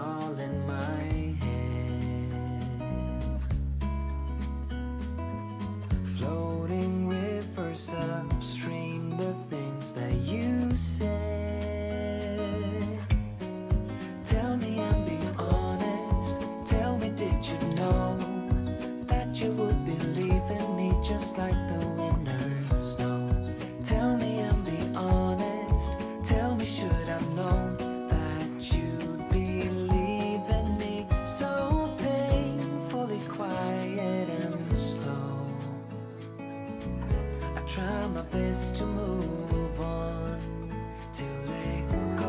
all in my head. Floating rivers upstream, the things that you said. Tell me and be honest. Tell me, did you know that you would be leaving me just like the winter's snow? Tell me and be honest. Tell me, should I've known that you'd be leaving me so painfully quiet and slow? I try my best to move on, to let go.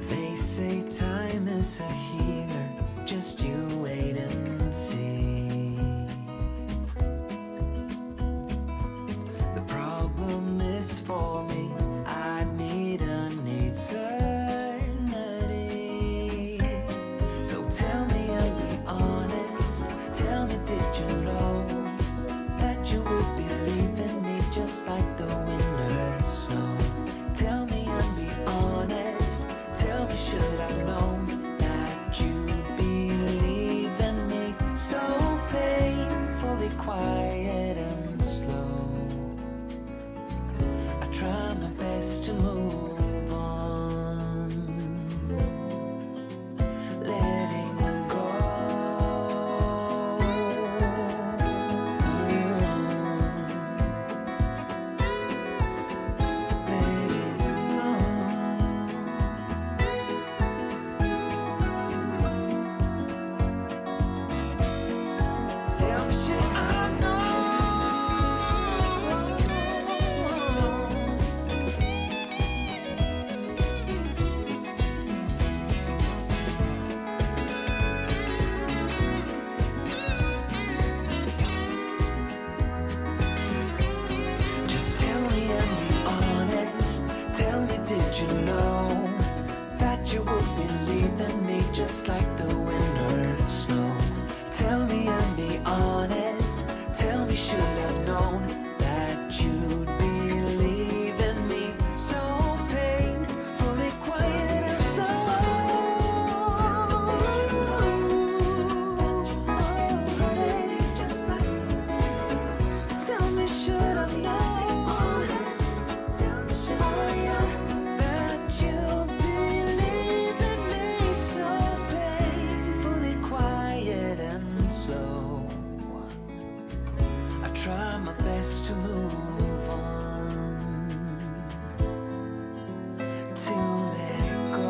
They say time is a healer, just you wait and see. The problem is for me, I need an eternity. So tell me and be honest. Tell me, did you know that you would be leaving me just like the winter snow? Tell me and be honest. Tell me, should I've known that you'd be leaving me so painfully quiet and slow? I try my best to move on, letting go. Letting go. Tell me, should I know? Just tell me and be honest. Tell me, did you know that you would be leaving me just like the winter snow? Tell me and be honest. Tell me, should I've known that you'd be leaving me so painfully quiet and slow? Tell me, should I've known that you'd be leaving me so painfully quiet and slow? I try my best to move on, to let go.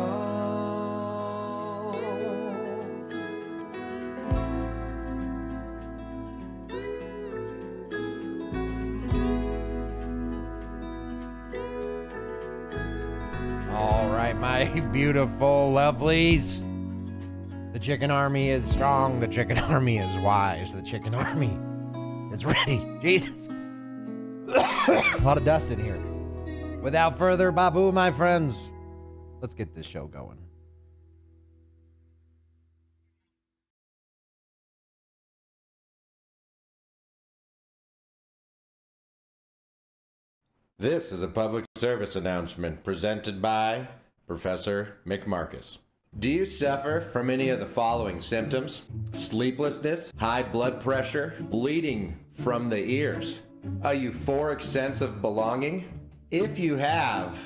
All right, my beautiful lovelies. The chicken army is strong. The chicken army is wise. The chicken army is ready. Jesus. A lot of dust in here. Without further babu, my friends, let's get this show going. This is a public service announcement presented by Professor Markus. Do you suffer from any of the following symptoms? Sleeplessness, high blood pressure, bleeding from the ears, a euphoric sense of belonging? If you have,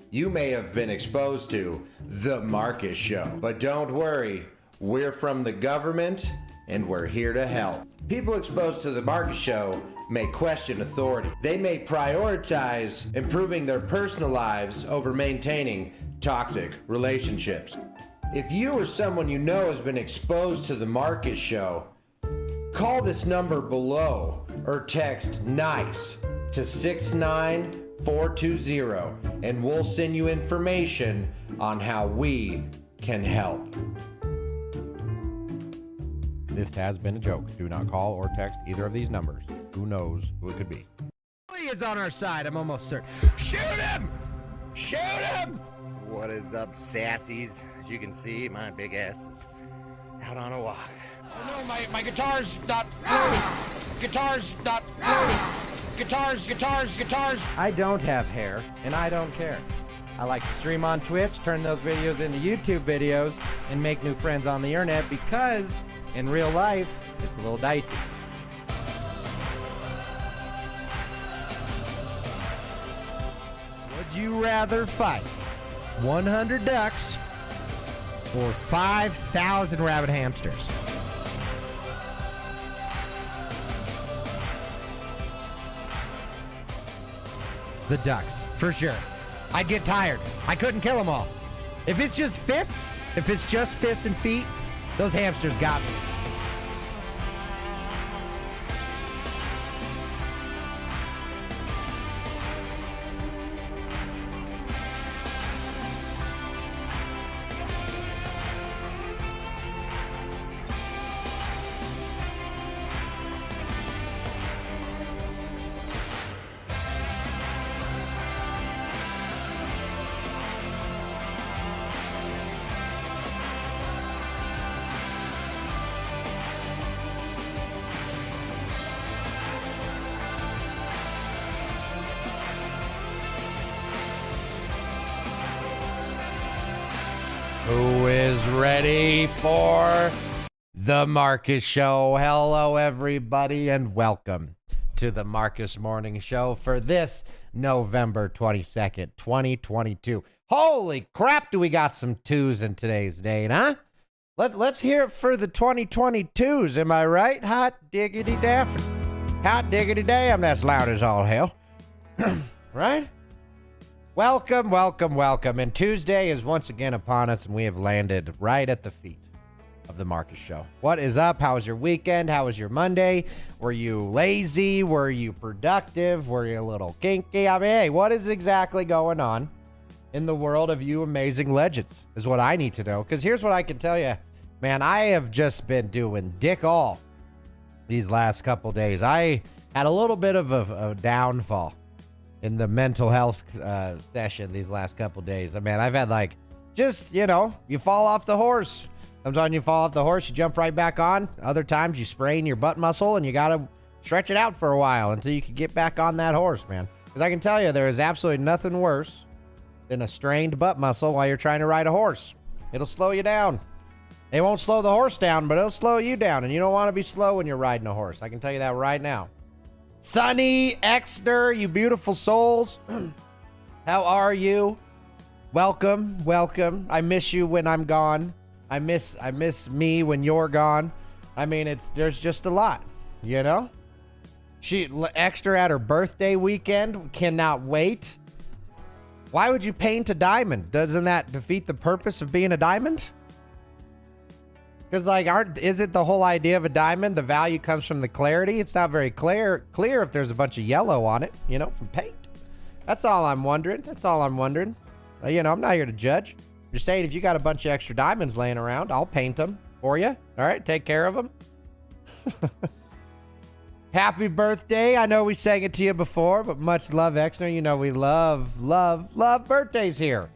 you may have been exposed to The Markus Show. But don't worry, we're from the government and we're here to help. People exposed to The Markus Show may question authority. They may prioritize improving their personal lives over maintaining toxic relationships. If you or someone you know has been exposed to The Markus Show, call this number below or text NICE to 69420 and we'll send you information on how we can help. This has been a joke. Do not call or text either of these numbers. Who knows who it could be? He is on our side, I'm almost certain. Shoot him! Shoot him! What is up, sassies? As you can see, my big ass is out on a walk. Oh no, my guitar's not loaded. Guitar's not loaded. Guitars. I don't have hair, and I don't care. I like to stream on Twitch, turn those videos into YouTube videos, and make new friends on the internet because, in real life, it's a little dicey. Would you rather fight 100 ducks or 5,000 rabbit hamsters? The ducks, for sure. I'd get tired. I couldn't kill them all. If it's just fists and feet, those hamsters got me. Who is ready for the Marcus Show? Hello, everybody, and welcome to the Marcus Morning Show for this November 22nd, 2022. Holy crap, do we got some twos in today's date, huh? Let's hear it for the 2022s, am I right? Hot diggity daffy. Hot diggity damn, that's loud as all hell. Right? Welcome. And Tuesday is once again upon us, and we have landed right at the feet of the Marcus Show. What is up? How was your weekend? How was your Monday? Were you lazy? Were you productive? Were you a little kinky? I mean, hey, what is exactly going on in the world of you amazing legends is what I need to know. Because here's what I can tell you. Man, I have just been doing dick all these last couple days. I had a little bit of a downfall in the mental health session these last couple days. I mean, I've had you fall off the horse. Sometimes you fall off the horse, you jump right back on. Other times you sprain your butt muscle and you got to stretch it out for a while until you can get back on that horse, man. Because I can tell you, there is absolutely nothing worse than a strained butt muscle while you're trying to ride a horse. It'll slow you down. It won't slow the horse down, but it'll slow you down. And you don't want to be slow when you're riding a horse. I can tell you that right now. Sonny, Exner, you beautiful souls. How are you? Welcome. I miss you when I'm gone. I miss me when you're gone. I mean, there's just a lot, you know? Exner at her birthday weekend. Cannot wait. Why would you paint a diamond? Doesn't that defeat the purpose of being a diamond? Because, isn't the whole idea of a diamond, the value comes from the clarity? It's not very clear if there's a bunch of yellow on it, from paint. That's all I'm wondering. I'm not here to judge. I'm just saying, if you got a bunch of extra diamonds laying around, I'll paint them for you. All right, take care of them. Happy birthday. I know we sang it to you before, but much love, Exner. We love birthdays here.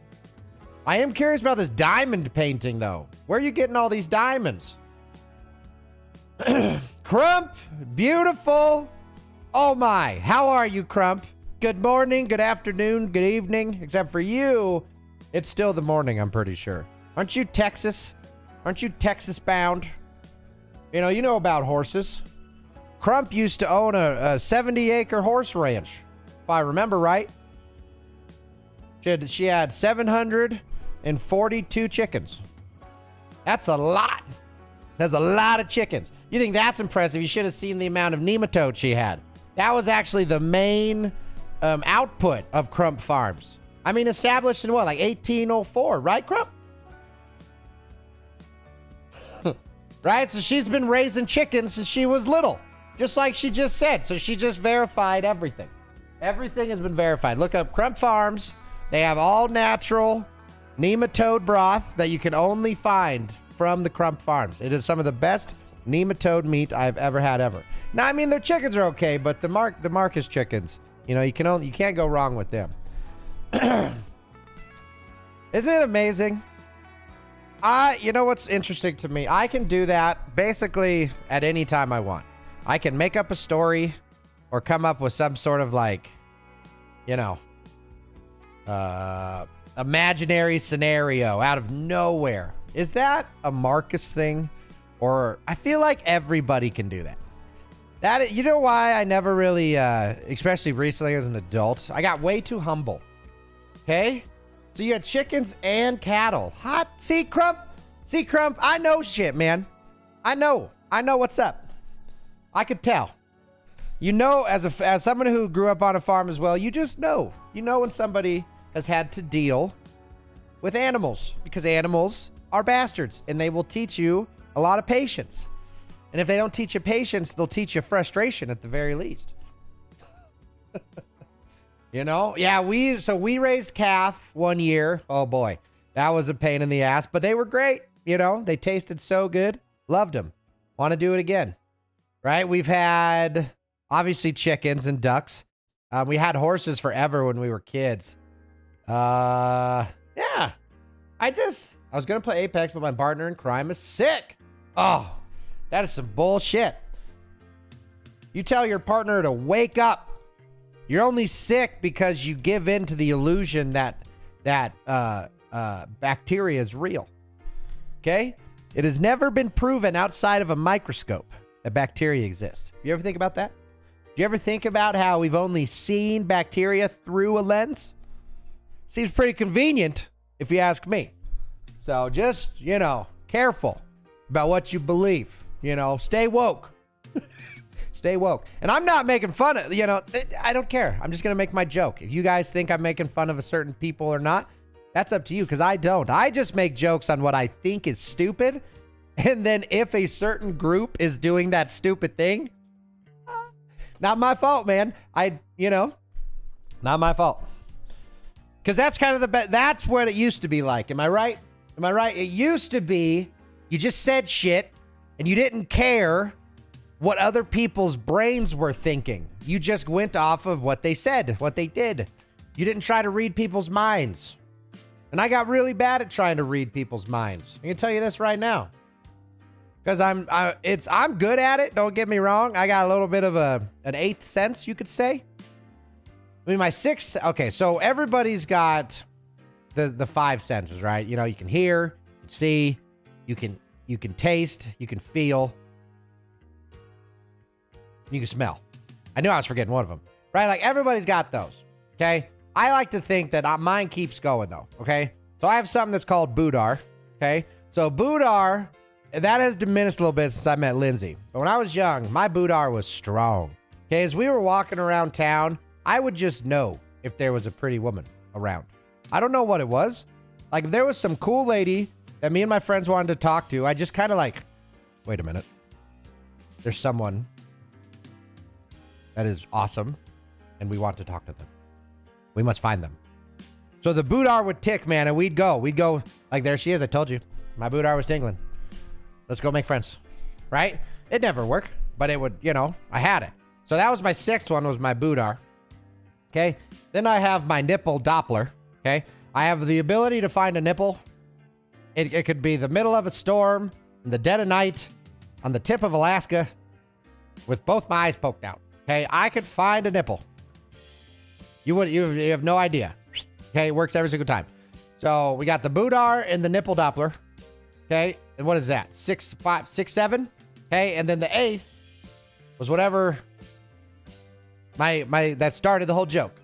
I am curious about this diamond painting, though. Where are you getting all these diamonds? Crump, beautiful. Oh my, how are you, Crump? Good morning, good afternoon, good evening. Except for you, it's still the morning, I'm pretty sure. Aren't you Texas? Aren't you Texas bound? You know about horses. Crump used to own a 70-acre horse ranch, if I remember right. She had 742 chickens. That's a lot. That's a lot of chickens. You think that's impressive? You should have seen the amount of nematodes she had. That was actually the main output of Crump Farms. I mean, established in 1804, right, Crump? Right? So she's been raising chickens since she was little, just like she just said. So she just verified everything. Everything has been verified. Look up Crump Farms. They have all natural nematode broth that you can only find from the Crump Farms. It is some of the best nematode meat I've ever had ever. Now, I mean, their chickens are okay, but the Marcus chickens, you can't go wrong with them. Isn't it amazing? You know what's interesting to me? I can do that basically at any time I want. I can make up a story or come up with some sort of like, you know, imaginary scenario out of nowhere. Is that a Marcus thing? Or I feel like everybody can do that. You know why I never really, especially recently as an adult, I got way too humble. Okay? So you had chickens and cattle. Hot. See, Crump, I know shit, man. I know what's up. I could tell. You know, as someone who grew up on a farm as well, you just know. You know when somebody has had to deal with animals, because animals are bastards and they will teach you a lot of patience. And if they don't teach you patience, they'll teach you frustration at the very least. You know? Yeah, we raised calf one year. Oh boy, that was a pain in the ass, but they were great. You know, they tasted so good. Loved them. Want to do it again. Right? We've had obviously chickens and ducks. We had horses forever when we were kids. Yeah. I was going to play Apex, but my partner in crime is sick. Oh, that is some bullshit. You tell your partner to wake up. You're only sick because you give in to the illusion that bacteria is real. Okay? It has never been proven outside of a microscope that bacteria exist. You ever think about that? Do you ever think about how we've only seen bacteria through a lens? Seems pretty convenient, if you ask me. So just, you know, careful about what you believe. You know, stay woke. Stay woke. And I'm not making fun of, you know, I don't care. I'm just going to make my joke. If you guys think I'm making fun of a certain people or not, that's up to you, because I don't. I just make jokes on what I think is stupid. And then if a certain group is doing that stupid thing, not my fault, man. Not my fault. Because that's kind of that's what it used to be like. Am I right? Am I right? It used to be you just said shit and you didn't care what other people's brains were thinking. You just went off of what they said, what they did. You didn't try to read people's minds. And I got really bad at trying to read people's minds. I can tell you this right now. Because I'm good at it, don't get me wrong. I got a little bit of an eighth sense, you could say. I mean, my sixth, okay, so everybody's got the five senses, right? You know, you can hear, you can see, you can taste, you can feel, you can smell. I knew I was forgetting one of them, right? Like, everybody's got those, okay? I like to think that mine keeps going, though, okay? So I have something that's called Boudar, okay? So Boudar, that has diminished a little bit since I met Lindsay. But when I was young, my Boudar was strong, okay? As we were walking around town, I would just know if there was a pretty woman around. I don't know what it was. Like, if there was some cool lady that me and my friends wanted to talk to, I just kind of like, wait a minute. There's someone that is awesome, and we want to talk to them. We must find them. So the Boudar would tick, man, and we'd go, like, there she is, I told you. My Boudar was tingling. Let's go make friends, right? It never worked, but it would, you know, I had it. So that was my sixth one, was my Boudar. Okay, then I have my nipple Doppler. Okay, I have the ability to find a nipple. It could be the middle of a storm, in the dead of night, on the tip of Alaska, with both my eyes poked out. Okay, I could find a nipple. You have no idea. Okay, it works every single time. So we got the Boudar and the nipple Doppler. Okay, and what is that? 6, 5, 6, 7. Okay, and then the eighth was whatever. That started the whole joke.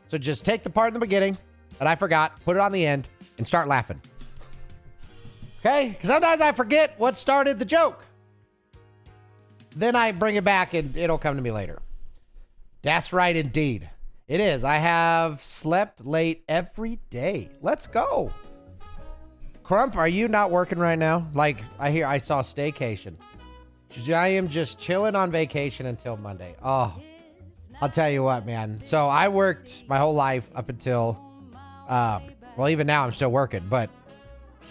So just take the part in the beginning that I forgot, put it on the end, and start laughing. Okay? Because sometimes I forget what started the joke. Then I bring it back and it'll come to me later. That's right, indeed. It is. I have slept late every day. Let's go. Crump, are you not working right now? Like, I saw staycation. I am just chilling on vacation until Monday. Oh, I'll tell you what, man. So I worked my whole life up until, well, even now I'm still working, but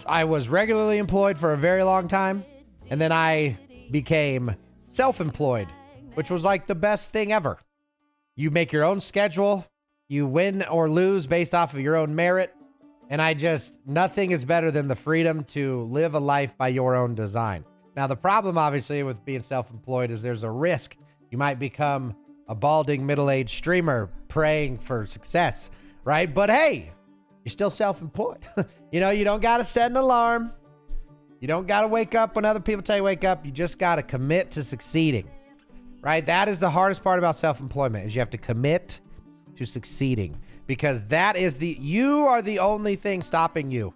I was regularly employed for a very long time. And then I became self-employed, which was like the best thing ever. You make your own schedule. You win or lose based off of your own merit. And nothing is better than the freedom to live a life by your own design. Now, the problem, obviously, with being self-employed is there's a risk. You might become a balding middle-aged streamer praying for success, right? But hey, you're still self-employed. You know, you don't got to set an alarm. You don't got to wake up when other people tell you wake up. You just got to commit to succeeding, right? That is the hardest part about self-employment, is you have to commit to succeeding, because you are the only thing stopping you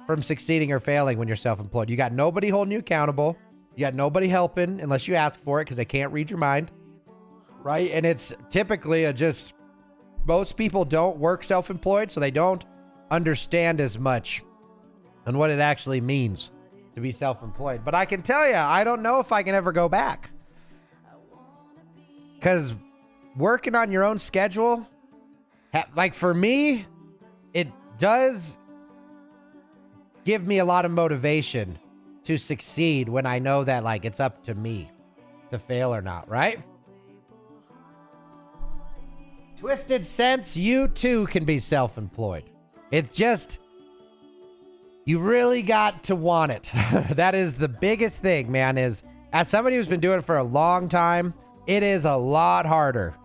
from succeeding or failing when you're self-employed. You got nobody holding you accountable. You got nobody helping unless you ask for it, because they can't read your mind, right? And it's typically most people don't work self-employed, so they don't understand as much on what it actually means to be self-employed. But I can tell you, I don't know if I can ever go back, because working on your own schedule, like for me, it does give me a lot of motivation to succeed when I know that like it's up to me to fail or not, right? Twisted Sense, you too can be self-employed. It's just, you really got to want it. That is the biggest thing, man, is as somebody who's been doing it for a long time, it is a lot harder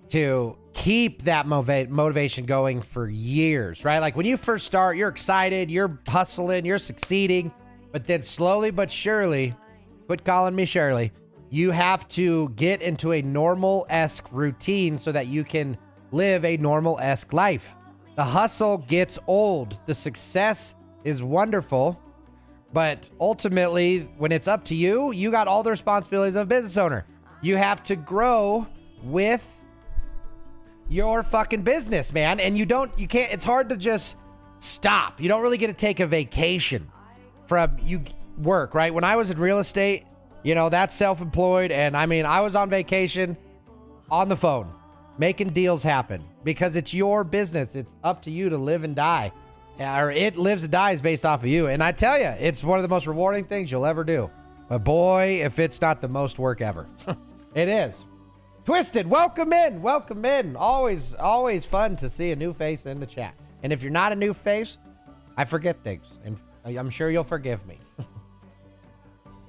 to keep that motivation going for years, right? Like when you first start, you're excited, you're hustling, you're succeeding, but then slowly but surely, quit calling me Shirley, you have to get into a normal-esque routine so that you can live a normal-esque life. The hustle gets old. The success is wonderful, but ultimately, when it's up to you, you got all the responsibilities of a business owner. You have to grow with your fucking business, man. And you can't, it's hard to just stop. You don't really get to take a vacation from work, right? When I was in real estate, that's self-employed. And I mean, I was on vacation on the phone, making deals happen, because it's your business. It's up to you to live and die, or it lives and dies based off of you. And I tell you, it's one of the most rewarding things you'll ever do. But boy, if it's not the most work ever, it is. Twisted, welcome in. Always fun to see a new face in the chat. And if you're not a new face, I forget things, and I'm sure you'll forgive me.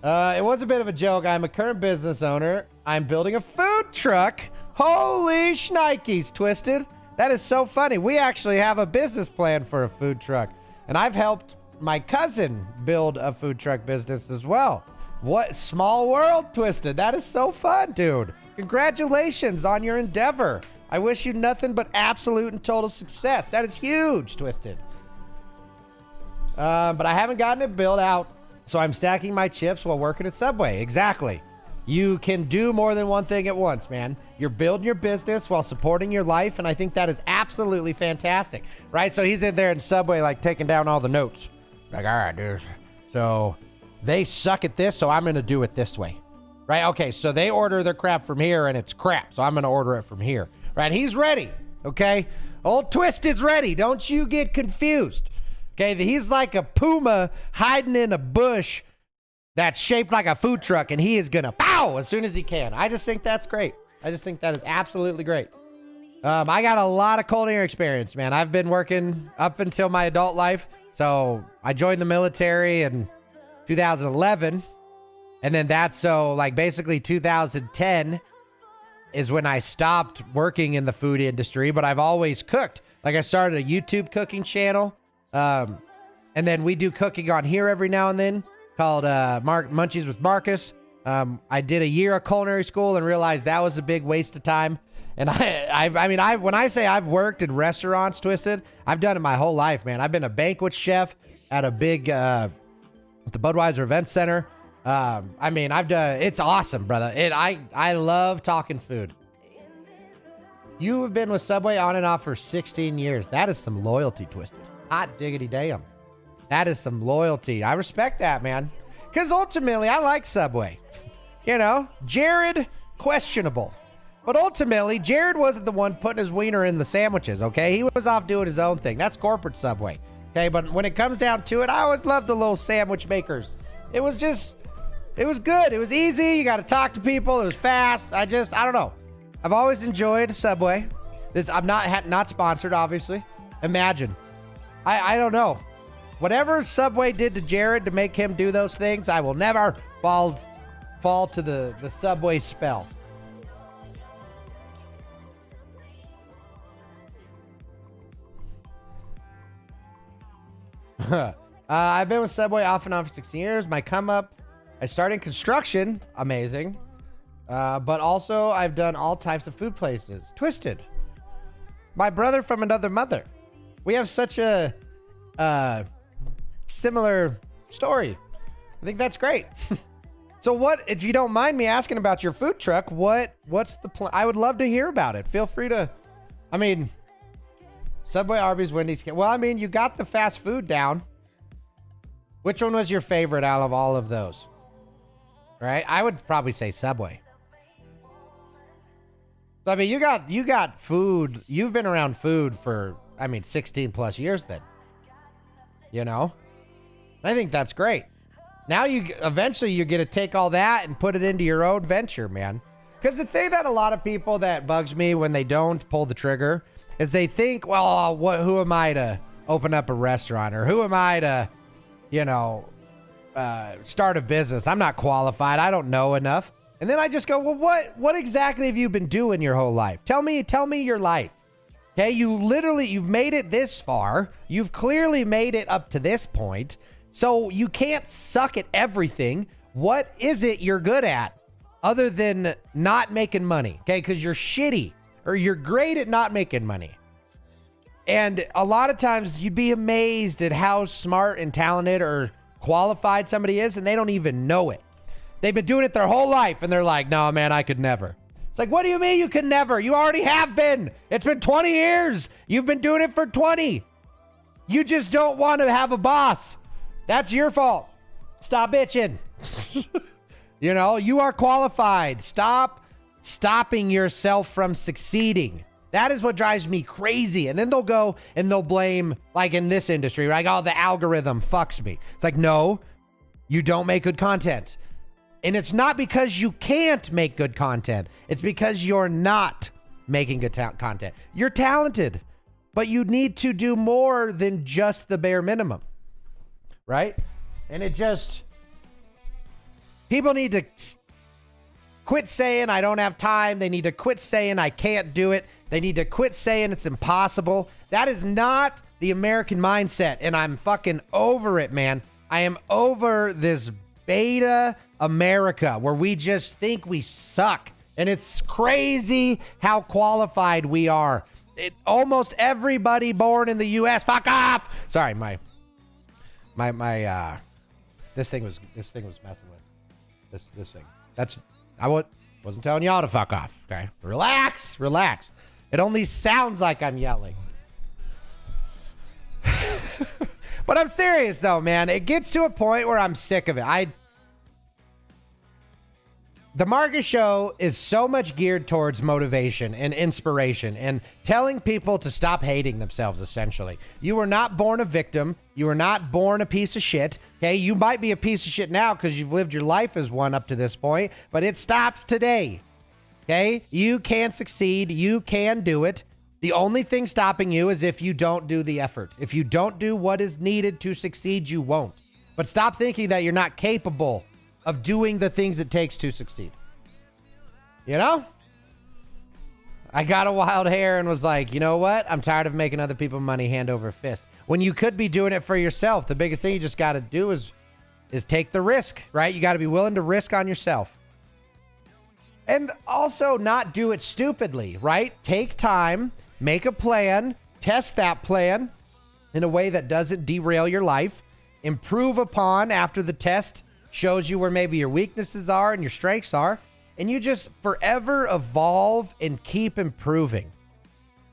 It was a bit of a joke. I'm a current business owner. I'm building a food truck. Holy shnikes, Twisted. That is so funny. We actually have a business plan for a food truck, and I've helped my cousin build a food truck business as well. What small world, Twisted. That is so fun, dude. Congratulations on your endeavor. I wish you nothing but absolute and total success. That is huge, Twisted. But I haven't gotten it built out, so I'm stacking my chips while working at Subway. Exactly. You can do more than one thing at once, man. You're building your business while supporting your life, and I think that is absolutely fantastic, right? So he's in there in Subway, like, taking down all the notes. Like, all right, dude. So they suck at this, so I'm going to do it this way. Right? Okay, so they order their crap from here, and it's crap, so I'm going to order it from here. Right? He's ready, okay? Old Twist is ready. Don't you get confused. Okay, he's like a puma hiding in a bush that's shaped like a food truck, and he is going to pow as soon as he can. I just think that's great. I just think that is absolutely great. I got a lot of culinary experience, man. I've been working up until my adult life. So I joined the military in 2011. And then basically 2010 is when I stopped working in the food industry, but I've always cooked. Like I started a YouTube cooking channel. And then we do cooking on here every now and then called Munchies with Markus. I did a year of culinary school and realized that was a big waste of time. And when I say I've worked in restaurants, Twisted, I've done it my whole life, man. I've been a banquet chef at a big, at the Budweiser Event Center. I've done, it's awesome, brother. I love talking food. You have been with Subway on and off for 16 years. That is some loyalty, Twisted. Hot diggity damn. That is some loyalty. I respect that, man. Because ultimately, I like Subway. Jared, questionable. But ultimately, Jared wasn't the one putting his wiener in the sandwiches, okay? He was off doing his own thing. That's corporate Subway, okay? But when it comes down to it, I always love the little sandwich makers. It was good. It was easy. You got to talk to people. It was fast. I don't know. I've always enjoyed Subway. I'm not sponsored, obviously. Imagine I don't know. Whatever Subway did to Jared to make him do those things, I will never fall to the Subway spell. I've been with Subway off and on for 16 years. My come up, I started in construction. Amazing. But also I've done all types of food places. Twisted. My brother from another mother. We have such a similar story. I think that's great. So what, if you don't mind me asking about your food truck, what's the plan? I would love to hear about it. Feel free to, I mean, Subway, Arby's, Wendy's. Well, I mean, you got the fast food down. Which one was your favorite out of all of those? Right? I would probably say Subway. So, I mean, you got food. You've been around food for, 16 plus years then. You know? I think that's great. Now eventually you get to take all that and put it into your own venture, man. Because the thing that a lot of people that bugs me when they don't pull the trigger is they think, well, who am I to open up a restaurant, or who am I to, start a business? I'm not qualified. I don't know enough. And then I just go, well, what exactly have you been doing your whole life? Tell me your life. Okay, you've made it this far. You've clearly made it up to this point. So you can't suck at everything. What is it you're good at other than not making money? Okay, because you're shitty, or you're great at not making money. And a lot of times you'd be amazed at how smart and talented or qualified somebody is, and they don't even know it. They've been doing it their whole life, and they're like, no, man, I could never. It's like, what do you mean you could never? You already have been. It's been 20 years. You've been doing it for 20. You just don't want to have a boss. That's your fault. Stop bitching. You are qualified. Stop stopping yourself from succeeding. That is what drives me crazy. And then they'll go and they'll blame, like in this industry, like, oh, the algorithm fucks me. It's like, no, you don't make good content. And it's not because you can't make good content. It's because you're not making good content. You're talented, but you need to do more than just the bare minimum. Right? And people need to quit saying I don't have time. They need to quit saying I can't do it. They need to quit saying it's impossible. That is not the American mindset. And I'm fucking over it, man. I am over this beta America where we just think we suck. And it's crazy how qualified we are. Almost everybody born in the U.S. Fuck off. Sorry, my this thing was messing with this thing. I wasn't telling y'all to fuck off. Okay, relax. It only sounds like I'm yelling. But I'm serious though, man. It gets to a point where I'm sick of it. The Markus Show is so much geared towards motivation and inspiration and telling people to stop hating themselves, essentially. You were not born a victim. You were not born a piece of shit. Okay, you might be a piece of shit now because you've lived your life as one up to this point, but it stops today. Okay, you can succeed. You can do it. The only thing stopping you is if you don't do the effort. If you don't do what is needed to succeed, you won't. But stop thinking that you're not capable of doing the things it takes to succeed. I got a wild hair and was like, you know what? I'm tired of making other people money hand over fist. When you could be doing it for yourself, the biggest thing you just got to do is take the risk, right? You got to be willing to risk on yourself. And also not do it stupidly, right? Take time, make a plan, test that plan in a way that doesn't derail your life, improve upon after the test shows you where maybe your weaknesses are and your strengths are, and you just forever evolve and keep improving.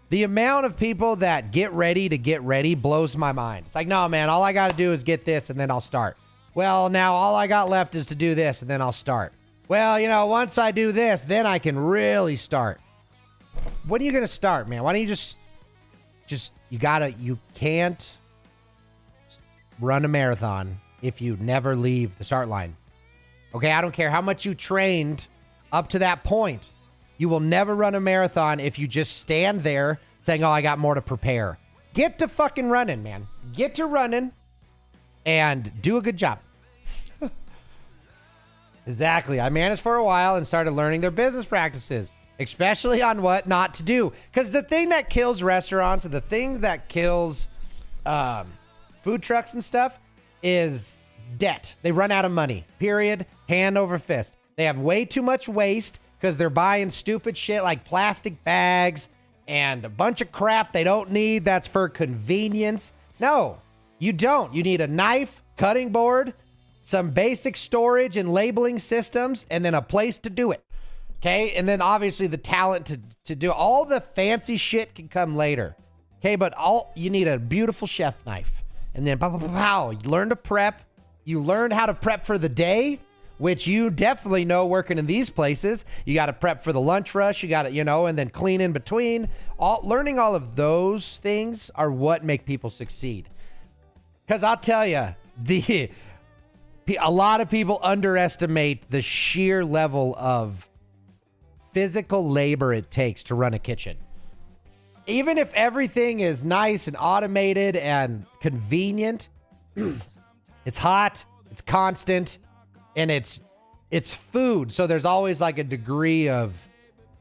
The amount of people that get ready blows my mind. It's like, no, man, all I got to do is get this and then I'll start. Well, now all I got left is to do this and then I'll start. Well, once I do this, then I can really start. When are you going to start, man? Why don't you you can't run a marathon if you never leave the start line. Okay, I don't care how much you trained up to that point. You will never run a marathon if you just stand there saying, oh, I got more to prepare. Get to fucking running, man. get to running and do a good job. Exactly. I managed for a while and started learning their business practices, especially on what not to do. Because the thing that kills restaurants, or the thing that kills food trucks and stuff, is debt. They run out of money, period, hand over fist. They have way too much waste because they're buying stupid shit like plastic bags and a bunch of crap they don't need that's for convenience. No, you don't. You need a knife, cutting board, some basic storage and labeling systems, and then a place to do it. Okay? And then obviously the talent to do all the fancy shit can come later. Okay? But you need a beautiful chef knife. And then you learn to prep. You learn how to prep for the day, which you definitely know working in these places. You got to prep for the lunch rush. You got to, and then clean in between. Learning all of those things are what make people succeed. Because I'll tell you, a lot of people underestimate the sheer level of physical labor it takes to run a kitchen. Even if everything is nice and automated and convenient, it's hot, it's constant, and it's food. So there's always like a degree of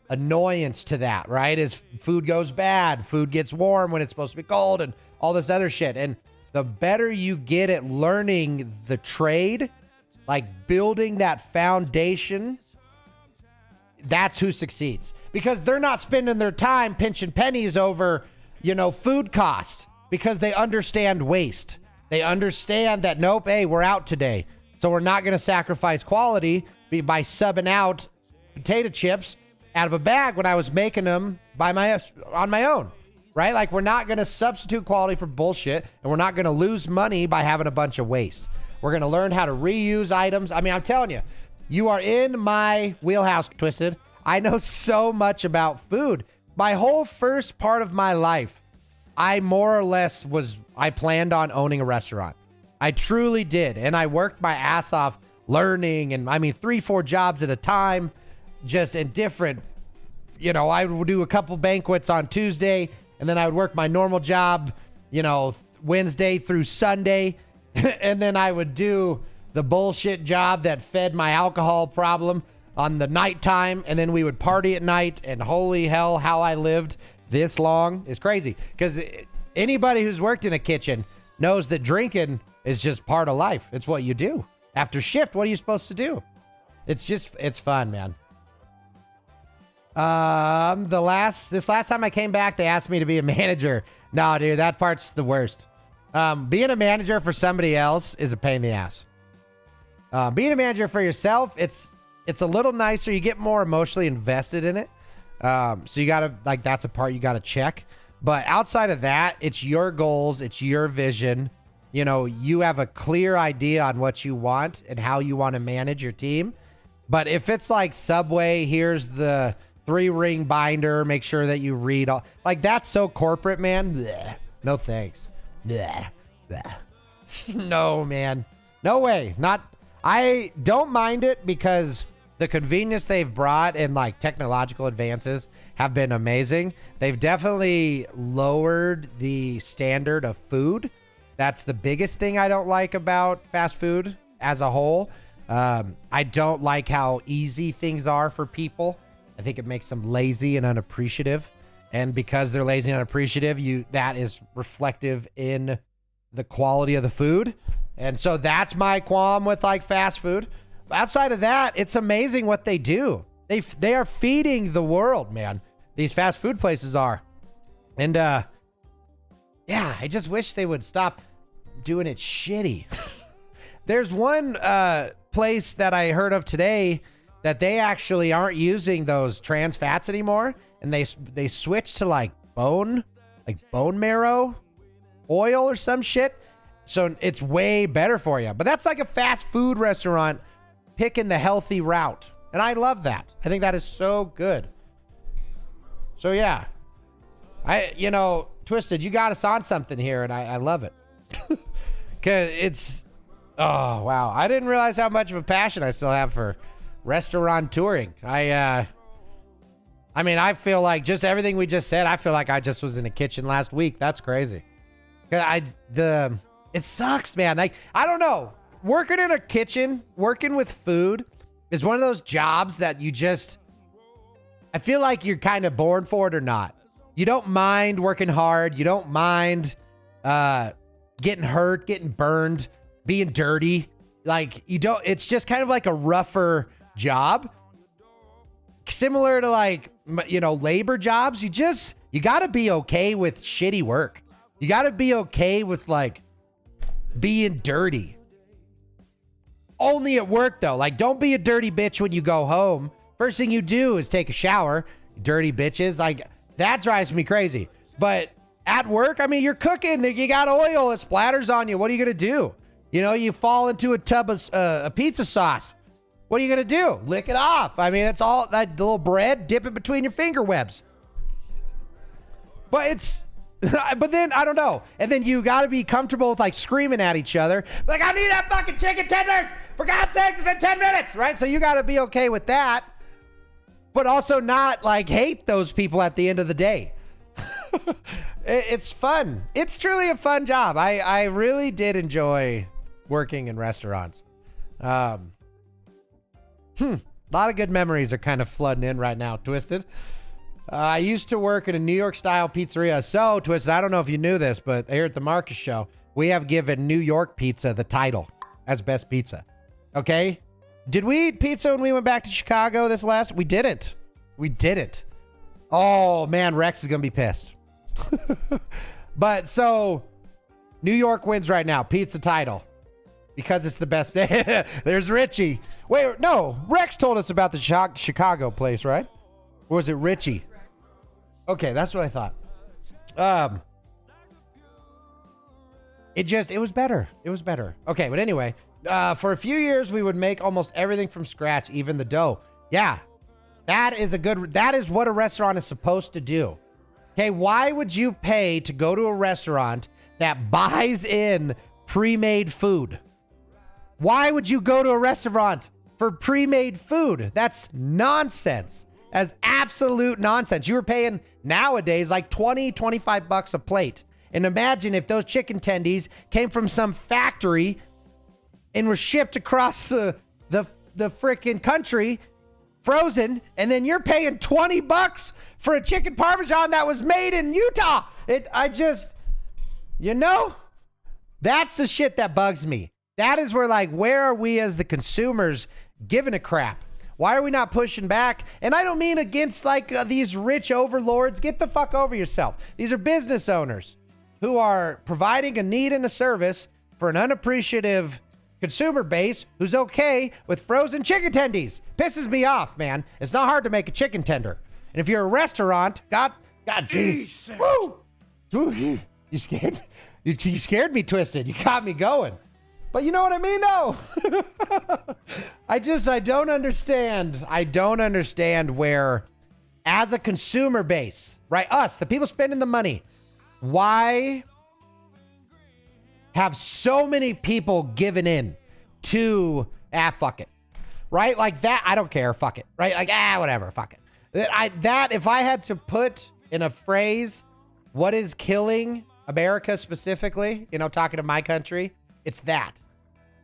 annoyance to that, right? As food goes bad, food gets warm when it's supposed to be cold, and all this other shit. And the better you get at learning the trade, like building that foundation, that's who succeeds. Because they're not spending their time pinching pennies over, food costs, because they understand waste. They understand that, nope, hey, we're out today. So we're not going to sacrifice quality by subbing out potato chips out of a bag when I was making them on my own. Right? Like, we're not going to substitute quality for bullshit, and we're not going to lose money by having a bunch of waste. We're going to learn how to reuse items. I mean, I'm telling you, you are in my wheelhouse, Twisted. I know so much about food. My whole first part of my life, I more or less I planned on owning a restaurant. I truly did. And I worked my ass off learning, and 3-4 jobs at a time, just in different, I would do a couple banquets on Tuesday, and then I would work my normal job, Wednesday through Sunday. And then I would do the bullshit job that fed my alcohol problem on the nighttime. And then we would party at night. And holy hell, how I lived this long is crazy. Because anybody who's worked in a kitchen knows that drinking is just part of life. It's what you do. After shift, what are you supposed to do? It's fun, man. This last time I came back, they asked me to be a manager. No, dude, that part's the worst. Being a manager for somebody else is a pain in the ass. Being a manager for yourself, it's a little nicer. You get more emotionally invested in it. So you gotta, that's a part you gotta check. But outside of that, it's your goals, it's your vision. You have a clear idea on what you want and how you want to manage your team. But if it's like Subway, here's the 3-ring binder, make sure that you read all, that's so corporate, man. Blech. No thanks. Blech. Blech. No, man. No way. I don't mind it because the convenience they've brought and technological advances have been amazing. They've definitely lowered the standard of food. That's the biggest thing I don't like about fast food as a whole. I don't like how easy things are for people. I think it makes them lazy and unappreciative. And because they're lazy and unappreciative, that is reflective in the quality of the food. And so that's my qualm with fast food. Outside of that, it's amazing what they do. They are feeding the world, man. These fast food places are. And I just wish they would stop doing it shitty. There's one place that I heard of today that they actually aren't using those trans fats anymore, and they switched to bone marrow oil or some shit. So it's way better for you. But that's like a fast food restaurant picking the healthy route. And I love that. I think that is so good. So yeah. Twisted, you got us on something here, and I love it. Cause it's, oh wow. I didn't realize how much of a passion I still have for restaurant touring. I feel like just everything we just said, I feel like I just was in a kitchen last week. That's crazy. It sucks, man. Like, I don't know. Working in a kitchen, working with food is one of those jobs that I feel like you're kind of born for it or not. You don't mind working hard. You don't mind getting hurt, getting burned, being dirty. Like, it's just kind of like a rougher job. Similar to like, labor jobs. You got to be okay with shitty work. You got to be okay with like being dirty. Only at work though. Like, don't be a dirty bitch when you go home. First thing you do is take a shower. Dirty bitches. Like, that drives me crazy. But at work, I mean, you're cooking. You got oil. It splatters on you. What are you going to do? You fall into a tub of a pizza sauce. What are you going to do? Lick it off. I mean, it's all that little bread. Dip it between your finger webs. But then, I don't know. And then you got to be comfortable with like screaming at each other. Like, I need that fucking chicken tenders. For God's sakes, it's been 10 minutes, right? So you got to be okay with that. But also not like hate those people at the end of the day. It's fun. It's truly a fun job. I really did enjoy working in restaurants. A lot of good memories are kind of flooding in right now, Twisted. I used to work at a New York style pizzeria. So, Twisted, I don't know if you knew this, but here at the Markus Show, we have given New York pizza the title as best pizza. Okay? Did we eat pizza when we went back to Chicago We didn't. We didn't. Oh, man, Rex is going to be pissed. But so, New York wins right now. Pizza title. Because it's the best. There's Richie. Wait, no. Rex told us about the Chicago place, right? Or was it Richie? Okay, that's what I thought. It was better. It was better. Okay, but anyway, for a few years, we would make almost everything from scratch, even the dough. Yeah, that is what a restaurant is supposed to do. Okay, why would you pay to go to a restaurant that buys in pre-made food? Why would you go to a restaurant for pre-made food? That's nonsense. That's absolute nonsense. You were paying nowadays like $20-25 a plate. And imagine if those chicken tendies came from some factory and were shipped across the freaking country, frozen, and then you're paying $20 for a chicken parmesan that was made in Utah. That's the shit that bugs me. That is where are we as the consumers giving a crap? Why are we not pushing back? And I don't mean against these rich overlords. Get the fuck over yourself. These are business owners who are providing a need and a service for an unappreciative consumer base who's okay with frozen chicken tendies. Pisses me off, man. It's not hard to make a chicken tender. And if you're a restaurant, God, geez. Woo! Ooh, you scared? You scared me, Twisted. You got me going. But you know what I mean, though? I don't understand. I don't understand where, as a consumer base, right? Us, the people spending the money, why have so many people given in to, fuck it. Right? Like that, I don't care, fuck it. Right? Like, whatever, fuck it. If I had to put in a phrase, what is killing America specifically, talking to my country, it's that.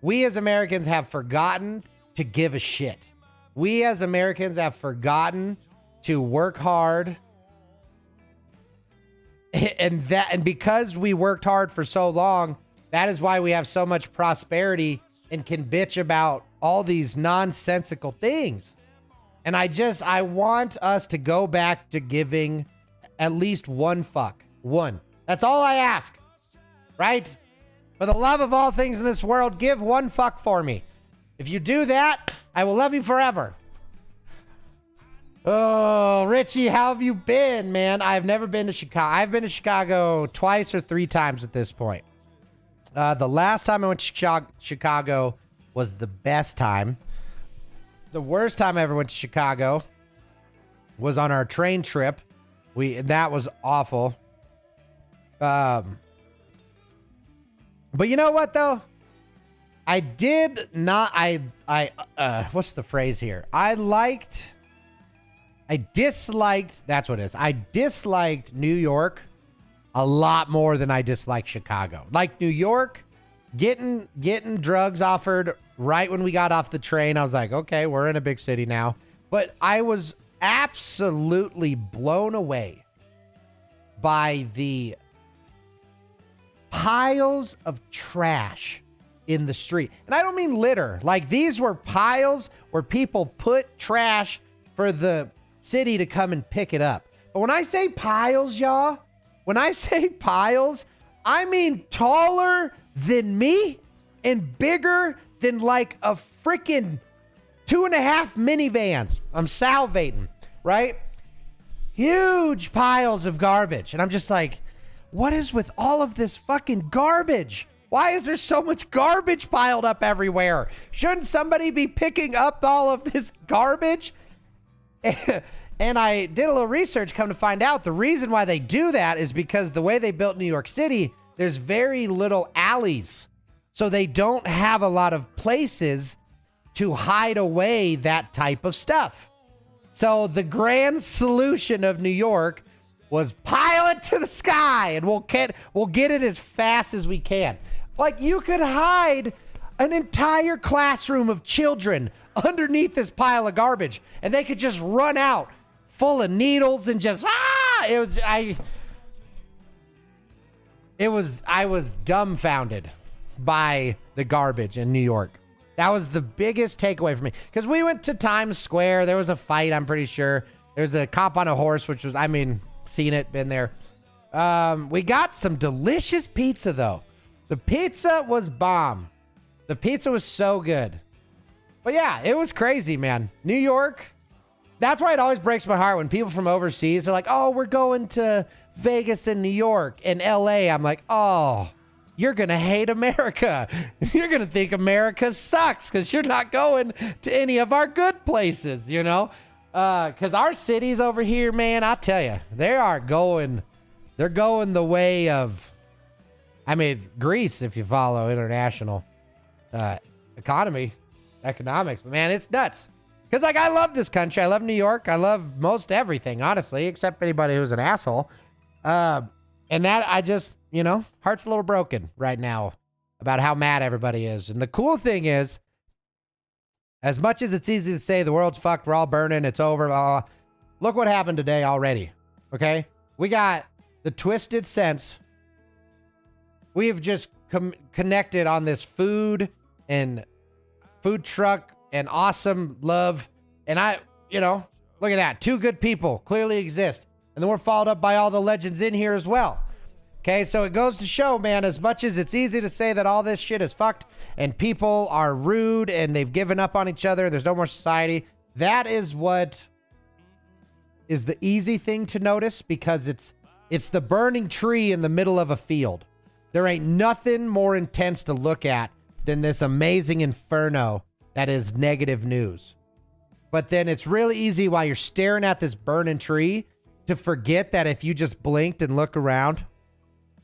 We as Americans have forgotten to give a shit. We as Americans have forgotten to work hard. And because we worked hard for so long, that is why we have so much prosperity and can bitch about all these nonsensical things. And I want us to go back to giving at least one fuck. One. That's all I ask. Right? For the love of all things in this world, give one fuck for me. If you do that, I will love you forever. Oh, Richie, how have you been, man? I've never been to Chicago. I've been to Chicago twice or three times at this point. The last time I went to Chicago was the best time. The worst time I ever went to Chicago was on our train trip. That was awful. But you know what, though? I did not, what's the phrase here? I disliked New York a lot more than I dislike Chicago. Like New York, getting drugs offered right when we got off the train, I was like, okay, we're in a big city now. But I was absolutely blown away by the piles of trash in the street. And I don't mean litter. Like, these were piles where people put trash for the city to come and pick it up. But when I say piles, y'all, when I say piles, I mean taller than me and bigger than like a freaking 2.5 minivans. I'm salivating, right? Huge piles of garbage. And I'm just like, what is with all of this fucking garbage? Why is there so much garbage piled up everywhere? Shouldn't somebody be picking up all of this garbage? And I did a little research, come to find out the reason why they do that is because the way they built New York City, there's very little alleys. So they don't have a lot of places to hide away that type of stuff. So the grand solution of New York was pile it to the sky and we'll get it as fast as we can. Like, you could hide an entire classroom of children underneath this pile of garbage and they could just run out full of needles and just, I was dumbfounded by the garbage in New York. That was the biggest takeaway for me. Because we went to Times Square. There was a fight, I'm pretty sure. There's a cop on a horse, which was, I mean, seen it, been there. We got some delicious pizza, though. The pizza was bomb. The pizza was so good. But yeah, it was crazy, man. New York. That's why it always breaks my heart when people from overseas are like, oh, we're going to Vegas and New York and LA. I'm like, oh, you're going to hate America. You're going to think America sucks because you're not going to any of our good places, you know? Because our cities over here, man, I'll tell you, they're going the way of, I mean, Greece, if you follow international economics. But man, it's nuts. Because, like, I love this country. I love New York. I love most everything, honestly, except anybody who's an asshole. And that, I just, you know, heart's a little broken right now about how mad everybody is. And the cool thing is, as much as it's easy to say the world's fucked, we're all burning, it's over, blah, blah, look what happened today already, okay? We got the twisted sense. We have just connected on this food and food truck and awesome love. And I, you know, look at that. Two good people clearly exist. And then we're followed up by all the legends in here as well. Okay, so it goes to show, man, as much as it's easy to say that all this shit is fucked and people are rude and they've given up on each other, there's no more society, that is what is the easy thing to notice, because it's the burning tree in the middle of a field. There ain't nothing more intense to look at than this amazing inferno that is negative news. But then it's really easy while you're staring at this burning tree to forget that if you just blinked and look around,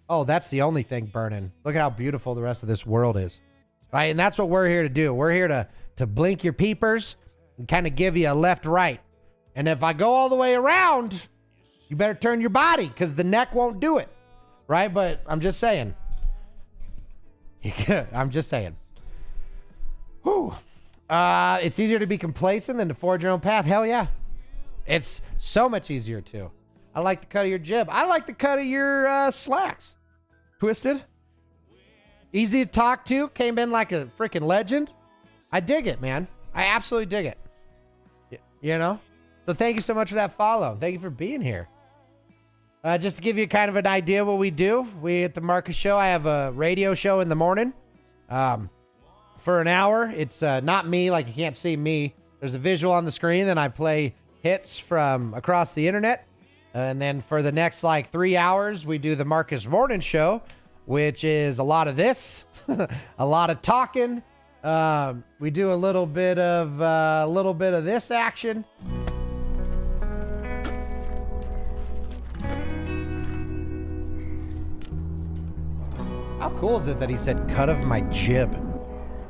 oh, that's the only thing burning. Look at how beautiful the rest of this world is. Right? And that's what we're here to do. We're here to blink your peepers and kind of give you a left-right. And if I go all the way around, you better turn your body because the neck won't do it. Right? But I'm just saying. I'm just saying. Whew. It's easier to be complacent than to forge your own path. Hell yeah. It's so much easier too. I like the cut of your jib. I like the cut of your slacks. Twisted. Easy to talk to. Came in like a freaking legend. I dig it, man. I absolutely dig it. You know? So thank you so much for that follow. Thank you for being here. Just to give you kind of an idea what we do. We at the Markus Show, I have a radio show in the morning. For an hour. It's not me, like you can't see me. There's a visual on the screen, and I play hits from across the internet. And then for the next like 3 hours, we do the Markus Morning Show, which is a lot of this, a lot of talking. We do a little bit of this action. How cool is it that he said cut of my jib?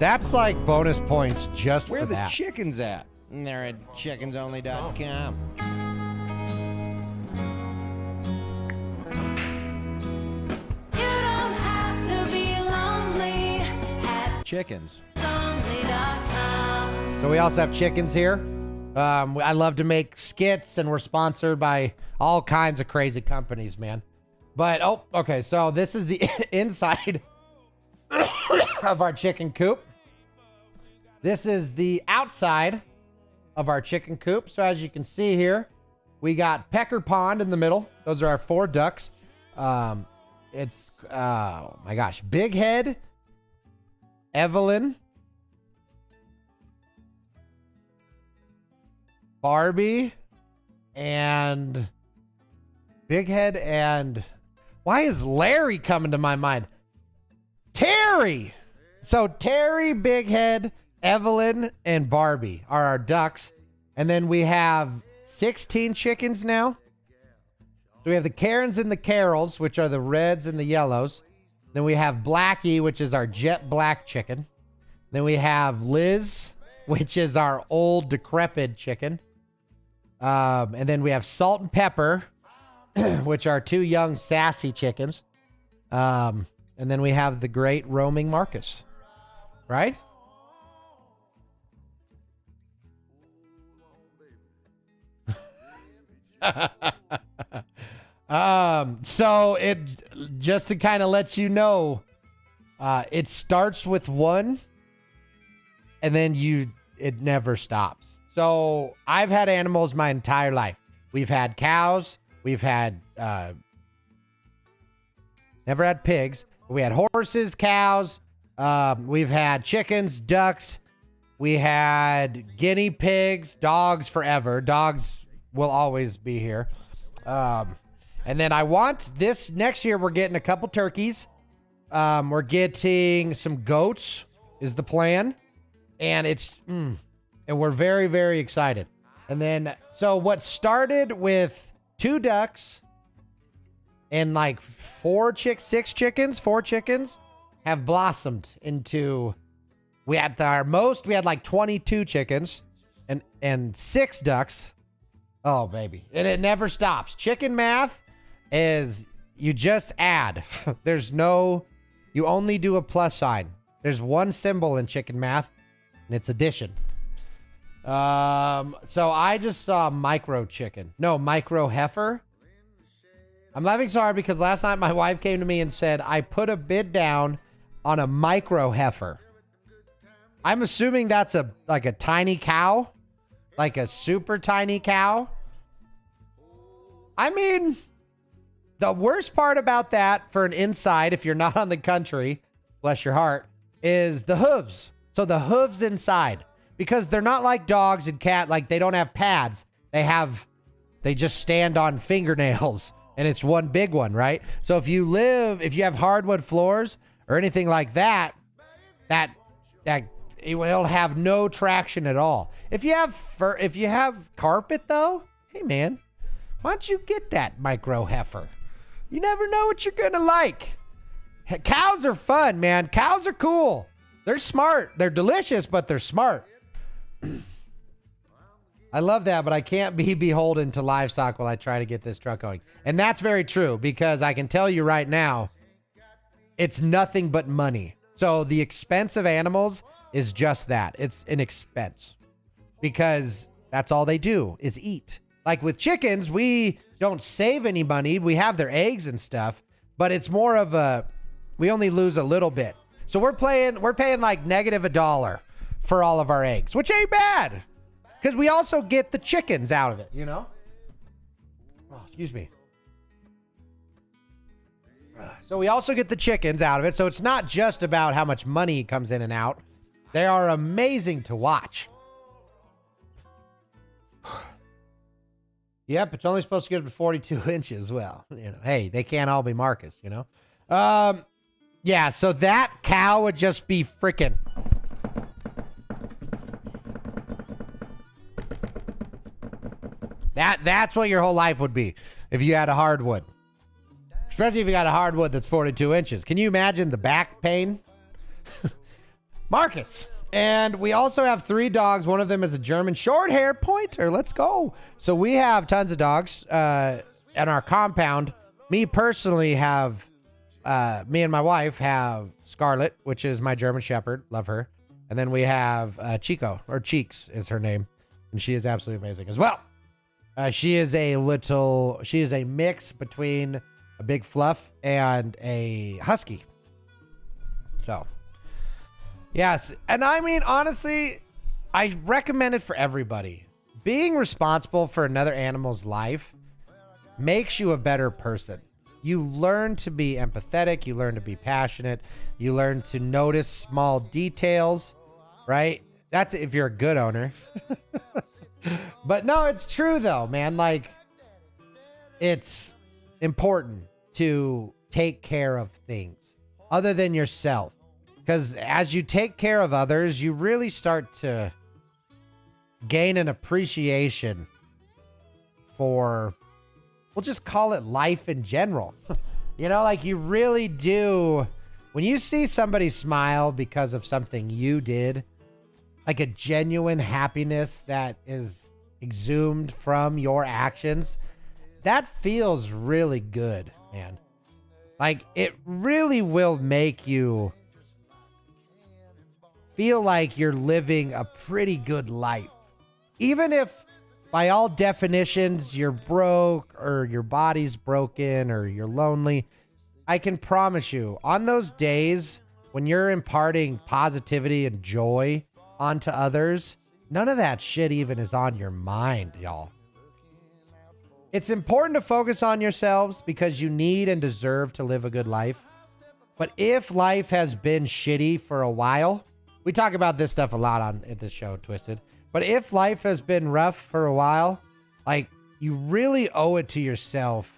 That's like bonus points just Where for the that. chickens at? They're at chickensonly.com. chickens. So we also have chickens here. I love to make skits, and we're sponsored by all kinds of crazy companies, man. But, oh, okay, so this is the inside of our chicken coop. This is the outside of our chicken coop. So as you can see here, we got Pecker Pond in the middle. Those are our 4 ducks. It's, oh my gosh, Big Head, Evelyn, Barbie, and Big Head, and why is Larry coming to my mind? Terry. So Terry, Big Head, Evelyn, and Barbie are our ducks. And then we have 16 chickens now. So we have the Karens and the Carols, which are the reds and the yellows. Then we have Blackie, which is our jet black chicken. Then we have Liz, which is our old decrepit chicken. And then we have Salt and Pepper, which are 2 young sassy chickens. And then we have the great roaming Markus, right? So it, just to kind of let you know, it starts with 1 and then it never stops. So I've had animals my entire life. We've had cows, we've had, never had pigs. We had horses, cows, we've had chickens, ducks, we had guinea pigs, dogs forever. Dogs will always be here. And then I want this next year, we're getting a couple turkeys. We're getting some goats is the plan. And and we're very, very excited. And then, so what started with 2 ducks and like 4 chickens have blossomed into, we had like 22 chickens and 6 ducks. Oh, baby. And it never stops. Chicken math is you just add. You only do a plus sign. There's 1 symbol in chicken math, and it's addition. So I just saw micro heifer. I'm laughing so hard because last night my wife came to me and said, I put a bid down on a micro heifer. I'm assuming that's like a tiny cow, like a super tiny cow. I mean, the worst part about that for an inside, if you're not on the country, bless your heart, is the hooves. So the hooves inside, because they're not like dogs and cat, like they don't have pads. They just stand on fingernails and it's one big one, right? So if you have hardwood floors or anything like that it will have no traction at all. If you have carpet though, hey man, why don't you get that micro heifer? You never know what you're gonna like. Cows are fun, man. Cows are cool. They're smart. They're delicious, but they're smart. I love that, but I can't be beholden to livestock while I try to get this truck going. And that's very true, because I can tell you right now, it's nothing but money. So the expense of animals is just that. It's an expense, because that's all they do is eat. Like with chickens, we don't save any money. We have their eggs and stuff, but it's more of we only lose a little bit. So we're paying like -$1 for all of our eggs, which ain't bad, because we also get the chickens out of it, you know? Oh, excuse me. So we also get the chickens out of it. So it's not just about how much money comes in and out. They are amazing to watch. Yep, it's only supposed to get up to 42 inches. Well, you know, hey, they can't all be Markus, you know? Yeah, so that cow would just be freaking... That's what your whole life would be if you had a hardwood. Especially if you got a hardwood that's 42 inches. Can you imagine the back pain? Markus. And we also have 3 dogs. One of them is a German short-haired pointer. Let's go. So we have tons of dogs at our compound. Me personally have me and my wife have Scarlett, which is my German Shepherd. Love her. And then we have Chico, or Cheeks is her name. And she is absolutely amazing as well. She is a mix between a big fluff and a husky. So, yes. And I mean, honestly, I recommend it for everybody. Being responsible for another animal's life makes you a better person. You learn to be empathetic. You learn to be passionate. You learn to notice small details, right? That's if you're a good owner. But no, it's true though, man. Like, it's important to take care of things other than yourself. Because as you take care of others, you really start to gain an appreciation for, we'll just call it life in general. You know, like you really do. When you see somebody smile because of something you did, like a genuine happiness that is exhumed from your actions, that feels really good, man. Like it really will make you feel like you're living a pretty good life. Even if by all definitions you're broke or your body's broken or you're lonely, I can promise you on those days when you're imparting positivity and joy onto others, none of that shit even is on your mind, y'all. It's important to focus on yourselves because you need and deserve to live a good life. But if life has been shitty for a while, we talk about this stuff a lot at the show, Twisted. But if life has been rough for a while, like you really owe it to yourself.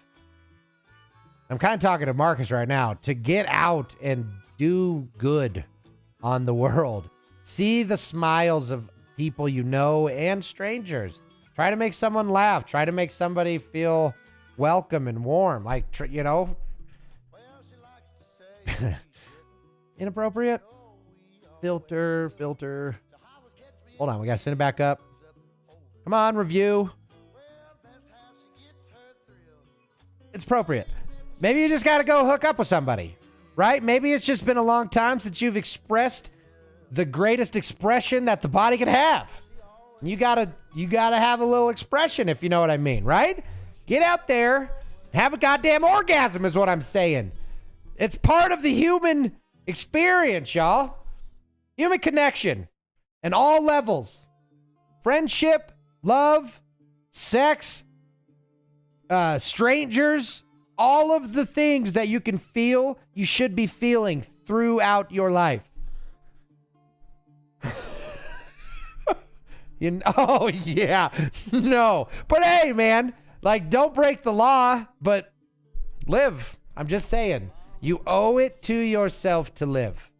I'm kind of talking to Marcus right now to get out and do good on the world. See the smiles of people you know and strangers. Try to make someone laugh. Try to make somebody feel welcome and warm. Like, you know, inappropriate. Filter. Hold on, we gotta send it back up. Come on, review. It's appropriate. Maybe you just gotta go hook up with somebody, right? Maybe it's just been a long time since you've expressed the greatest expression that the body can have. You gotta have a little expression, if you know what I mean, right? Get out there, have a goddamn orgasm is what I'm saying. It's part of the human experience, y'all. Human connection. And all levels. Friendship, love, sex, strangers, all of the things that you can feel, you should be feeling throughout your life. You know, oh, yeah. No. But hey, man, like, don't break the law, but live. I'm just saying. You owe it to yourself to live.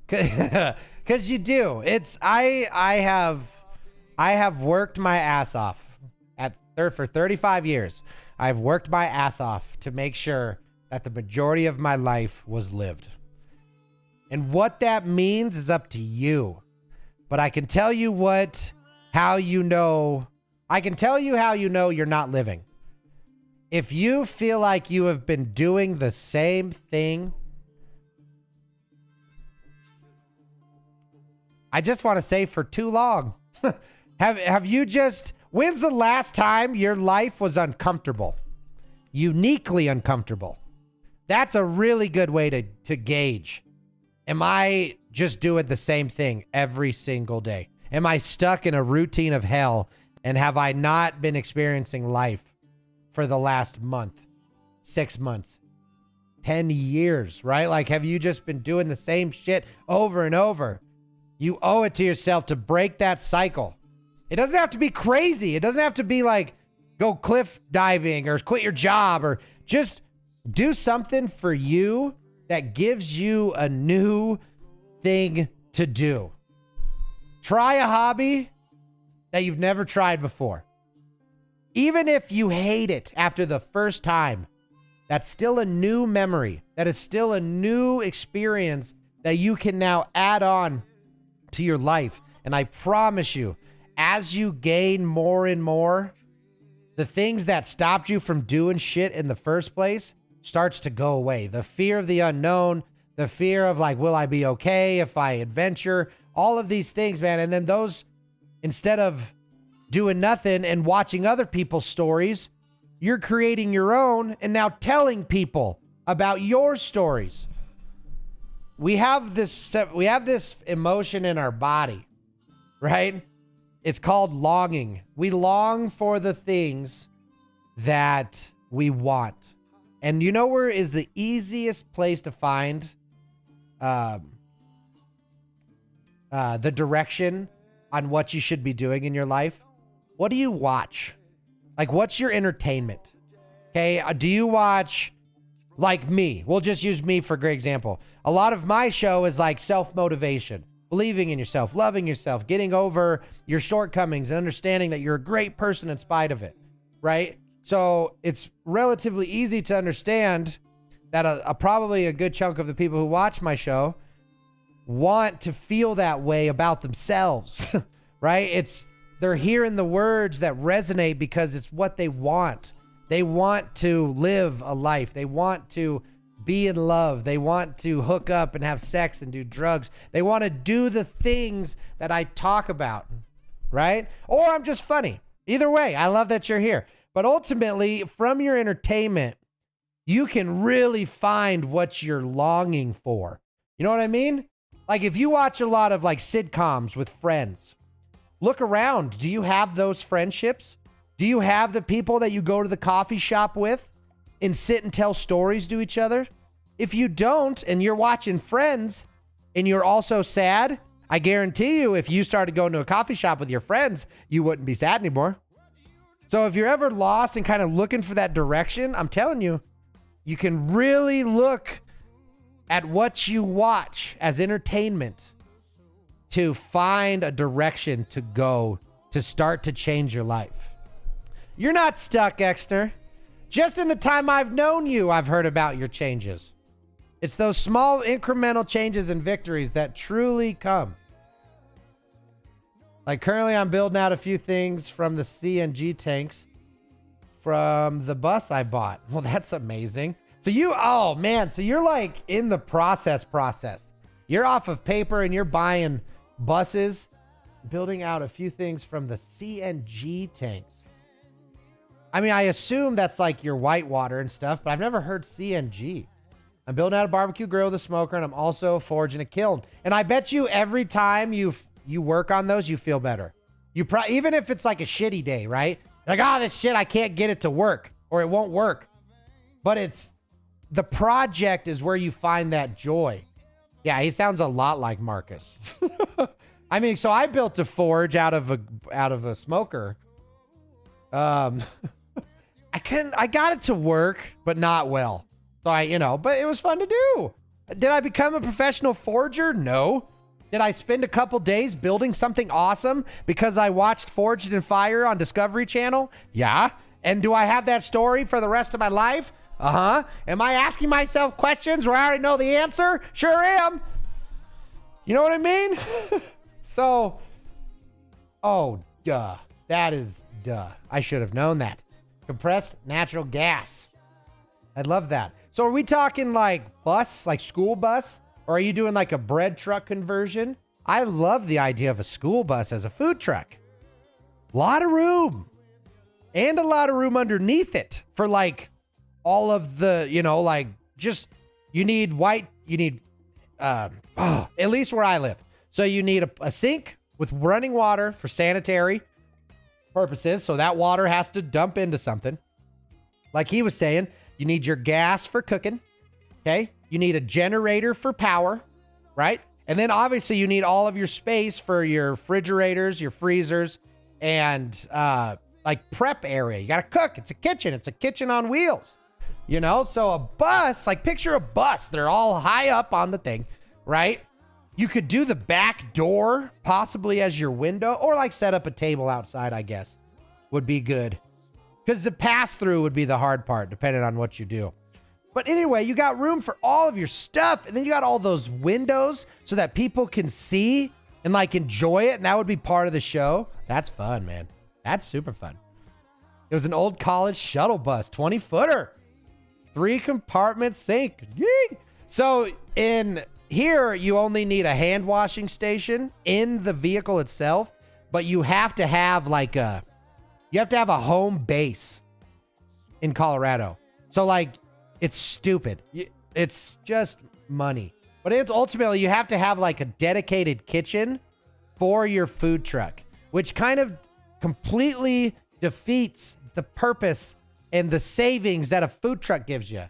Because you do. It's I have worked my ass off for 35 years. I've worked my ass off to make sure that the majority of my life was lived. And what that means is up to you. But I can tell you how you know you're not living. If you feel like you have been doing the same thing, I just want to say for too long. Have you just, when's the last time your life was uncomfortable? Uniquely uncomfortable. That's a really good way to gauge. Am I just doing the same thing every single day? Am I stuck in a routine of hell? And have I not been experiencing life for the last month, 6 months, 10 years, right? Like, have you just been doing the same shit over and over? You owe it to yourself to break that cycle. It doesn't have to be crazy. It doesn't have to be like go cliff diving or quit your job, or just do something for you that gives you a new thing to do. Try a hobby that you've never tried before. Even if you hate it after the first time, that's still a new memory. That is still a new experience that you can now add on to your life. And I promise you, as you gain more and more, the things that stopped you from doing shit in the first place starts to go away. The fear of the unknown, the fear of like, will I be okay if I adventure? All of these things, man. And then those, instead of doing nothing and watching other people's stories, you're creating your own and now telling people about your stories. We have this emotion in our body, right? It's called longing. We long for the things that we want. And you know where is the easiest place to find the direction on what you should be doing in your life? What do you watch? Like, what's your entertainment? Okay, do you watch, like me? We'll just use me for a great example. A lot of my show is like self-motivation, believing in yourself, loving yourself, getting over your shortcomings and understanding that you're a great person in spite of it, right? So it's relatively easy to understand that probably a good chunk of the people who watch my show want to feel that way about themselves, right? They're hearing the words that resonate because it's what they want. They want to live a life. They want to be in love. They want to hook up and have sex and do drugs. They want to do the things that I talk about, right? Or I'm just funny. Either way, I love that you're here. But ultimately, from your entertainment, you can really find what you're longing for. You know what I mean? Like if you watch a lot of like sitcoms with friends, look around. Do you have those friendships? Do you have the people that you go to the coffee shop with and sit and tell stories to each other? If you don't, and you're watching Friends and you're also sad, I guarantee you, if you started going to a coffee shop with your friends, you wouldn't be sad anymore. So if you're ever lost and kind of looking for that direction, I'm telling you, you can really look at what you watch as entertainment to find a direction to go to start to change your life. You're not stuck, Exner. Just in the time I've known you, I've heard about your changes. It's those small incremental changes and victories that truly come. Like currently I'm building out a few things from the CNG tanks from the bus I bought. Well, that's amazing. So so you're like in the process. You're off of paper and you're buying buses, building out a few things from the CNG tanks. I mean, I assume that's like your whitewater and stuff, but I've never heard CNG. I'm building out a barbecue grill with a smoker, and I'm also forging a kiln. And I bet you every time you work on those, you feel better. Even if it's like a shitty day, right? Like, this shit, I can't get it to work, or it won't work. But the project is where you find that joy. Yeah, he sounds a lot like Markus. I mean, so I built a forge out of a smoker. I got it to work, but not well. So but it was fun to do. Did I become a professional forger? No. Did I spend a couple days building something awesome because I watched Forged in Fire on Discovery Channel? Yeah. And do I have that story for the rest of my life? Uh-huh. Am I asking myself questions where I already know the answer? Sure am. You know what I mean? So, duh. That is duh. I should have known that. Compressed natural gas. I love that. So are we talking like bus, like school bus? Or are you doing like a bread truck conversion? I love the idea of a school bus as a food truck. A lot of room. And a lot of room underneath it for like all of the, you need at least where I live. So you need a sink with running water for sanitary purposes. So that water has to dump into something. Like he was saying, you need your gas for cooking. Okay. You need a generator for power, right? And then obviously you need all of your space for your refrigerators, your freezers, and like prep area. You got to cook. It's a kitchen. It's a kitchen on wheels, So a bus, like picture a bus. They're all high up on the thing, right? You could do the back door possibly as your window, or like set up a table outside, I guess, would be good. Because the pass-through would be the hard part, depending on what you do. But anyway, you got room for all of your stuff, and then you got all those windows so that people can see and like enjoy it, and that would be part of the show. That's fun, man. That's super fun. It was an old college shuttle bus, 20-footer. 3-compartment sink. Yee! So in here, you only need a hand washing station in the vehicle itself, but you have to have a home base in Colorado. So like, it's stupid. It's just money. But it's ultimately, you have to have like a dedicated kitchen for your food truck, which kind of completely defeats the purpose and the savings that a food truck gives you.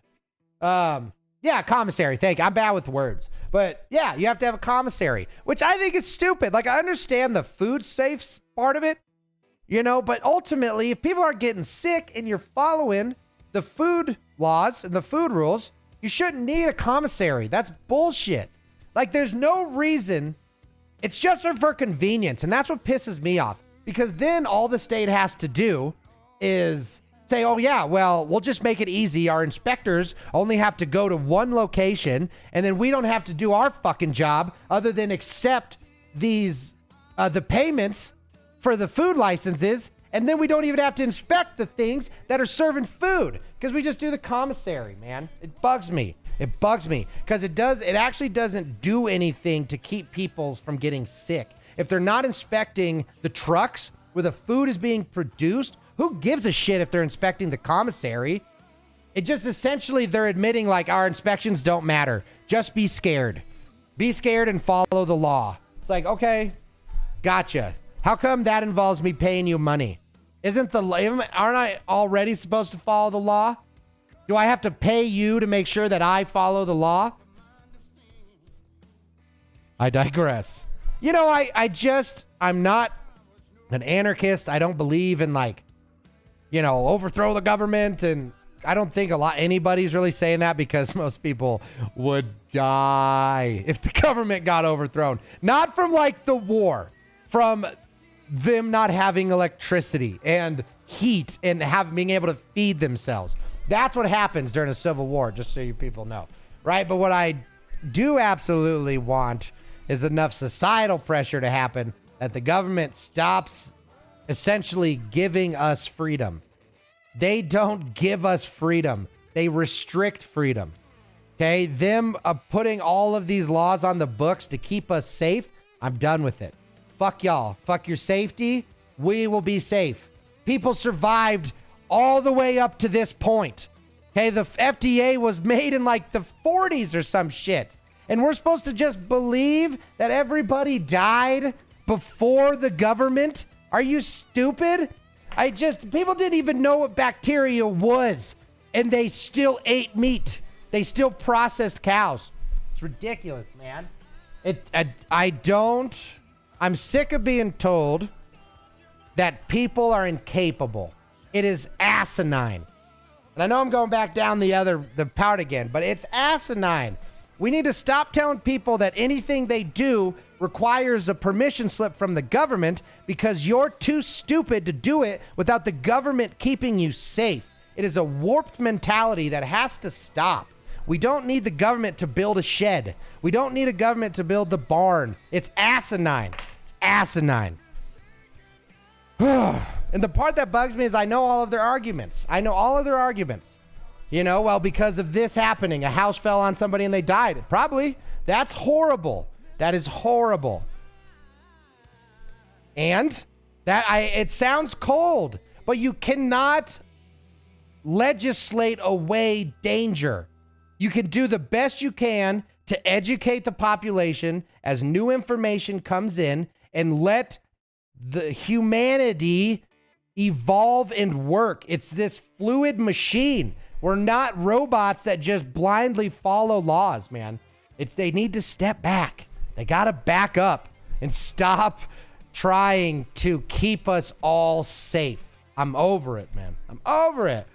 Yeah, commissary. Thank you. I'm bad with words. But yeah, you have to have a commissary, which I think is stupid. Like, I understand the food safe part of it, but ultimately, if people aren't getting sick and you're following the food laws and the food rules, you shouldn't need a commissary. That's bullshit. Like, there's no reason. It's just for convenience. And that's what pisses me off, because then all the state has to do is say, oh yeah, well, we'll just make it easy. Our inspectors only have to go to one location, and then we don't have to do our fucking job other than accept these, the payments for the food licenses. And then we don't even have to inspect the things that are serving food, because we just do the commissary, man. It bugs me. It bugs me because it actually doesn't do anything to keep people from getting sick. If they're not inspecting the trucks where the food is being produced, who gives a shit if they're inspecting the commissary? It just essentially, they're admitting like, our inspections don't matter. Just be scared. Be scared and follow the law. It's like, okay, gotcha. How come that involves me paying you money? Aren't I already supposed to follow the law? Do I have to pay you to make sure that I follow the law? I digress. I'm not an anarchist. I don't believe in overthrow the government. And I don't think anybody's really saying that, because most people would die if the government got overthrown. Not from the war, from them not having electricity and heat and being able to feed themselves. That's what happens during a civil war, just so you people know, right? But what I do absolutely want is enough societal pressure to happen that the government stops essentially giving us freedom. They don't give us freedom. They restrict freedom. Okay? Them putting all of these laws on the books to keep us safe, I'm done with it. Fuck y'all. Fuck your safety. We will be safe. People survived all the way up to this point. Okay, the FDA was made in the 40s or some shit. And we're supposed to just believe that everybody died before the government? Are you stupid? People didn't even know what bacteria was, and they still ate meat. They still processed cows. It's ridiculous, man. I'm sick of being told that people are incapable. It is asinine. And I know I'm going back down the part again, but it's asinine. We need to stop telling people that anything they do requires a permission slip from the government, because you're too stupid to do it without the government keeping you safe. It is a warped mentality that has to stop. We don't need the government to build a shed. We don't need a government to build the barn. It's asinine. It's asinine. And the part that bugs me is I know all of their arguments. Well, because of this happening, a house fell on somebody and they died. Probably. That's horrible. That is horrible. And it sounds cold, but you cannot legislate away danger. You can do the best you can to educate the population as new information comes in, and let the humanity evolve and work. It's this fluid machine. We're not robots that just blindly follow laws, man. They need to step back. They got to back up and stop trying to keep us all safe. I'm over it, man. I'm over it.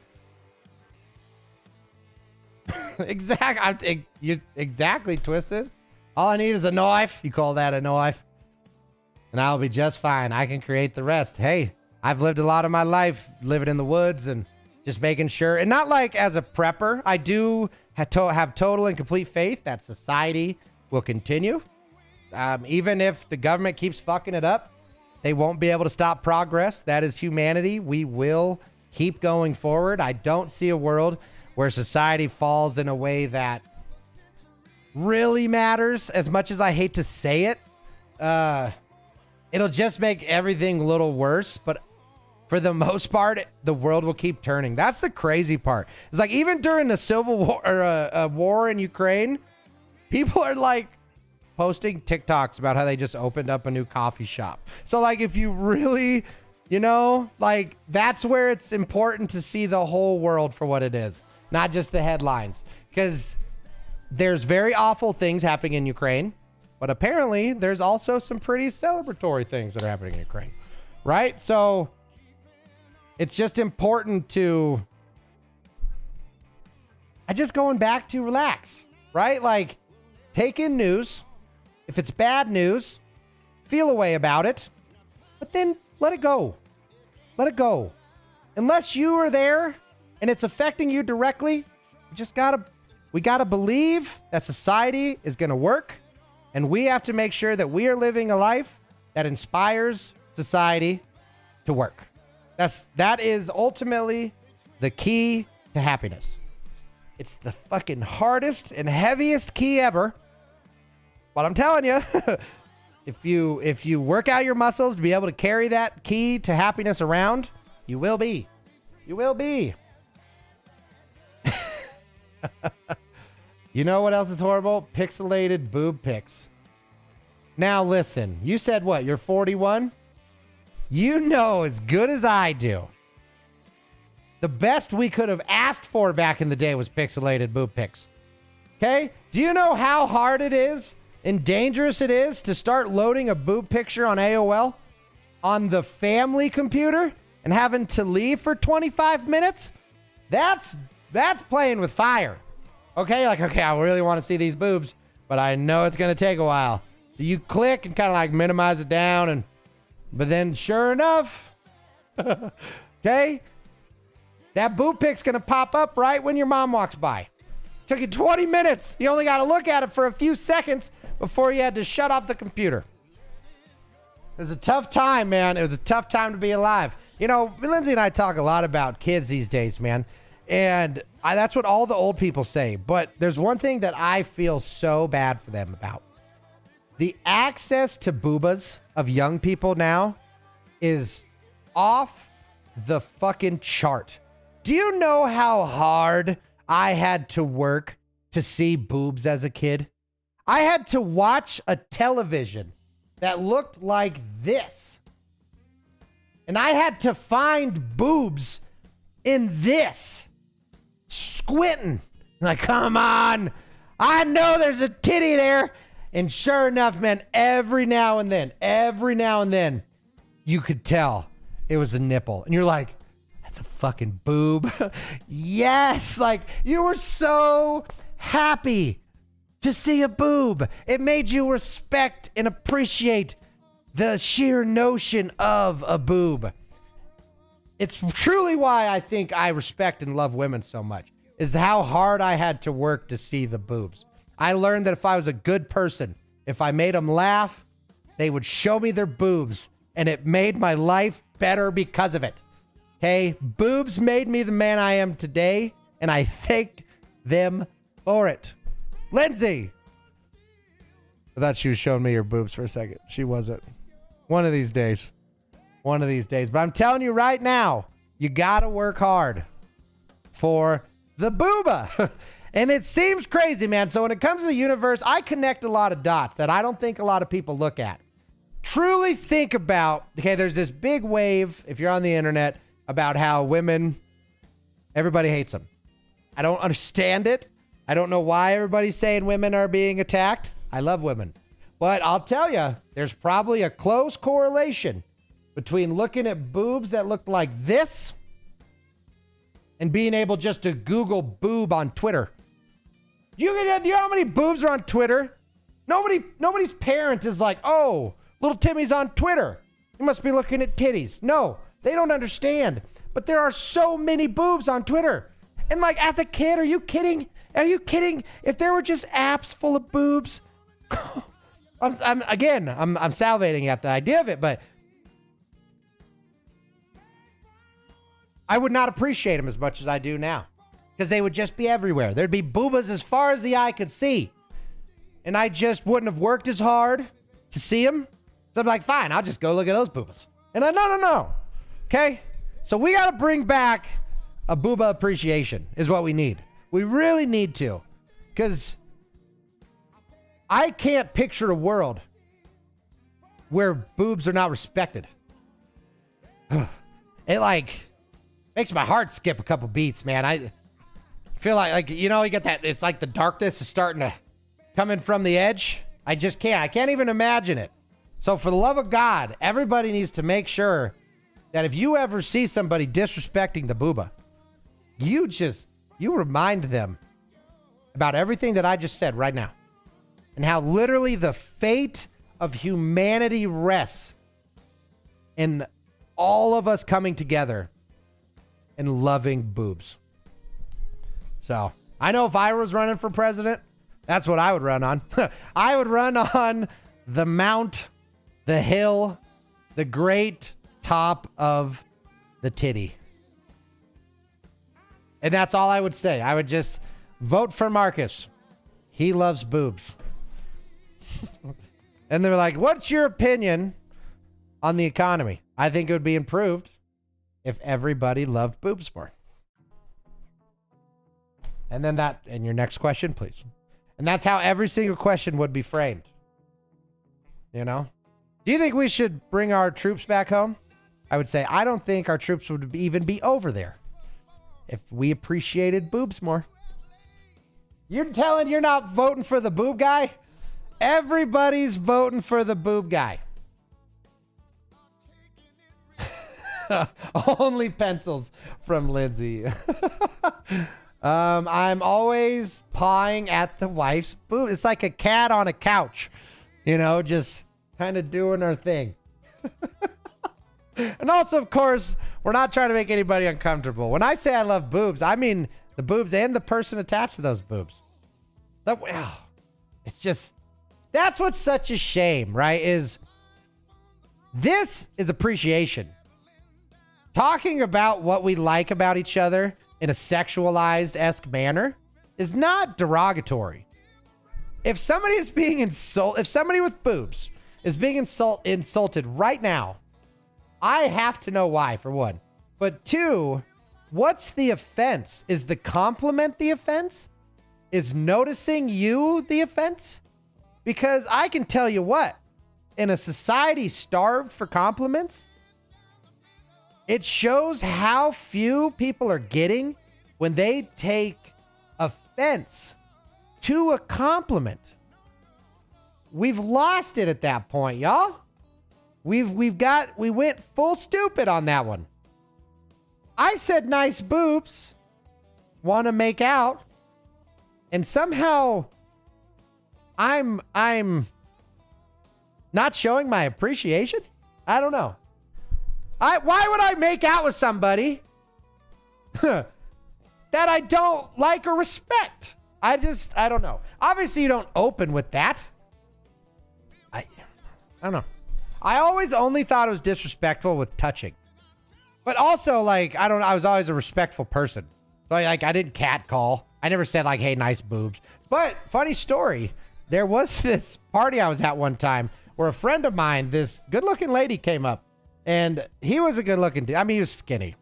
Exactly, Twisted. All I need is a knife. You call that a knife? And I'll be just fine. I can create the rest. Hey, I've lived a lot of my life living in the woods and just making sure, and not as a prepper. I do have total and complete faith that society will continue. Even if the government keeps fucking it up, they won't be able to stop progress. That is humanity. We will keep going forward. I don't see a world where society falls in a way that really matters, as much as I hate to say it. It'll just make everything a little worse, but for the most part, the world will keep turning. That's the crazy part. It's like even during the civil war or a war in Ukraine, people are like posting TikToks about how they just opened up a new coffee shop. So like if you really, you know, like that's where it's important to see the whole world for what it is, not just the headlines. Because there's very awful things happening in Ukraine, but apparently there's also some pretty celebratory things that are happening in Ukraine, right? So it's just important to, going back to relax, right? Like take in news. If it's bad news, feel a way about it, but then let it go. Let it go. Unless you are there and it's affecting you directly, we gotta believe that society is gonna work, and we have to make sure that we are living a life that inspires society to work. That is ultimately the key to happiness. It's the fucking hardest and heaviest key ever. But I'm telling you, if you work out your muscles to be able to carry that key to happiness around, you will be. You will be. You know what else is horrible? Pixelated boob pics. Now listen, you said what? You're 41? You know as good as I do. The best we could have asked for back in the day was pixelated boob pics. Okay? Do you know how hard it is and dangerous it is to start loading a boob picture on AOL on the family computer and having to leave for 25 minutes? That's playing with fire. Okay, like, okay, I really want to see these boobs, but I know it's going to take a while. So you click and kind of like minimize it down, but then sure enough, okay, that boob pic's going to pop up right when your mom walks by. Took you 20 minutes. You only got to look at it for a few seconds before you had to shut off the computer. It was a tough time, man. It was a tough time to be alive. You know, Lindsay and I talk a lot about kids these days, man. And that's what all the old people say. But there's one thing that I feel so bad for them about. The access to boobas of young people now is off the fucking chart. Do you know how hard I had to work to see boobs as a kid? I had to watch a television that looked like this. And I had to find boobs in this. Squinting. Like, come on. I know there's a titty there. And sure enough, man, every now and then, you could tell it was a nipple. And you're like, that's a fucking boob. Yes. Like, you were so happy to see a boob. It made you respect and appreciate the sheer notion of a boob. It's truly why I think I respect and love women so much, is how hard I had to work to see the boobs. I learned that if I was a good person, if I made them laugh, they would show me their boobs, and it made my life better because of it. Okay? Boobs made me the man I am today, and I thank them for it. Lindsay! I thought she was showing me her boobs for a second. She wasn't. One of these days. But I'm telling you right now, you gotta work hard for the booba. And it seems crazy, man. So when it comes to the universe, I connect a lot of dots that I don't think a lot of people look at. Truly think about, okay, there's this big wave, if you're on the internet, about how women, everybody hates them. I don't understand it. I don't know why everybody's saying women are being attacked. I love women. But I'll tell you, there's probably a close correlation between looking at boobs that look like this and being able just to Google boob on Twitter. Do you know how many boobs are on Twitter? Nobody's parent is like, oh, little Timmy's on Twitter. He must be looking at titties. No, they don't understand. But there are so many boobs on Twitter. And like, as a kid, are you kidding? Are you kidding? If there were just apps full of boobs, I'm salivating at the idea of it, but I would not appreciate them as much as I do now. Because they would just be everywhere. There'd be boobas as far as the eye could see. And I just wouldn't have worked as hard to see them. So I'm like, fine, I'll just go look at those boobas. And no. Okay? So we got to bring back a booba appreciation is what we need. We really need to. Because I can't picture a world where boobs are not respected. It like makes my heart skip a couple beats, man. I feel like you get that, it's like the darkness is starting to come in from the edge. I just can't. I can't even imagine it. So for the love of God, everybody needs to make sure that if you ever see somebody disrespecting the booba, you remind them about everything that I just said right now and how literally the fate of humanity rests in all of us coming together and loving boobs. So I know if I was running for president, that's what I would run on. I would run on the mount, the hill, the great top of the titty. And that's all I would say. I would just vote for Markus. He loves boobs. And they're like, what's your opinion on the economy? I think it would be improved if everybody loved boobs more. And then and your next question, please. And that's how every single question would be framed. You know? Do you think we should bring our troops back home? I would say, I don't think our troops would even be over there if we appreciated boobs more. You're telling you're not voting for the boob guy? Everybody's voting for the boob guy. Only pencils from Lindsay. I'm always pawing at the wife's boob. It's like a cat on a couch, just kind of doing her thing. And also, of course, we're not trying to make anybody uncomfortable. When I say I love boobs, I mean the boobs and the person attached to those boobs. It's just, that's what's such a shame, right? This is appreciation. Talking about what we like about each other in a sexualized-esque manner is not derogatory. If somebody is being if somebody with boobs is being insulted right now, I have to know why, for one. But two, what's the offense? Is the compliment the offense? Is noticing you the offense? Because I can tell you what, in a society starved for compliments, it shows how few people are getting when they take offense to a compliment. We've lost it at that point, y'all. We went full stupid on that one. I said nice boobs, want to make out, and somehow I'm not showing my appreciation. I don't know. Why would I make out with somebody that I don't like or respect? I don't know. Obviously, you don't open with that. I don't know. I always only thought it was disrespectful with touching. But also, I was always a respectful person. So, I didn't catcall. I never said, hey, nice boobs. But, funny story, there was this party I was at one time where a friend of mine, this good-looking lady came up. And he was a good-looking dude. I mean, he was skinny.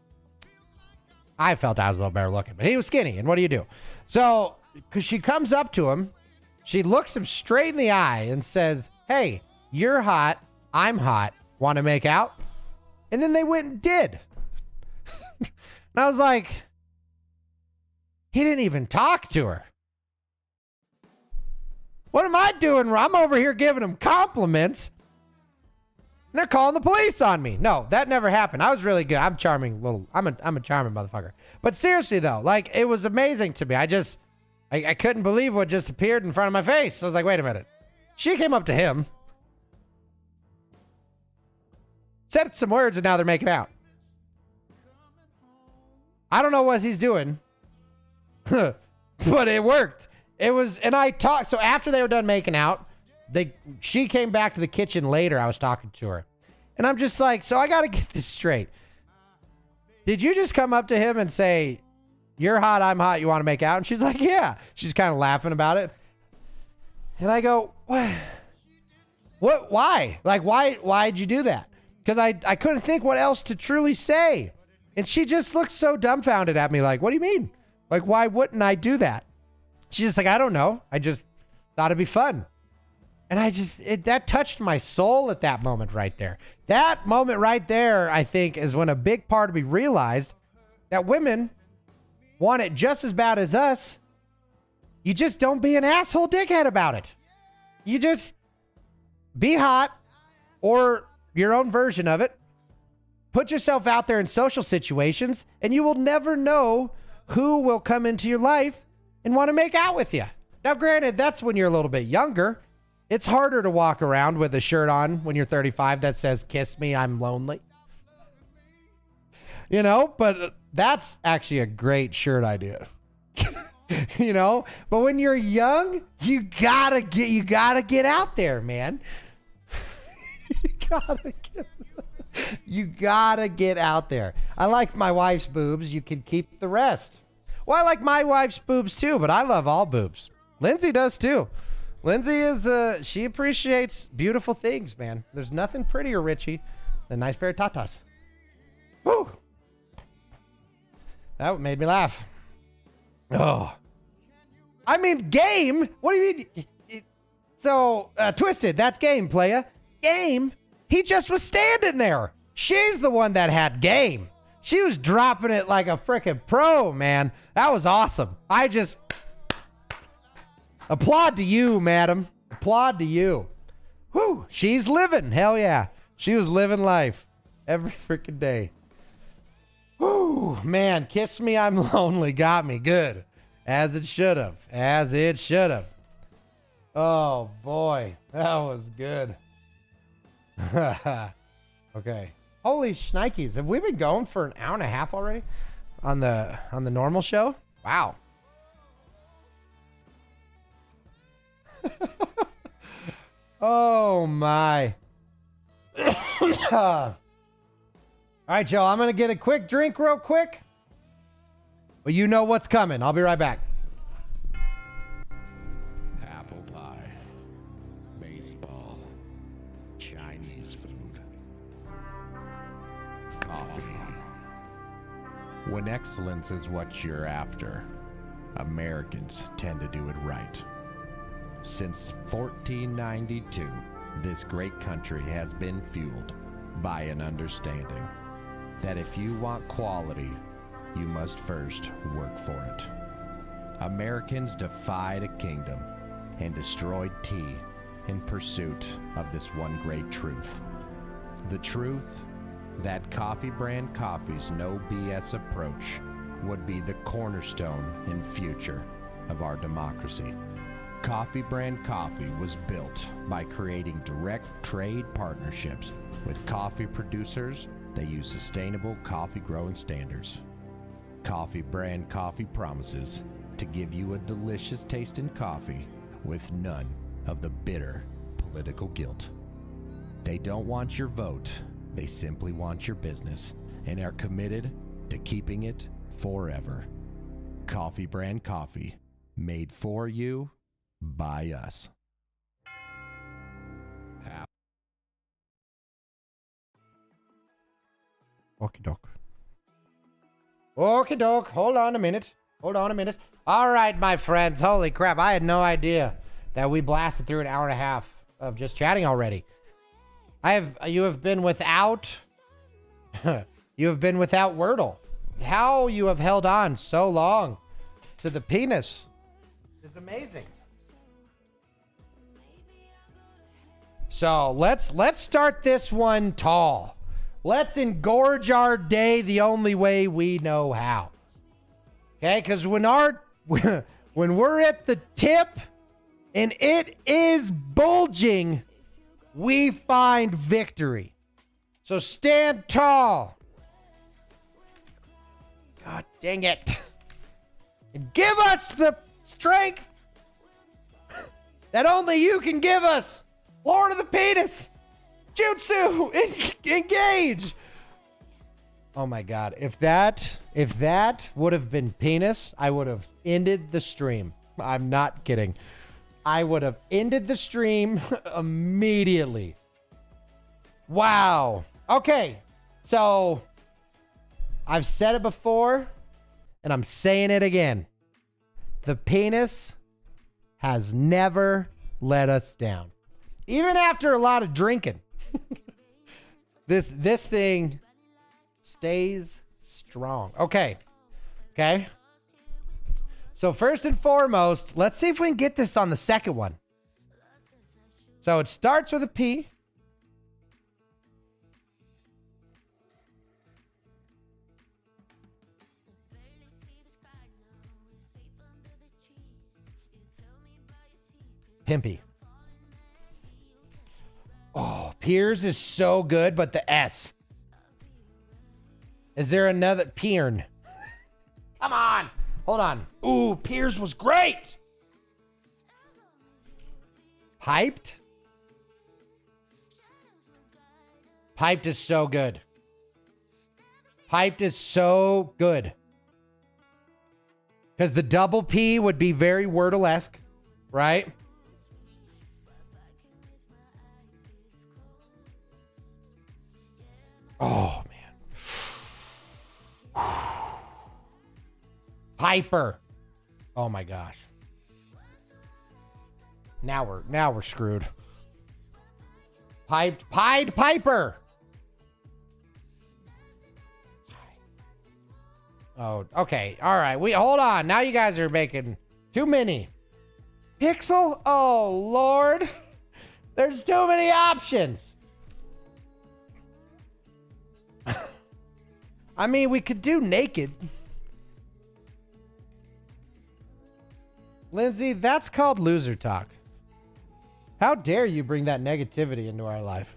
I felt I was a little better looking, but he was skinny. And what do you do? So, because she comes up to him, she looks him straight in the eye and says, hey, you're hot. I'm hot. Want to make out? And then they went and did. And I was like, he didn't even talk to her. What am I doing wrong? I'm over here giving him compliments. And they're calling the police on me. No, that never happened. I was really good. I'm a charming motherfucker. But seriously though, it was amazing to me. I couldn't believe what just appeared in front of my face. So I was like, wait a minute. She came up to him, said some words, and now they're making out. I don't know what he's doing, but it worked. And I talked. So after they were done making out, she came back to the kitchen later. I was talking to her. And I'm just like, so I got to get this straight. did you just come up to him and say, you're hot, I'm hot, you want to make out? And she's like, yeah. She's kind of laughing about it. And I go, what? Why? Like, why'd you do that? Because I couldn't think what else to truly say. And she just looked so dumbfounded at me, like, what do you mean? Like, why wouldn't I do that? She's just like, I don't know. I just thought it'd be fun. And that touched my soul at that moment right there. That moment right there, I think, is when a big part of me realized that women want it just as bad as us. You just don't be an asshole dickhead about it. You just be hot or your own version of it. Put yourself out there in social situations, and you will never know who will come into your life and want to make out with you. Now, granted, that's when you're a little bit younger. It's harder to walk around with a shirt on when you're 35 that says, kiss me, I'm lonely. You know, but that's actually a great shirt idea. You know, but when you're young, you gotta get out there, man. You gotta get out there. I like my wife's boobs. You can keep the rest. Well, I like my wife's boobs too, but I love all boobs. Lindsay does too. Lindsay is, she appreciates beautiful things, man. There's nothing prettier, Richie, than a nice pair of tatas. Woo! That made me laugh. Oh. I mean, game? What do you mean? So, Twisted, that's game, playa. Game? He just was standing there. She's the one that had game. She was dropping it like a freaking pro, man. That was awesome. I just applaud to you, madam. Applaud to you. Whew. She's living. Hell yeah. She was living life every freaking day. Whew. Man, kiss me, I'm lonely. Got me good. As it should have. As it should have. Oh, boy. That was good. Okay. Holy shnikes. Have we been going for an hour and a half already on the normal show? Wow. Oh my. All right, y'all. I'm going to get a quick drink real quick. Well, you know what's coming. I'll be right back. Apple pie, baseball, Chinese food, coffee. When excellence is what you're after, Americans tend to do it right. Since 1492, this great country has been fueled by an understanding that if you want quality, you must first work for it. Americans defied a kingdom and destroyed tea in pursuit of this one great truth. The truth that Coffee Brand Coffee's no BS approach would be the cornerstone and future of our democracy. Coffee Brand Coffee was built by creating direct trade partnerships with coffee producers that use sustainable coffee growing standards. Coffee Brand Coffee promises to give you a delicious tasting coffee with none of the bitter political guilt. They don't want your vote, they simply want your business and are committed to keeping it forever. Coffee Brand Coffee, made for you by us. Okie doke. Okie doke. Hold on a minute. All right, my friends. Holy crap. I had no idea that we blasted through an hour and a half of just chatting already. You have been without Wordle. How you have held on so long to the penis is amazing. So let's start this one tall. Let's engorge our day the only way we know how. Okay, because when we're at the tip and it is bulging, we find victory. So stand tall. God dang it. And give us the strength that only you can give us. Lord of the Penis. Jutsu. Engage. Oh my God. If that would have been penis, I would have ended the stream. I'm not kidding. I would have ended the stream immediately. Wow. Okay. So I've said it before and I'm saying it again. The penis has never let us down. Even after a lot of drinking. This thing stays strong. Okay. Okay. So first and foremost, let's see if we can get this on the second one. So it starts with a P. Pimpy. Oh, Piers is so good, but the S. Is there another Piern? Come on. Hold on. Ooh, Piers was great. Piped? Piped is so good. Piped is so good. Because the double P would be very Wordle-esque, right? Oh, man. Piper. Oh, my gosh. Now we're screwed. Pied Piper. Oh, okay. All right. Hold on. Now you guys are making too many. Pixel? Oh, Lord. There's too many options. I mean, we could do naked. Lindsay, that's called loser talk. How dare you bring that negativity into our life?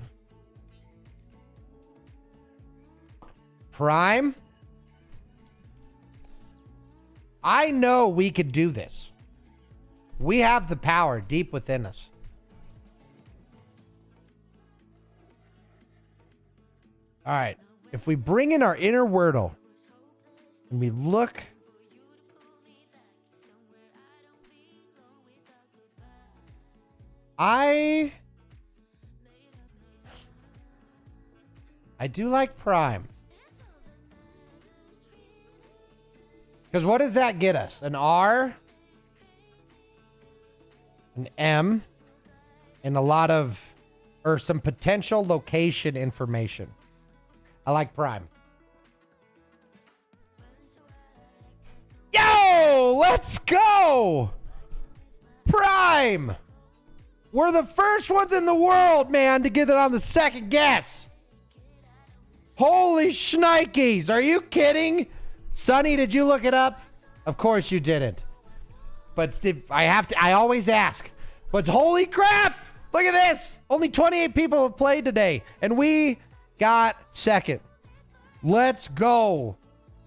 Prime? I know we could do this. We have the power deep within us. All right. If we bring in our inner Wordle and we look, I do like Prime. Because what does that get us? An R, an M, and a lot of, or some potential location information. I like Prime. Yo, let's go. Prime. We're the first ones in the world, man, to get it on the second guess. Holy shnikes. Are you kidding? Sonny, did you look it up? Of course you didn't. But I always ask. But holy crap. Look at this. Only 28 people have played today. And we got second. Let's go.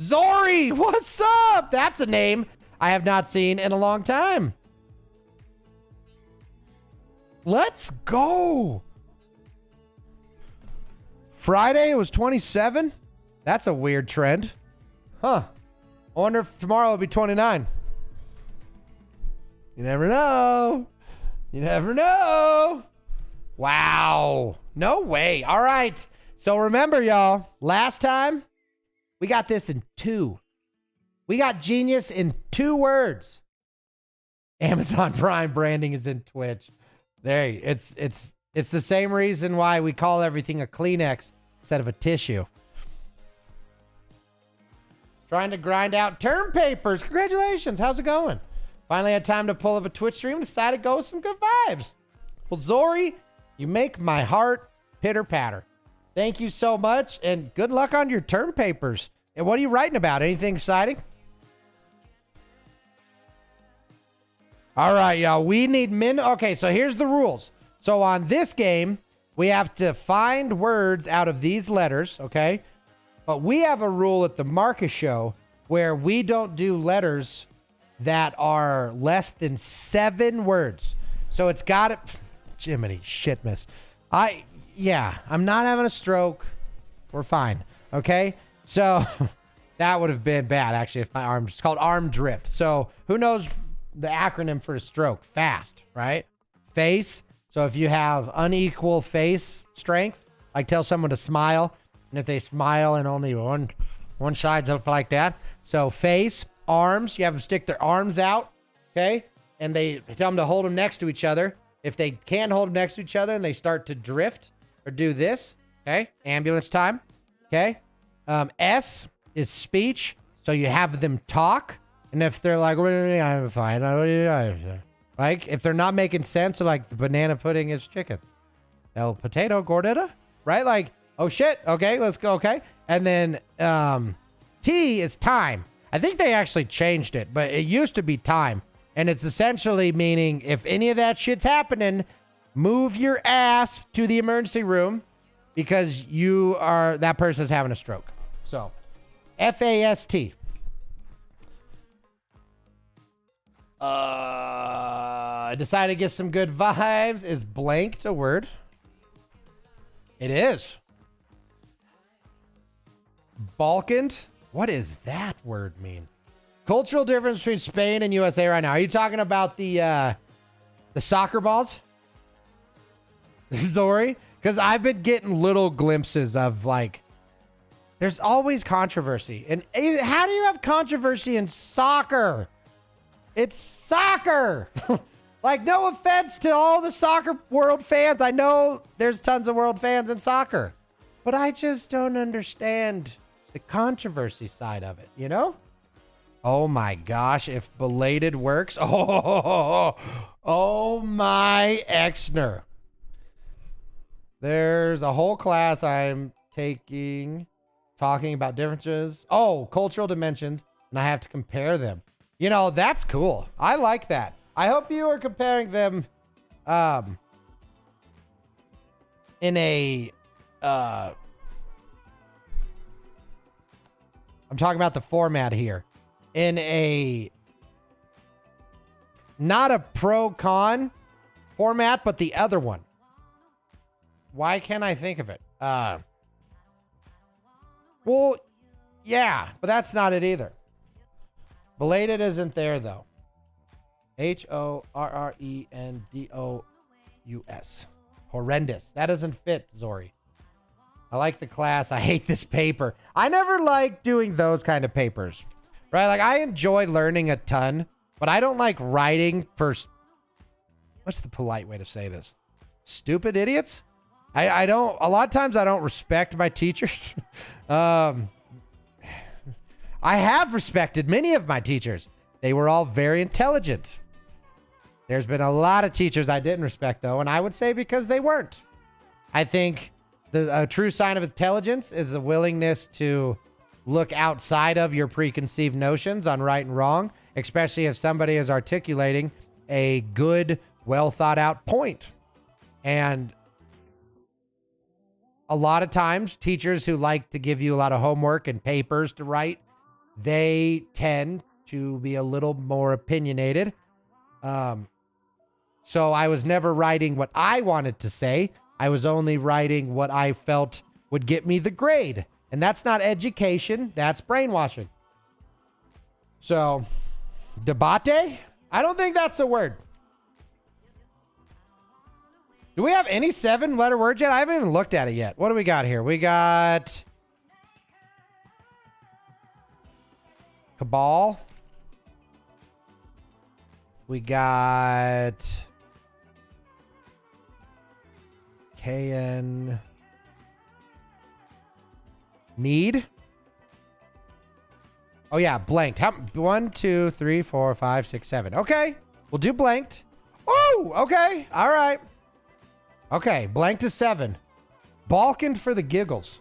Zori, what's up? That's a name I have not seen in a long time. Let's go. Friday was 27. That's a weird trend. Huh. I wonder if tomorrow will be 29. You never know. You never know. Wow. No way. All right. So remember, y'all, last time we got this in 2. We got genius in 2 words. Amazon Prime branding is in Twitch. There, it's the same reason why we call everything a Kleenex instead of a tissue. Trying to grind out term papers. Congratulations. How's it going? Finally had time to pull up a Twitch stream. Decided to go with some good vibes. Well, Zori, you make my heart pitter patter. Thank you so much, and good luck on your term papers. And what are you writing about? Anything exciting? All right, y'all. We need Okay, so here's the rules. So on this game, we have to find words out of these letters, okay? But we have a rule at the Markus show where we don't do letters that are less than 7 words. So it's got to... Jiminy, shit miss. I'm not having a stroke. We're fine, okay? So that would have been bad, actually, if my arm, it's called arm drift. So who knows the acronym for a stroke? FAST, right? Face. So if you have unequal face strength, like tell someone to smile, and if they smile and only one side's up like that. So face, arms, you have them stick their arms out, okay? And they tell them to hold them next to each other. If they can't hold them next to each other and they start to drift or do this, okay? Ambulance time, okay? S is speech. So you have them talk. And if they're like, I'm fine. Like, if they're not making sense, like the banana pudding is chicken. El potato gordita, right? Like, oh shit, okay, let's go, okay. And then T is time. I think they actually changed it, but it used to be time. And it's essentially meaning if any of that shit's happening, move your ass to the emergency room because that person's having a stroke. So, FAST. I decided to get some good vibes. Is blanked a word? It is. Balkaned? What does that word mean? Cultural difference between Spain and USA right now. Are you talking about the soccer balls? Zori? Because I've been getting little glimpses of like, there's always controversy. And how do you have controversy in soccer? It's soccer. Like, no offense to all the soccer world fans. I know there's tons of world fans in soccer, but I just don't understand the controversy side of it, you know? Oh my gosh, if belated works. Oh my Exner. There's a whole class I'm taking talking about differences. Oh, cultural dimensions, and I have to compare them. You know, that's cool. I like that. I hope you are comparing them in a I'm talking about the format here. In a not a pro-con format, but the other one. Why can't I think of it? Well, yeah, but that's not it either. Belated isn't there, though. HORRENDOUS. Horrendous. That doesn't fit, Zori. I like the class. I hate this paper. I never like doing those kind of papers. Right? Like, I enjoy learning a ton, but I don't like writing for... What's the polite way to say this? Stupid idiots? I don't... A lot of times I don't respect my teachers. I have respected many of my teachers. They were all very intelligent. There's been a lot of teachers I didn't respect, though, and I would say because they weren't. I think a true sign of intelligence is the willingness to look outside of your preconceived notions on right and wrong, especially if somebody is articulating a good, well thought out point. And a lot of times, teachers who like to give you a lot of homework and papers to write, they tend to be a little more opinionated. So I was never writing what I wanted to say. I was only writing what I felt would get me the grade. And that's not education. That's brainwashing. So, debate? I don't think that's a word. Do we have any 7-letter words yet? I haven't even looked at it yet. What do we got here? We got... Cabal. We got... KN... Need. Oh yeah, blanked. 1, 2, 3, 4, 5, 6, 7. Okay, we'll do blanked. Oh, okay, all right. Okay, blanked is 7. Balkaned for the giggles.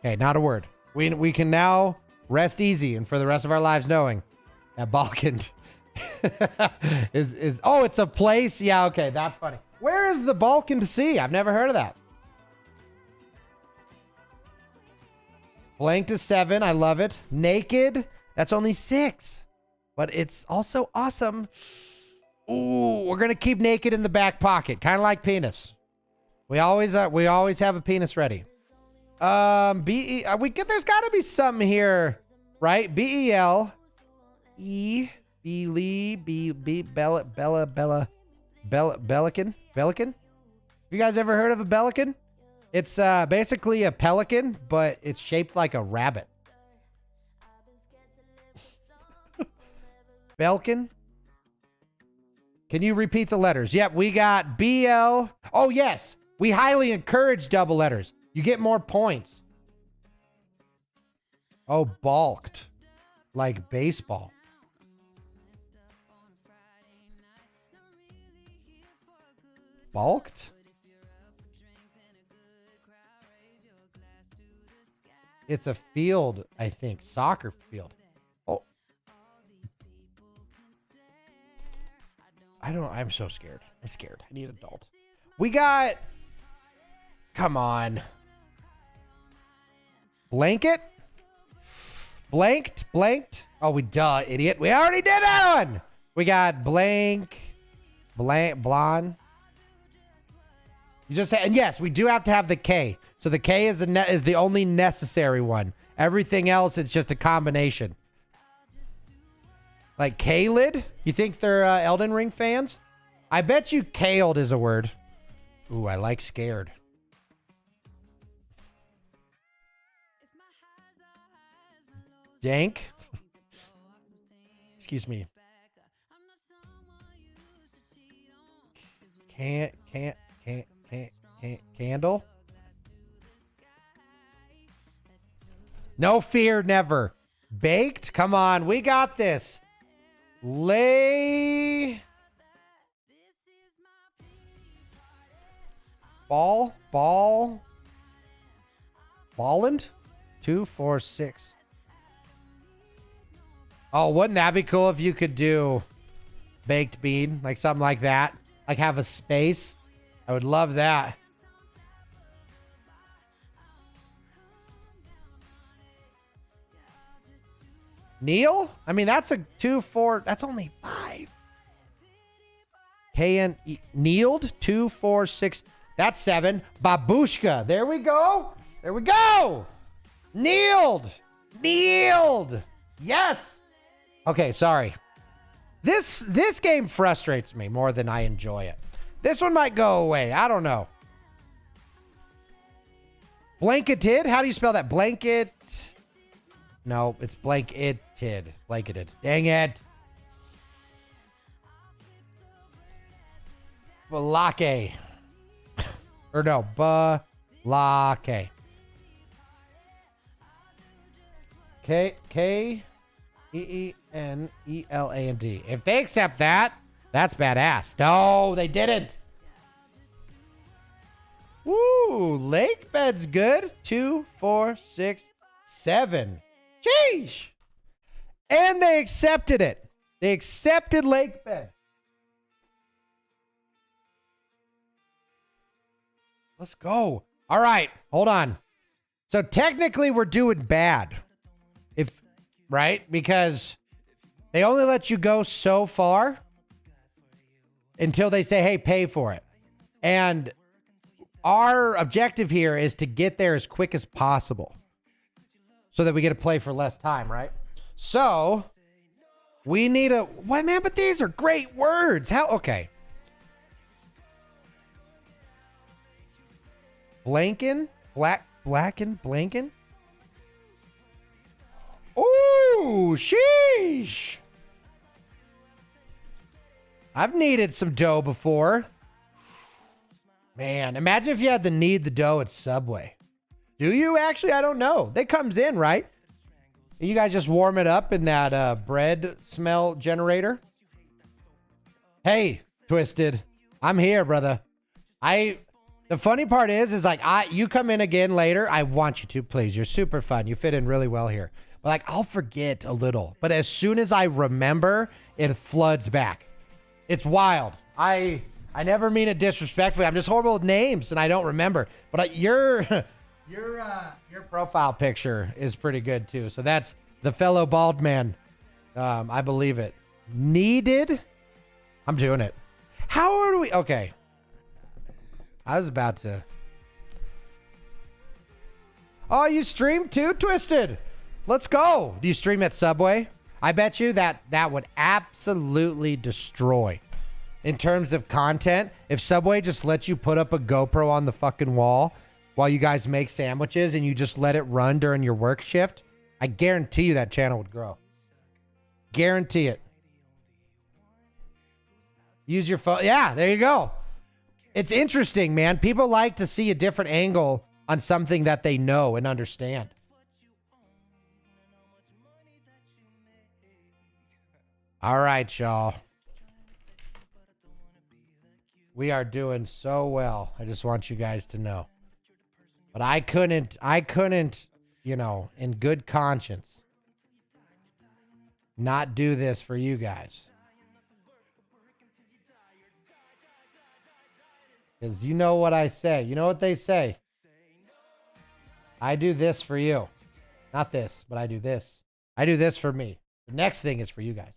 Okay, not a word. We can now rest easy and for the rest of our lives knowing that Balkaned is oh, it's a place. Yeah, okay, that's funny. Where is the Balkan Sea? I've never heard of that. Blanked is 7. I love it. Naked. That's only 6, but it's also awesome. Ooh, we're gonna keep naked in the back pocket, kind of like penis. We always have a penis ready. There's got to be something here, right? Bella, Belican. Have you guys ever heard of a Belican? It's basically a pelican, but it's shaped like a rabbit. Belkin? Can you repeat the letters? Yep, we got BL. Oh, yes. We highly encourage double letters. You get more points. Oh, balked. Like baseball. Balked? It's a field, I think. Soccer field. Oh. I'm so scared. I'm scared. I need an adult. We got... Come on. Blanket? Blanked? Oh, idiot. We already did that one. We got blonde. You just said, and yes, we do have to have the K. So the K is the only necessary one. Everything else, it's just a combination. Like K-lid? You think they're Elden Ring fans? I bet you Kaled is a word. Ooh, I like scared. Dank? Excuse me. Candle? No fear, never. Baked? Come on, we got this. Lay. Balland? 2, 4, 6. Oh, wouldn't that be cool if you could do baked bean? Like something like that? Like have a space? I would love that. Neil? I mean, that's a 2, 4. That's only 5. Kneeled? 2, 4, 6. That's 7. Babushka. There we go. There we go. Kneeled. Yes. Okay, sorry. This game frustrates me more than I enjoy it. This one might go away. I don't know. Blanketed? How do you spell that? Blanket? No, it's blanketed. Blanketed. Dang it. Balake. Or no, balake. Keeneland. If they accept that, that's badass. No, they didn't. Woo, lake bed's good. 2, 4, 6, 7. Jeez. And they accepted it. They accepted lake bed. Let's go. All right, hold on. So technically we're doing bad. Right? Because they only let you go so far until they say, hey, pay for it. And our objective here is to get there as quick as possible so that we get to play for less time, right? So we need a... What, man? But these are great words. How? Okay. Blanken? Blanken? Ooh, sheesh. I've kneaded some dough before. Man, imagine if you had to knead the dough at Subway. Do you actually? I don't know. It comes in, right? You guys just warm it up in that bread smell generator. Hey, Twisted. I'm here, brother. The funny part is like, you come in again later. I want you to, please. You're super fun. You fit in really well here. But like, I'll forget a little. But as soon as I remember, it floods back. It's wild. I never mean it disrespectfully. I'm just horrible with names and I don't remember. But your profile picture is pretty good too. So that's the fellow bald man. I believe it. Needed. I'm doing it. How are we? Okay. I was about to. Oh, you stream too, Twisted? Let's go. Do you stream at Subway? I bet you that would absolutely destroy. In terms of content, if Subway just lets you put up a GoPro on the fucking wall while you guys make sandwiches and you just let it run during your work shift, I guarantee you that channel would grow. Guarantee it. Use your phone. Yeah, there you go. It's interesting, man. People like to see a different angle on something that they know and understand. All right, y'all. We are doing so well. I just want you guys to know. But I couldn't, you know, in good conscience, not do this for you guys. Because you know what I say. You know what they say. I do this for you. Not this, but I do this. I do this for me. The next thing is for you guys.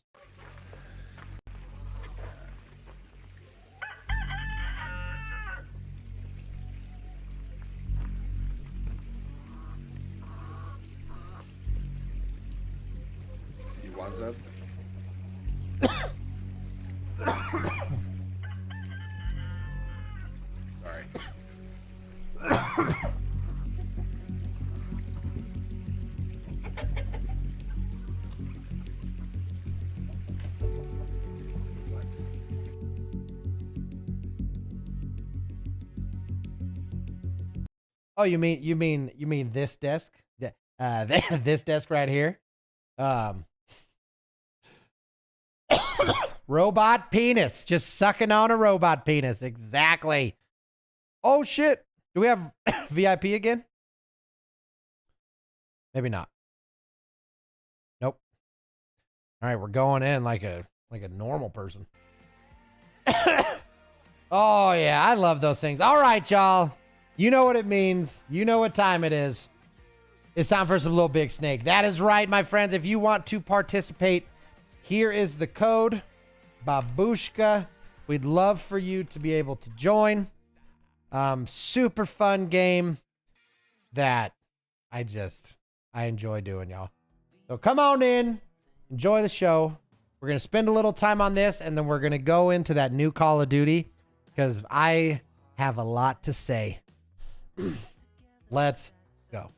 You want some? Sorry. Oh, you mean this desk? This desk right here? Robot penis. Just sucking on a robot penis. Exactly. Oh, shit. Do we have VIP again? Maybe not. Nope. All right, we're going in like a normal person. Oh, yeah. I love those things. All right, y'all. You know what it means. You know what time it is. It's time for some Little Big Snake. That is right, my friends. If you want to participate, here is the code. Babushka. We'd love for you to be able to join. Super fun game that I enjoy doing, y'all. So come on in. Enjoy the show. We're going to spend a little time on this, and then we're going to go into that new Call of Duty because I have a lot to say. Let's go.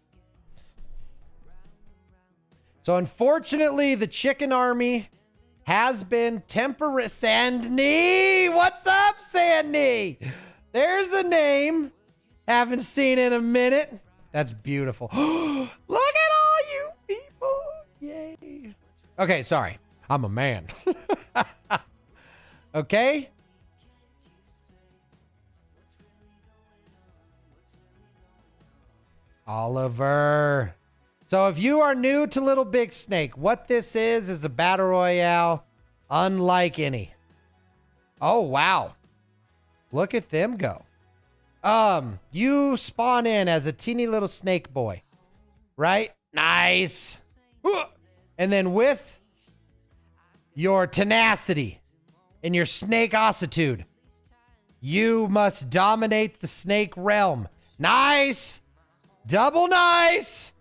So unfortunately, the Chicken Army has been temporary. Sandy, what's up, Sandy? There's a name. Haven't seen in a minute. That's beautiful. Look at all you people. Yay. Okay, sorry. I'm a man. Okay. Oliver. So if you are new to Little Big Snake, what this is a battle royale unlike any. Oh, wow. Look at them go. You spawn in as a teeny little snake boy, right? Nice. And then with your tenacity and your snake-ossitude, you must dominate the snake realm. Nice. Double nice.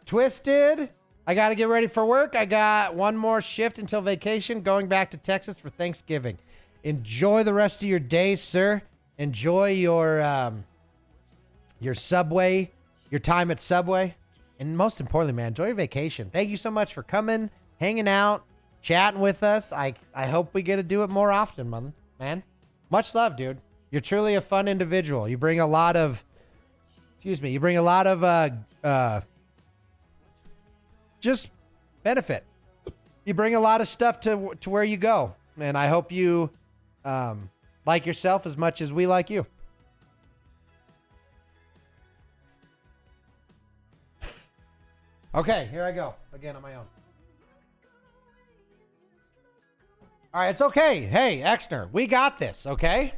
Twisted. I got to get ready for work. I got one more shift until vacation, going back to Texas for Thanksgiving. Enjoy the rest of your day, sir. Enjoy your Subway, your time at Subway. And most importantly, man, enjoy your vacation. Thank you so much for coming, hanging out, chatting with us. I hope we get to do it more often, man. Much love, dude. You're truly a fun individual. You bring a lot of, just benefit. You bring a lot of stuff to where you go. And I hope you like yourself as much as we like you. Okay, here I go. Again on my own. All right, it's okay. Hey, Exner, we got this, okay?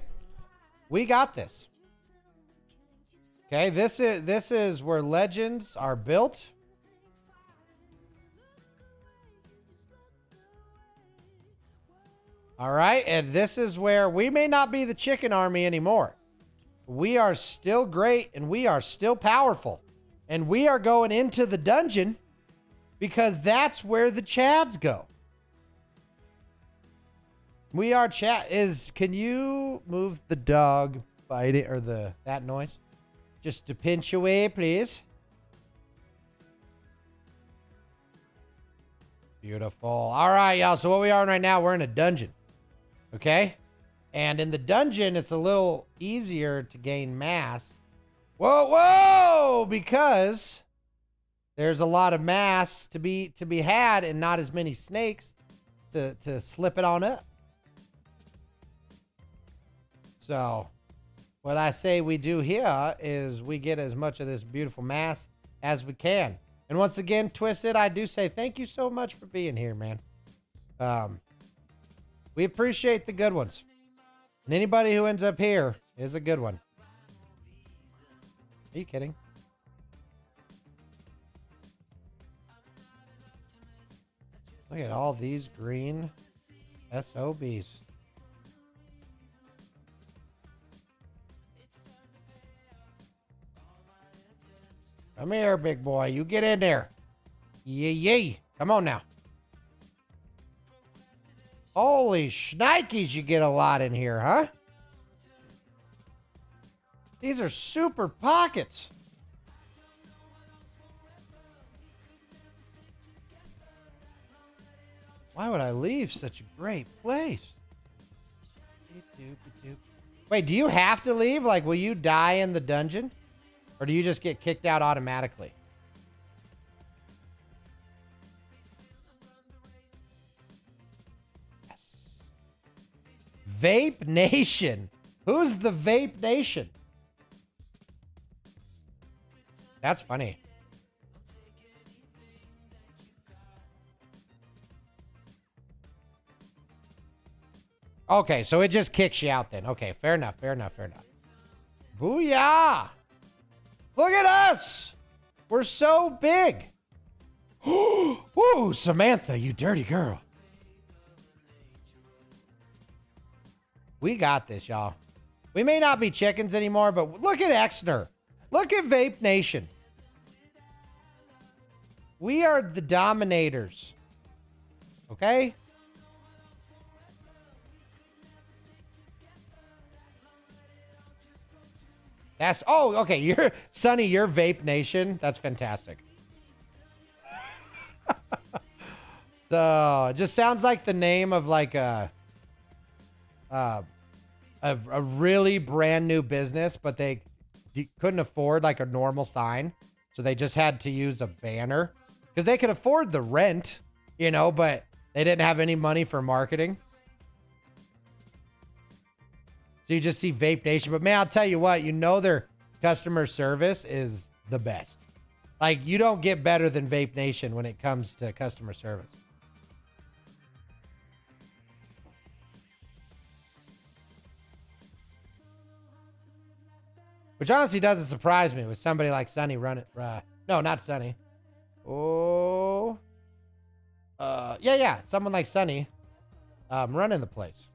We got this. Okay, this is where legends are built. All right. And this is where we may not be the chicken army anymore. We are still great and we are still powerful. And we are going into the dungeon because that's where the Chads go. We are can you move the dog biting or that noise? Just to pinch away, please. Beautiful. All right, y'all. So what we are in right now, we're in a dungeon. Okay? And in the dungeon, it's a little easier to gain mass. Whoa! Because there's a lot of mass to be had and not as many snakes to slip it on up. So what I say we do here is we get as much of this beautiful mass as we can. And once again, Twisted, I do say thank you so much for being here, man. We appreciate the good ones. And anybody who ends up here is a good one. Are you kidding? Look at all these green SOBs. Come here, big boy. You get in there. Yay. Come on now. Holy shnikes, you get a lot in here, huh? These are super pockets. Why would I leave such a great place? Wait, do you have to leave? Like, will you die in the dungeon? Or do you just get kicked out automatically? Yes. Vape Nation. Who's the Vape Nation? That's funny. Okay, so it just kicks you out then. Okay, fair enough. Booyah! Look at us! We're so big. Woo, Samantha, you dirty girl. We got this, y'all. We may not be chickens anymore, but look at Exner. Look at Vape Nation. We are the dominators. Okay? Okay. You're Sonny, you're Vape Nation. That's fantastic. So it just sounds like the name of like a really brand new business, but they couldn't afford like a normal sign, so they just had to use a banner because they could afford the rent, but they didn't have any money for marketing. So you just see Vape Nation. But man, I'll tell you what, their customer service is the best. Like, you don't get better than Vape Nation when it comes to customer service. Which honestly doesn't surprise me with somebody like Sonny running. No, not Sonny. Oh. Yeah. Someone like Sonny running the place.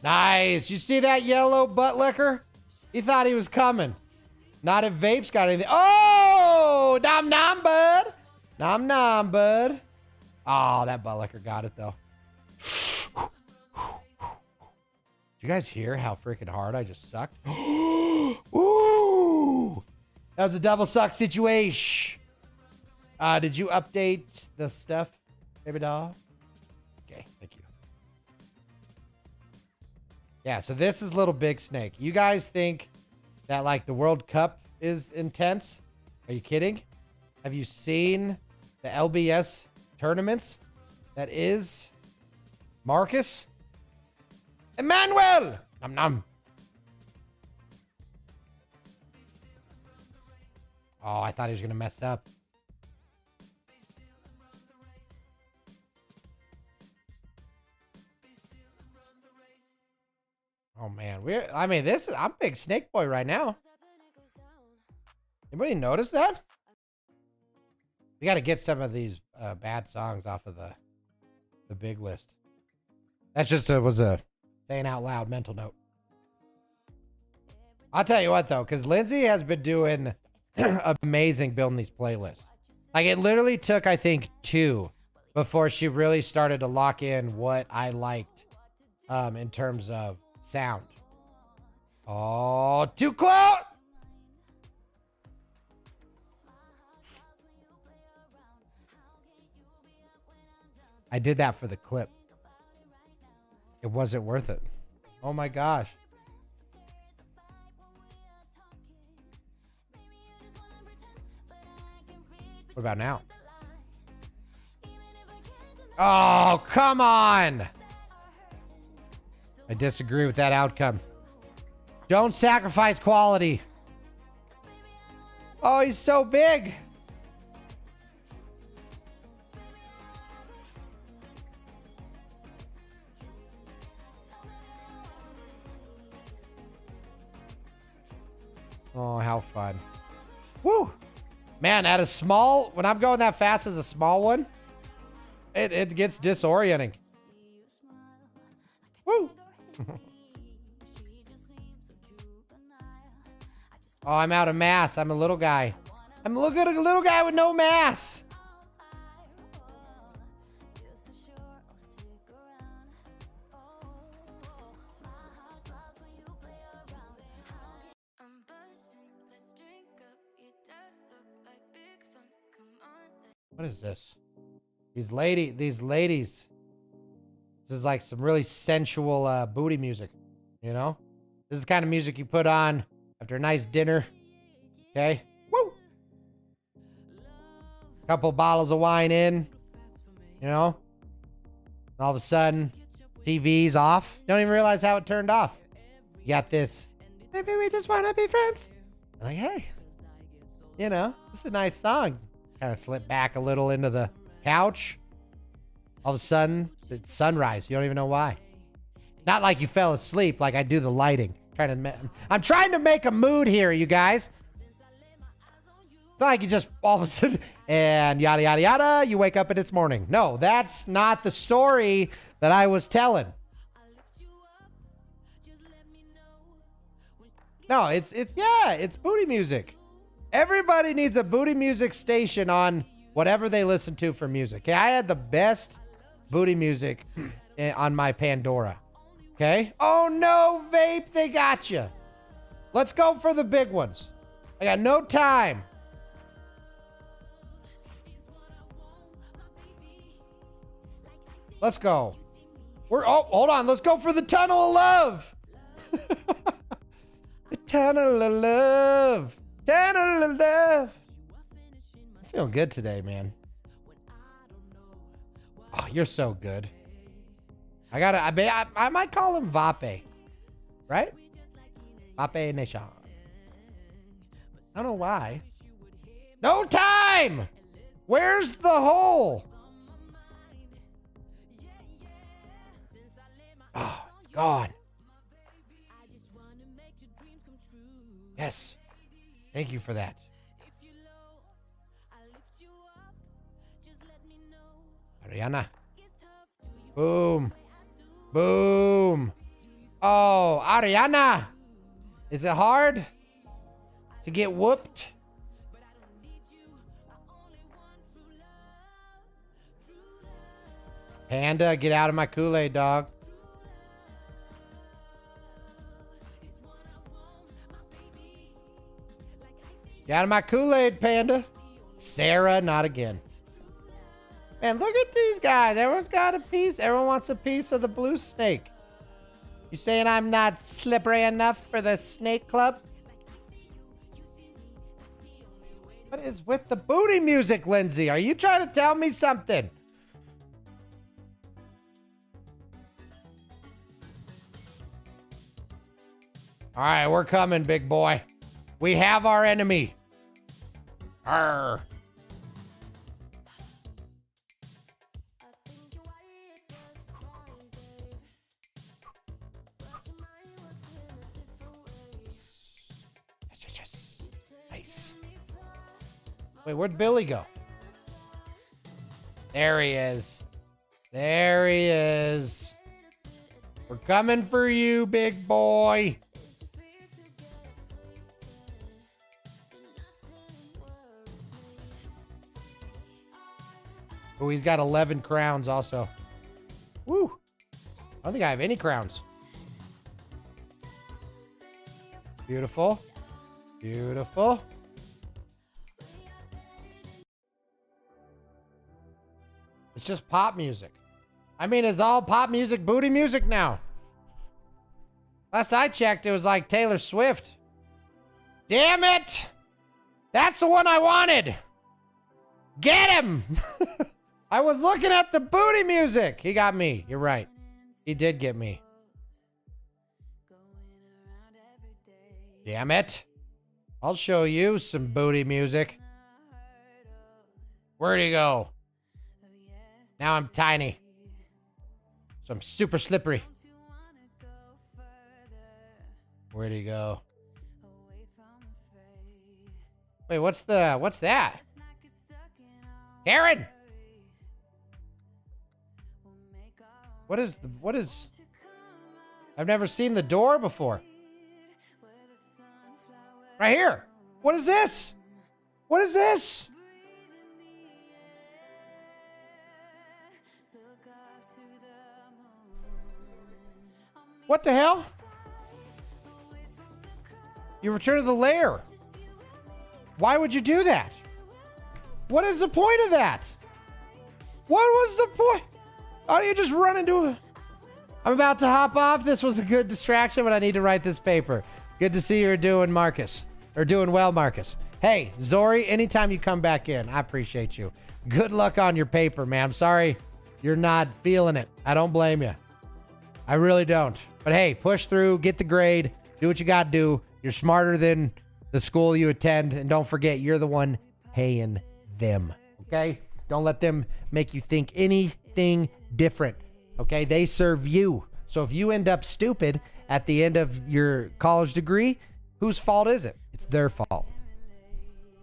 Nice. You see that yellow butt licker? He thought he was coming. Not if Vape's got anything. Oh, nom nom, bud. Nom nom, bud. Oh, that butt licker got it, though. Did you guys hear how freaking hard I just sucked? Ooh. That was a double suck situation. Did you update the stuff, baby doll? Okay, thank you. Yeah, so this is Little Big Snake. You guys think that, like, the World Cup is intense? Are you kidding? Have you seen the LBS tournaments? That is Markus. Emmanuel! Nom nom. Oh, I thought he was going to mess up. Oh man, I'm big Snake Boy right now. Anybody notice that? We got to get some of these bad songs off of the big list. That just was a saying out loud mental note. I'll tell you what though, because Lindsay has been doing amazing building these playlists. Like it literally took, I think, 2 before she really started to lock in what I liked in terms of sound. Oh, too close! I did that for the clip. It wasn't worth it. Oh my gosh. What about now? Oh, come on! I disagree with that outcome. Don't sacrifice quality. Oh, he's so big. Oh, how fun. Woo! Man, at a small, when I'm going that fast as a small one, it gets disorienting. Woo! Oh, I'm out of mass. I'm a little guy. I'm a little guy with no mass. What is this? These ladies. This is like some really sensual booty music, you know? This is the kind of music you put on after a nice dinner. Okay? Woo! Couple bottles of wine in, you know? All of a sudden, TV's off. Don't even realize how it turned off. You got this. Maybe we just want to be friends. I'm like, hey, you know, it's a nice song. Kind of slip back a little into the couch. All of a sudden, it's sunrise. You don't even know why. Not like you fell asleep, like I do the lighting. I'm trying to make a mood here, you guys. It's not like you just all of a sudden and yada yada yada. You wake up and it's morning. No, that's not the story that I was telling. No, it's booty music. Everybody needs a booty music station on whatever they listen to for music. Okay, I had the best booty music on my Pandora. Okay. Oh no, vape, they got you. Let's go for the big ones. I got no time. Let's go. Hold on. Let's go for the tunnel of love. The tunnel of love. Tunnel of love. I'm feeling good today, man. Oh, you're so good. I might call him Vape. Right? Vape Nation. I don't know why. No time! Where's the hole? Oh, it's gone. Yes. Thank you for that. Ariana. Boom. Boom. Oh, Ariana. Is it hard to get whooped? Panda, get out of my Kool-Aid, dog. Get out of my Kool-Aid, Panda. Sarah, not again. Man, look at these guys. Everyone's got a piece. Everyone wants a piece of the blue snake. You saying I'm not slippery enough for the snake club? What is with the booty music, Lindsay? Are you trying to tell me something? All right, we're coming, big boy. We have our enemy. Arr. Nice. Wait, where'd Billy go? There he is. There he is. We're coming for you, big boy. Oh, he's got 11 crowns also. Woo. I don't think I have any crowns. Beautiful. Beautiful. It's just pop music. I mean, it's all pop music, booty music now. Last I checked, it was like Taylor Swift. Damn it! That's the one I wanted. Get him! I was looking at the booty music. He got me. You're right. He did get me. Damn it. I'll show you some booty music. Where'd he go? Now I'm tiny. So I'm super slippery. Where'd he go? Wait, what's that? Karen! What is... I've never seen the door before. Right here. What is this? What is this? What the hell? You return to the lair. Why would you do that? What is the point of that? What was the point? How do you just run into a... I'm about to hop off. This was a good distraction, but I need to write this paper. Good to see you're doing, Marcus. Or doing well, Marcus. Hey, Zori, anytime you come back in, I appreciate you. Good luck on your paper, man. I'm sorry you're not feeling it. I don't blame you. I really don't. But hey, push through, get the grade, do what you got to do. You're smarter than the school you attend, and don't forget, you're the one paying them, okay? Don't let them make you think anything different, okay? They serve you. So if you end up stupid at the end of your college degree, whose fault is it? It's their fault,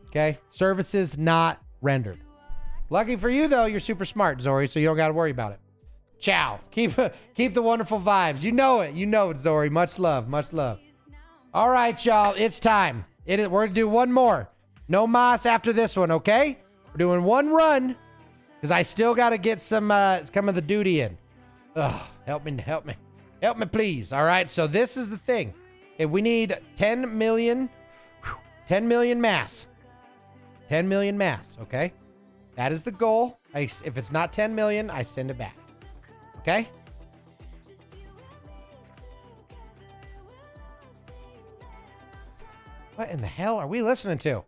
okay? Services not rendered. Lucky for you, though, you're super smart, Zori, so you don't got to worry about it. Ciao. Keep the wonderful vibes. You know it, Zori. Much love, much love. All right, y'all, it's time. We're going to do one more. No mas after this one, okay? We're doing one run because I still got to get some of the duty in. Ugh, help me, please. All right, so this is the thing. Okay, we need 10 million mass. 10 million mass, okay? That is the goal. If it's not 10 million, I send it back. Okay? What in the hell are we listening to?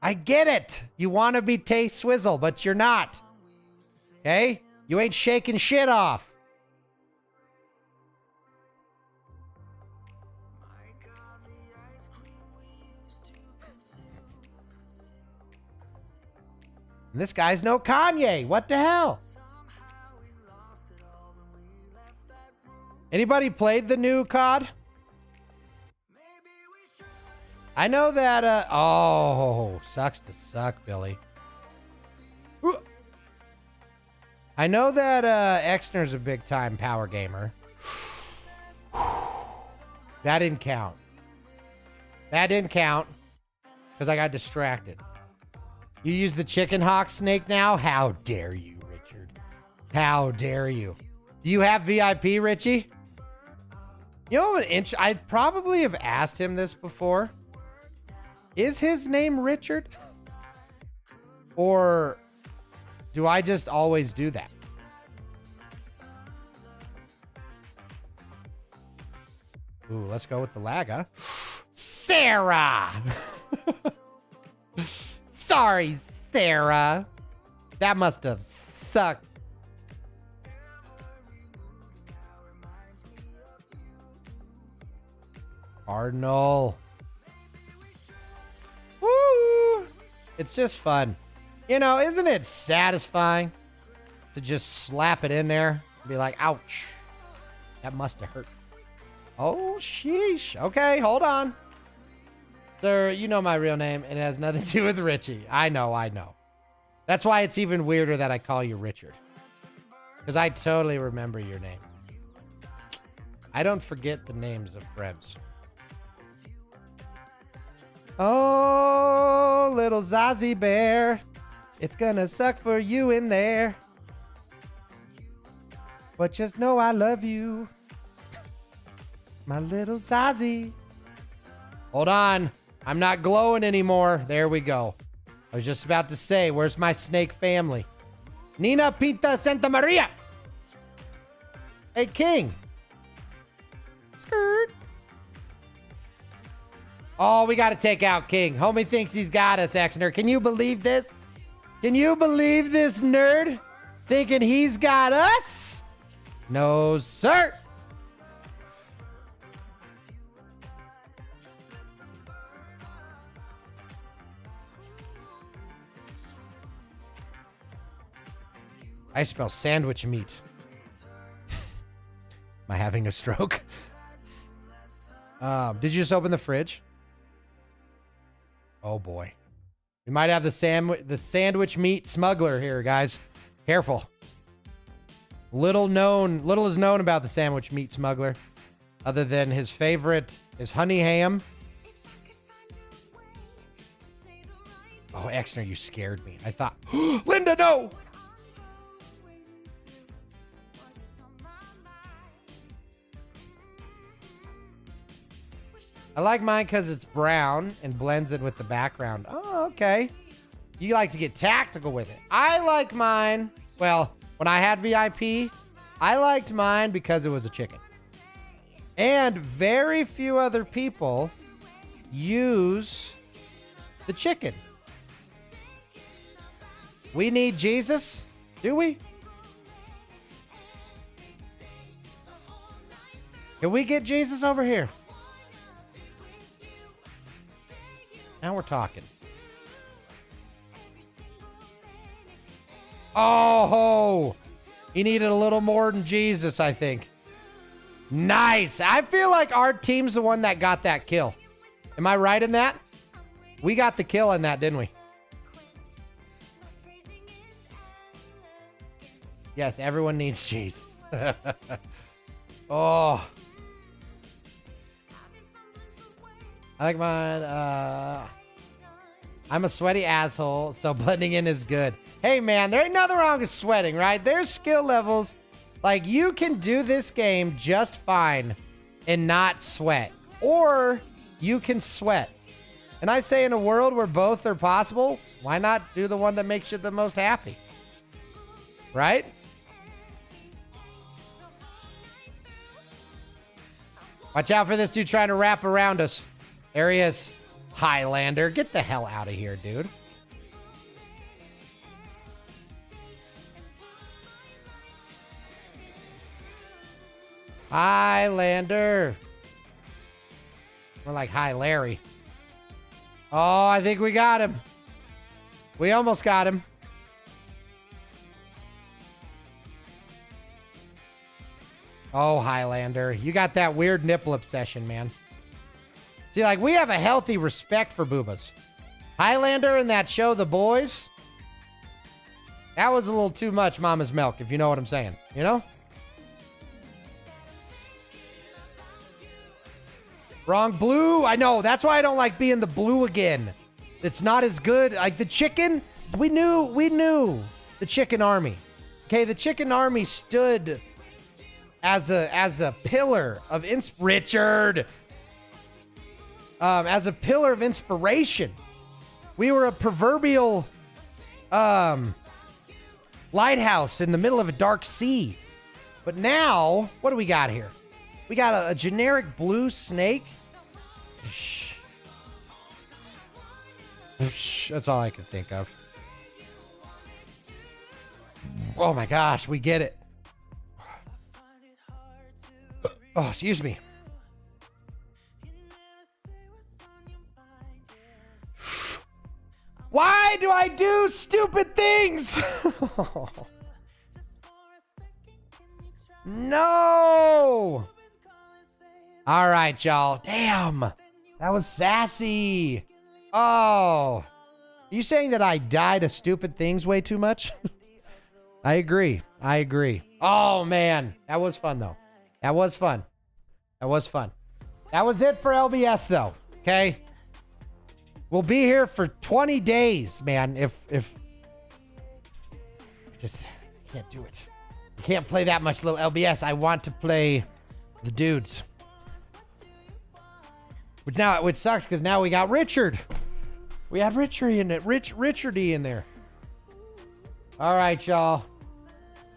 I get it. You want to be Tay Swizzle, but you're not. Okay? You ain't shaking shit off. And this guy's no Kanye. What the hell? Anybody played the new COD? I know that, oh, sucks to suck, Billy. Ooh. I know that, Exner's a big time power gamer. That didn't count. That didn't count because I got distracted. You use the chicken hawk snake now? How dare you, Richard? How dare you? Do you have VIP, Richie? You know what? I probably have asked him this before. Is his name Richard? Or do I just always do that? Ooh, let's go with the lag, huh? Sarah! Sorry, Sarah. That must have sucked. Cardinal. Woo! It's just fun. You know, isn't it satisfying to just slap it in there and be like, ouch. That must have hurt. Oh, sheesh. Okay, hold on. Sir, you know my real name, and it has nothing to do with Richie. I know. That's why it's even weirder that I call you Richard. Because I totally remember your name. I don't forget the names of friends. Oh, little Zazie bear. It's gonna suck for you in there. But just know I love you. My little Zazie. Hold on. I'm not glowing anymore. There we go. I was just about to say, where's my snake family? Nina Pinta Santa Maria. Hey, King. Skirt. Oh, we got to take out King. Homie thinks he's got us, Exner. Can you believe this? Can you believe this nerd thinking he's got us? No, sir. I smell sandwich meat. Am I having a stroke? Did you just open the fridge? Oh boy. We might have the sandwich meat smuggler here, guys. Careful. Little is known about the sandwich meat smuggler, other than his favorite is honey ham. Oh, Exner, you scared me. I thought, Linda, no! I like mine because it's brown and blends in with the background. Oh, okay. You like to get tactical with it. I like mine. Well, when I had VIP, I liked mine because it was a chicken. And very few other people use the chicken. We need Jesus? Do we? Can we get Jesus over here? Now we're talking. Oh, he needed a little more than Jesus, I think. Nice. I feel like our team's the one that got that kill. Am I right in that? We got the kill in that, didn't we? Yes, everyone needs Jesus. Oh. I like mine. I'm a sweaty asshole, so blending in is good. Hey, man, there ain't nothing wrong with sweating, right? There's skill levels. Like, you can do this game just fine and not sweat. Or you can sweat. And I say in a world where both are possible, why not do the one that makes you the most happy? Right? Watch out for this dude trying to wrap around us. There he is. Highlander. Get the hell out of here, dude. Highlander. More like Hi Larry. Oh, I think we got him. We almost got him. Oh, Highlander. You got that weird nipple obsession, man. See, like, we have a healthy respect for boobas. Highlander in that show, The Boys, that was a little too much mama's milk, if you know what I'm saying. You know? Wrong blue. I know. That's why I don't like being the blue again. It's not as good. Like, the chicken, we knew the chicken army. Okay, the chicken army stood as a pillar of Richard. As a pillar of inspiration. We were a proverbial lighthouse in the middle of a dark sea. But now, what do we got here? We got a generic blue snake. That's all I can think of. Oh my gosh, we get it. Oh, excuse me. do I do? Stupid things! No! All right, y'all. Damn. That was sassy. Oh. Are you saying that I die to stupid things way too much? I agree. I agree. Oh, man. That was fun, though. That was fun. That was fun. That was it for LBS, though. Okay? We'll be here for 20 days, man. If just can't do it. I can't play that much little LBS. I want to play the dudes. Which sucks because now we got Richard. We had Richardy in it. Richardy in there. All right, y'all.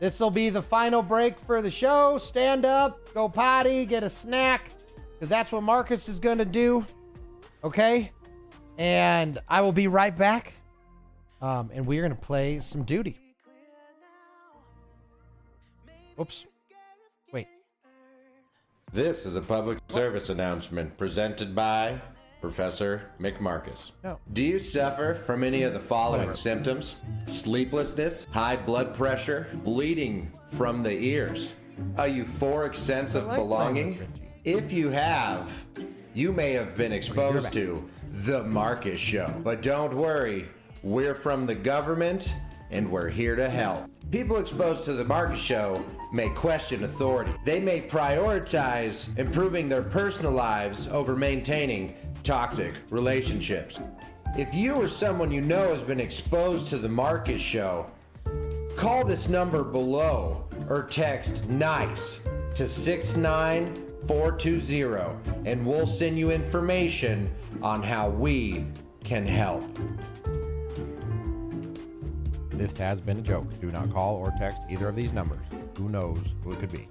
This will be the final break for the show. Stand up, go potty, get a snack, because that's what Markus is going to do. Okay? And I will be right back. And we're going to play some duty. Oops. Wait. This is a public service announcement presented by Professor McMarkus. No. Do you suffer from any of the following symptoms? Sleeplessness, high blood pressure, bleeding from the ears, a euphoric sense of belonging? If you have, you may have been exposed to The Markus Show. But don't worry, we're from the government and we're here to help. People exposed to The Markus Show may question authority. They may prioritize improving their personal lives over maintaining toxic relationships. If you or someone you know has been exposed to The Markus Show, call this number below or text NICE to 69420 and we'll send you information on how we can help. This has been a joke. Do not call or text either of these numbers. Who knows who it could be?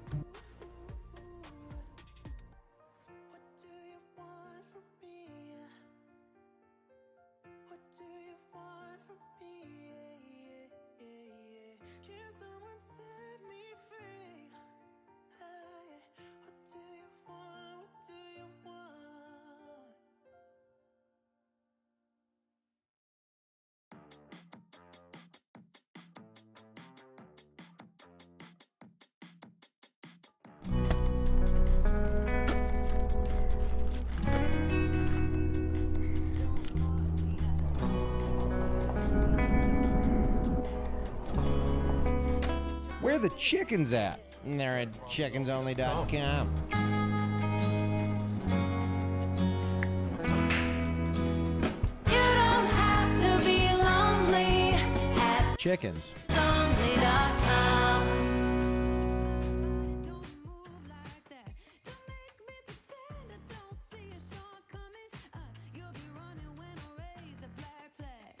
Where the chickens at? They're at chickensonly.com. You don't have to be lonely at Chickens. lonely.com. Don't move like that. Don't make me pretend I don't see your shortcomings. You'll be running when I raise the black flag.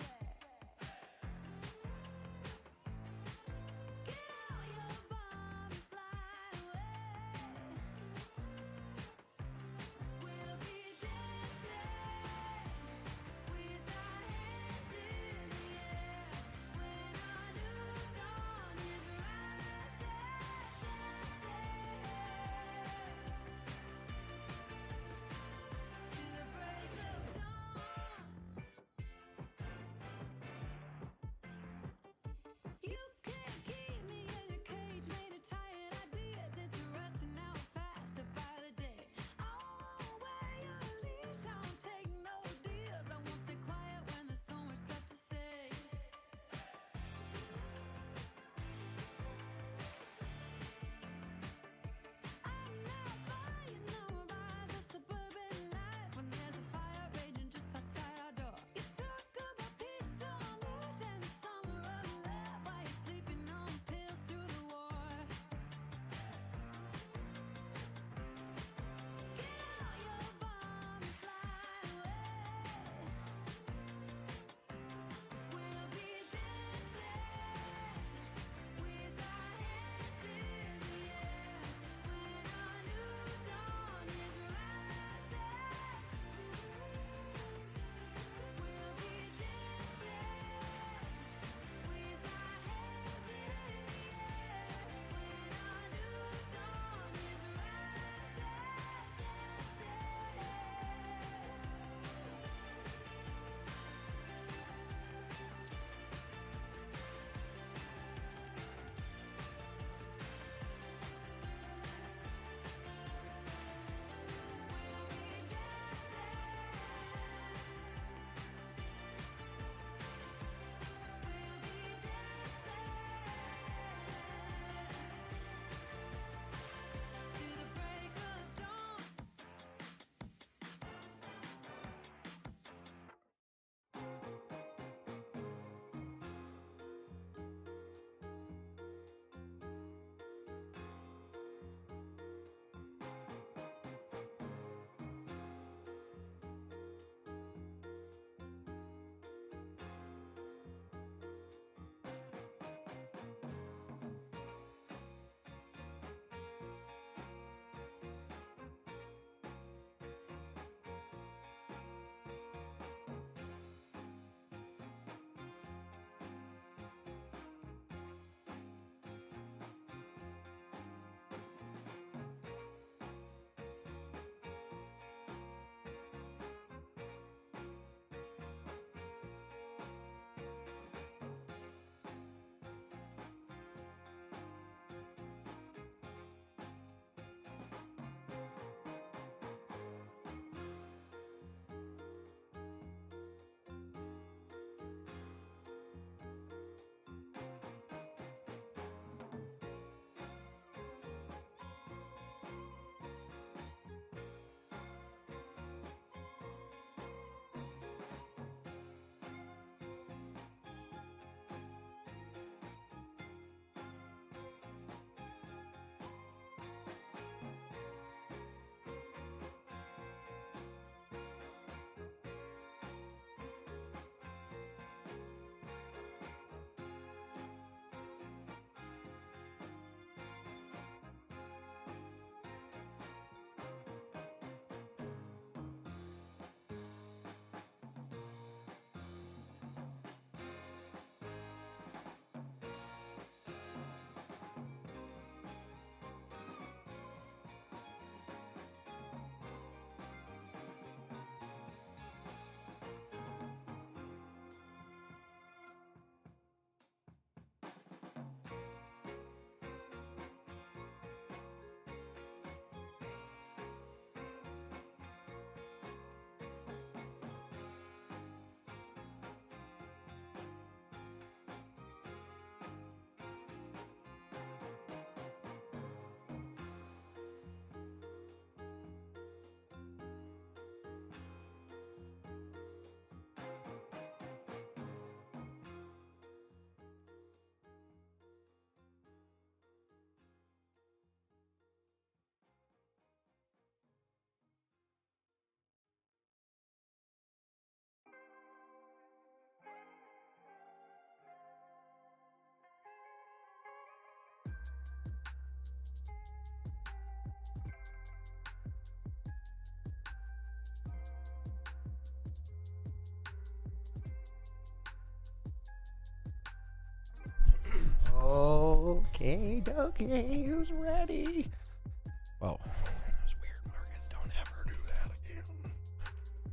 Get out your bomb and fly away. We'll be dancing with our hands in the air when our new Okay, okay, who's ready? Whoa, that was weird, Marcus. Don't ever do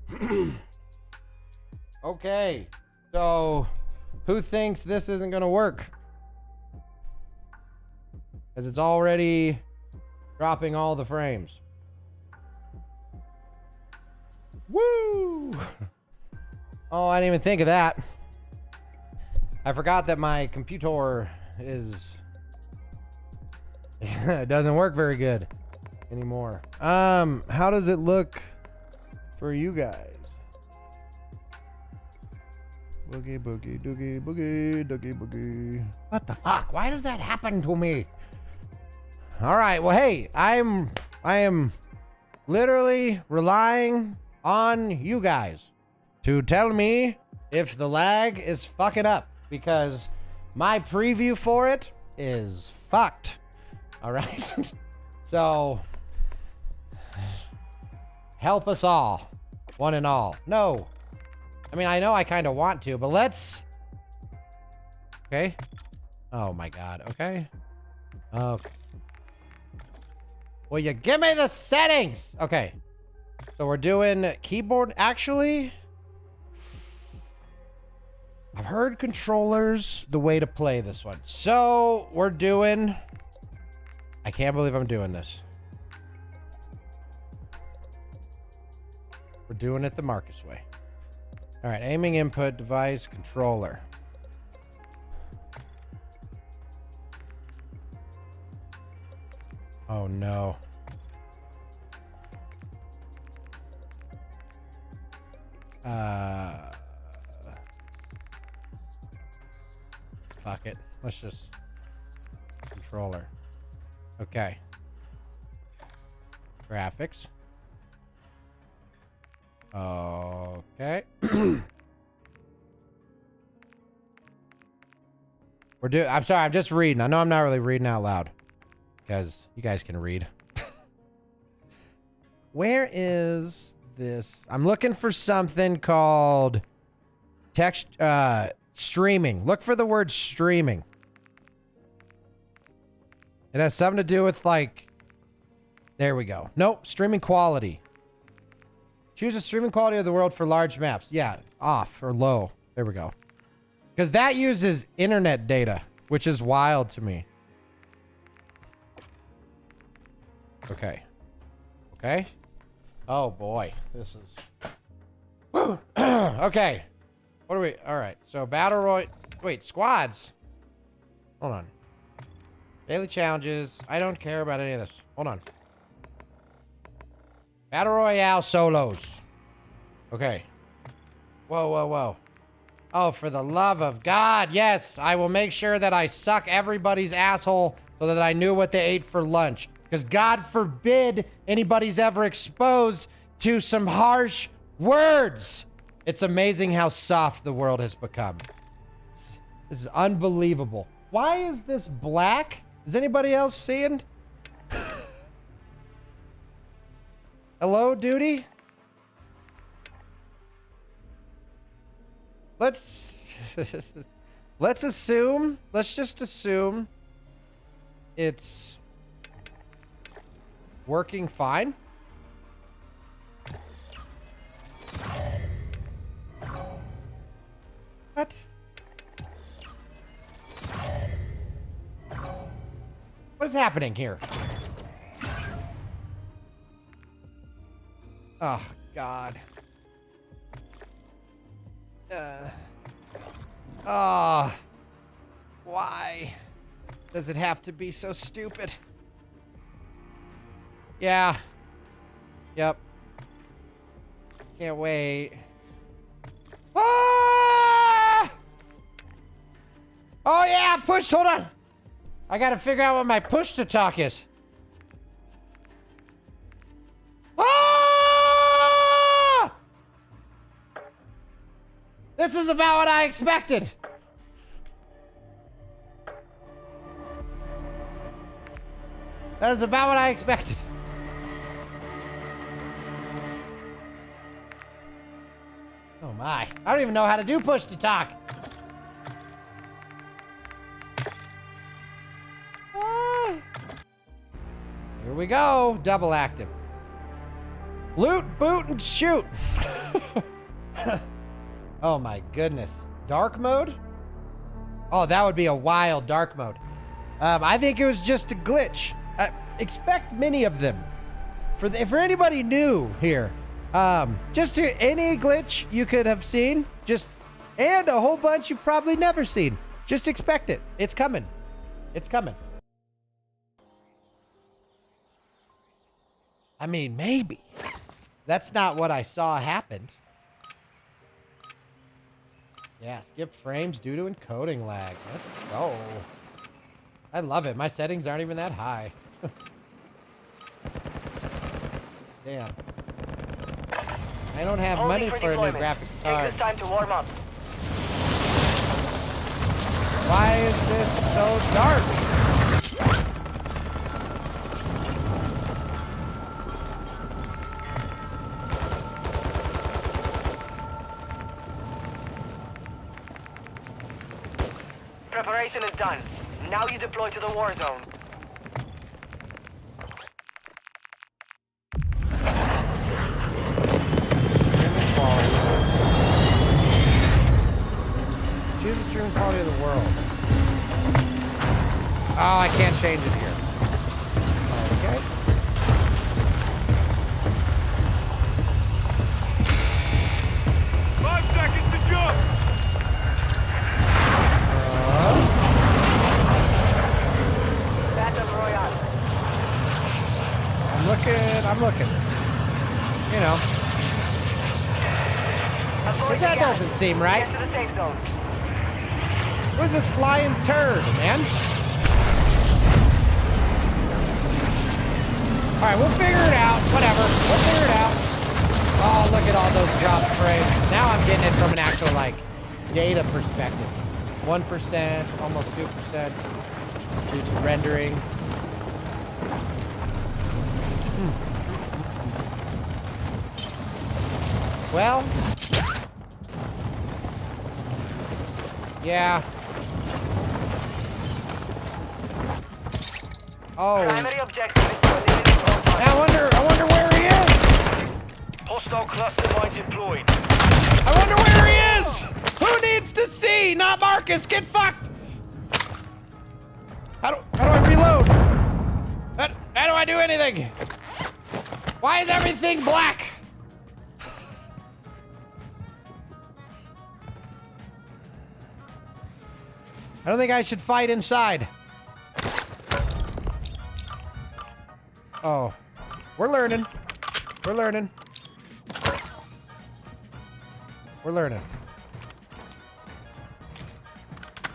that again. Okay, so who thinks this isn't gonna work? Because it's already dropping all the frames. Woo! Oh, I didn't even think of that. I forgot that my computer is it doesn't work very good anymore. How does it look for you guys? Boogie, boogie, doogie, boogie, doogie, boogie. What the fuck? Why does that happen to me? All right. Well, hey, I am literally relying on you guys to tell me if the lag is fucking up, because my preview for it is fucked. All right. So help us all, one and all. No, I mean, I know I kind of want to, but let's. Okay. Oh my God. Okay. Okay. Will you give me the settings? Okay. So we're doing keyboard. Actually, I've heard controllers the way to play this one. So we're doing. I can't believe I'm doing this. We're doing it the Marcus way. All right, aiming input, device, controller. Oh no. Fuck it. Let's just controller. Okay. Graphics. Okay. I'm sorry, I'm just reading. I know I'm not really reading out loud because you guys can read. Where is this? I'm looking for something called text streaming. Look for the word streaming. It has something to do with like, there we go. Nope, streaming quality. Choose a streaming quality of the world for large maps. Yeah, off or low. There we go. Because that uses internet data, which is wild to me. Okay. Okay. Oh boy, this is. Woo! Okay. What are we? All right. So battle royale. Wait, squads. Hold on. Daily challenges. I don't care about any of this. Hold on. Battle royale solos. Okay. Whoa, whoa, whoa. Oh, for the love of God, yes. I will make sure that I suck everybody's asshole so that I knew what they ate for lunch. Because God forbid anybody's ever exposed to some harsh words. It's amazing how soft the world has become. This is unbelievable. Why is this black? Is anybody else seeing? Hello, duty? Let's assume, let's just assume it's working fine. What? What is happening here? Oh, God. Why does it have to be so stupid? Yeah. Yep. Can't wait. Ah! Oh, yeah, push. Hold on. I gotta figure out what my push to talk is. Ah! This is about what I expected. That is about what I expected. Oh my. I don't even know how to do push to talk. we go. Double active. Loot, boot, and shoot. Oh my goodness. Dark mode? Oh, that would be a wild dark mode. I think it was just a glitch. Expect many of them. For anybody new here, just any glitch you could have seen, and a whole bunch you've probably never seen. Just expect it. It's coming. It's coming. I mean, maybe. That's not what I saw happened. Yeah, skip frames due to encoding lag. Let's go. I love it. My settings aren't even that high. Damn. I don't have money for a new graphic card. Take this time to warm up. Why is this so dark? Preparation is done. Now you deploy to the war zone. Choose the stream quality of the world. Oh, I can't change it here. Okay. Battle Royale. I'm looking. You know. Avoid But that the gas. doesn't seem right. Get to the safe zone. Where's this flying turd, man? Alright, we'll figure it out. Whatever. We'll figure it out. Oh, look at all those drop frames. Now I'm getting it from an actual, like, data perspective. 1%, almost 2% due to rendering. Well, yeah. Oh, Primary objective is to eliminate all targets. I wonder where he is. Hostile cluster mine deployed. I wonder where he is. Who needs to see? Not Marcus. Get fucked. How do I reload? How do I do anything? Why is everything black? I don't think I should fight inside. Oh, we're learning. We're learning. We're learning.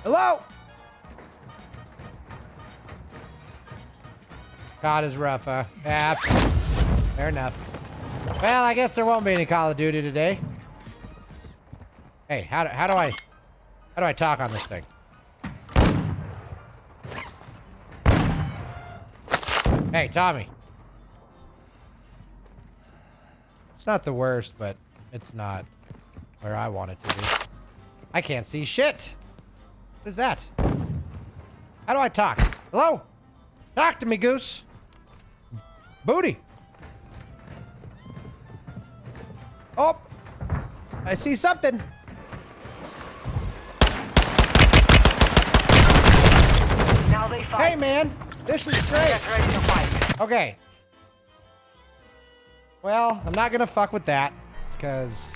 Hello? God is rough, huh? Yeah, fair enough. Well, I guess there won't be any Call of Duty today. Hey, how do I talk on this thing? Hey, Tommy. It's not the worst, but it's not where I want it to be. I can't see shit. What is that? How do I talk? Hello? Talk to me, Goose. Booty. Oh, I see something. Now they fight. Hey, man. This is great. Get ready to fight. Okay. Well, I'm not gonna fuck with that, because...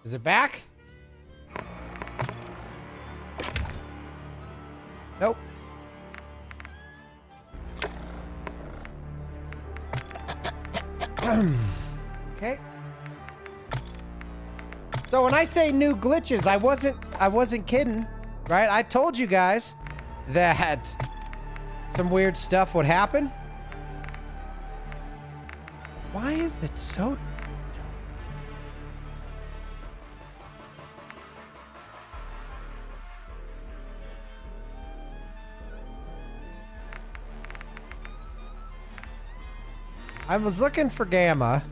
Is it back? Nope. Okay. So when I say new glitches, I wasn't kidding, right? I told you guys that some weird stuff would happen. Why is it so... I was looking for Gamma.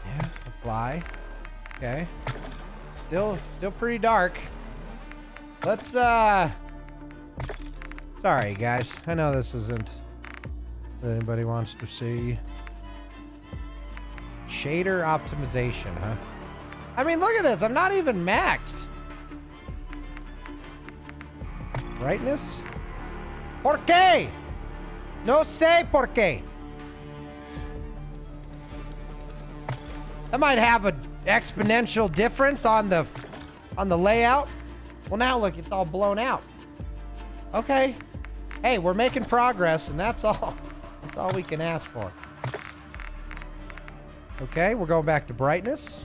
Yeah. Apply. Okay. Still pretty dark. Let's, sorry, guys. I know this isn't what anybody wants to see. Shader optimization, huh? I mean, look at this. I'm not even maxed. Brightness? ¿Por qué? No sé por qué. That might have an exponential difference on the layout. Well, now look, it's all blown out. Okay. Hey, we're making progress, and that's all. That's all we can ask for. Okay, we're going back to brightness.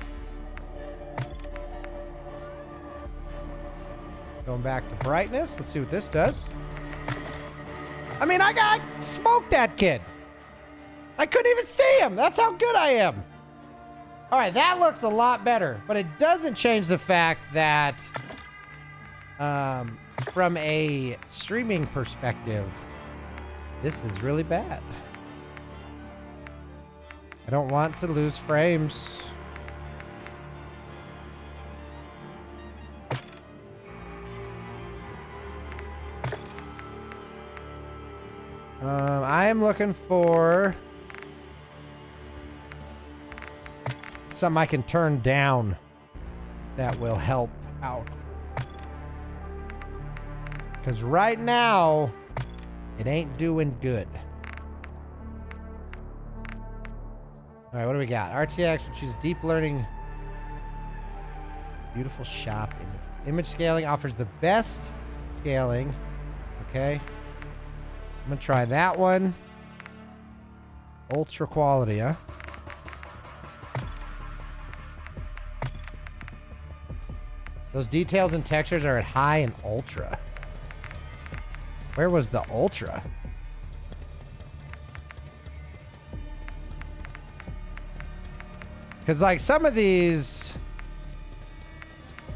Going back to brightness. Let's see what this does. I mean, I smoked that kid. I couldn't even see him. That's how good I am. All right, that looks a lot better, but it doesn't change the fact that from a streaming perspective, this is really bad. I don't want to lose frames. I am looking for something I can turn down that will help out. Because right now, it ain't doing good. All right, what do we got? RTX, which is deep learning. Beautiful shop image. Image scaling offers the best scaling. Okay. I'm going to try that one. Ultra quality, huh? Those details and textures are at high and ultra. Where was the ultra? Because, like, some of these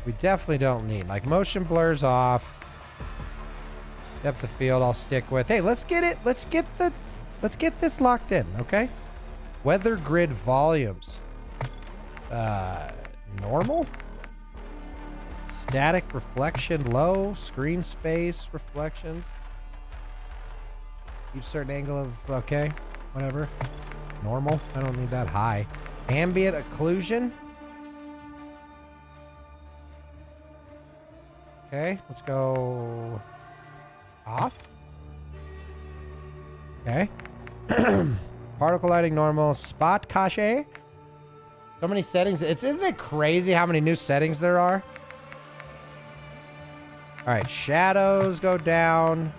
we definitely don't need. Like, motion blurs off. Depth of field I'll stick with. Hey, let's get it. Let's get this locked in, okay? Weather grid volumes. Normal? Static reflection low. Screen space reflections. Each certain angle of, okay, whatever. Normal. I don't need that high. Ambient occlusion. Okay, let's go off. Okay. Particle lighting normal. Spot cache. So many settings. Isn't it crazy how many new settings there are? All right, shadows go down.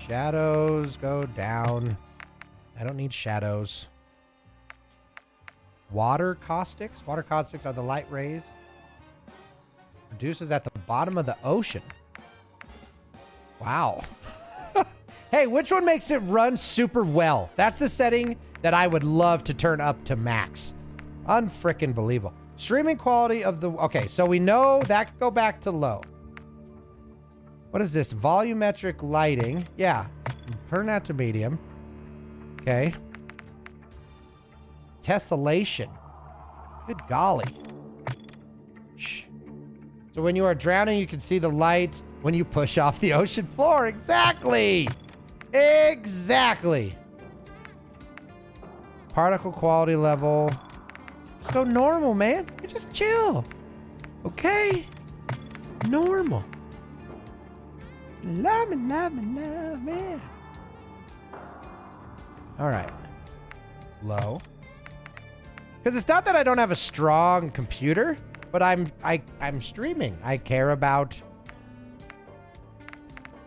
Shadows go down. I don't need shadows. Water caustics. Water caustics are the light rays. Produces at the bottom of the ocean. Wow. Hey, which one makes it run super well? That's the setting that I would love to turn up to max. Unfrickin' believable. Streaming quality of the... Okay, so we know that could go back to low. What is this? Volumetric lighting. Yeah. Turn that to medium. Okay. Tessellation. Good golly. Shh. So when you are drowning, you can see the light when you push off the ocean floor. Exactly. Exactly. Particle quality level. Just go normal, man. You just chill. Okay? Normal. Love me, man. All right. Low. Because it's not that I don't have a strong computer, but I'm streaming. I care about,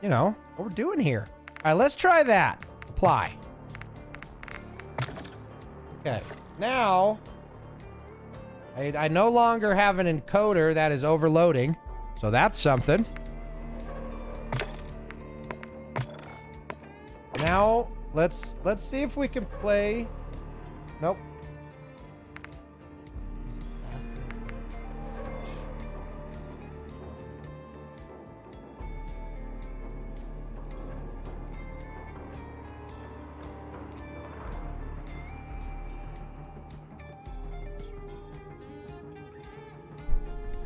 you know, what we're doing here. All right, let's try that. Apply. Okay. Now, I no longer have an encoder that is overloading, so that's something. Now, let's see if we can play. Nope.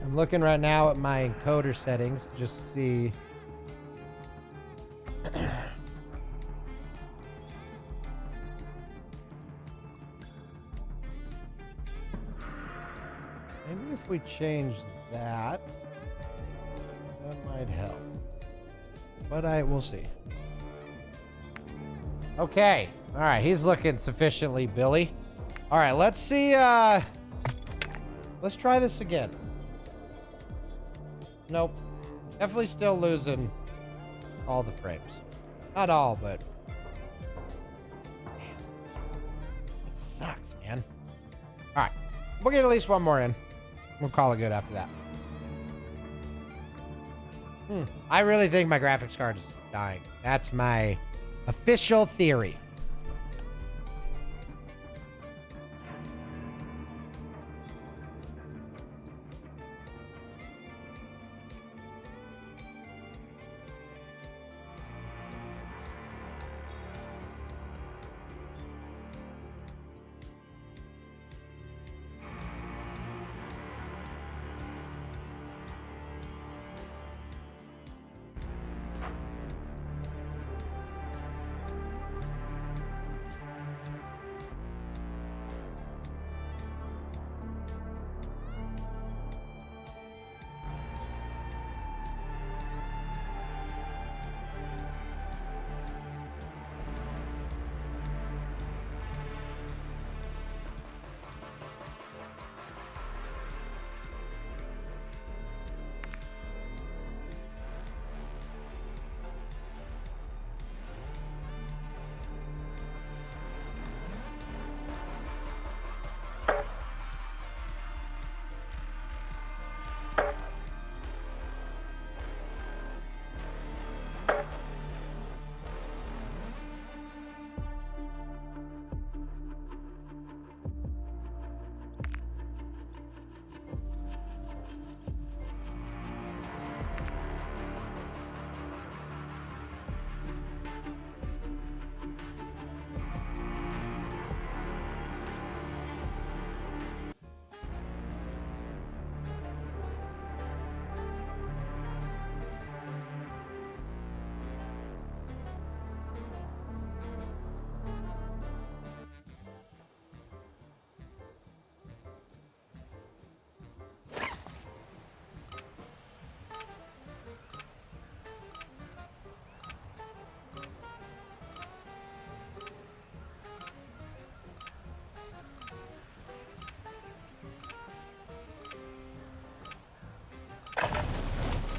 I'm looking right now at my encoder settings to just see. Maybe if we change that, that might help. But we'll see. Okay. All right. He's looking sufficiently Billy. All right. Let's see. Let's try this again. Nope. Definitely still losing all the frames. Not all, but it sucks, man. All right. We'll get at least one more in. We'll call it good after that. I really think my graphics card is dying. That's my official theory.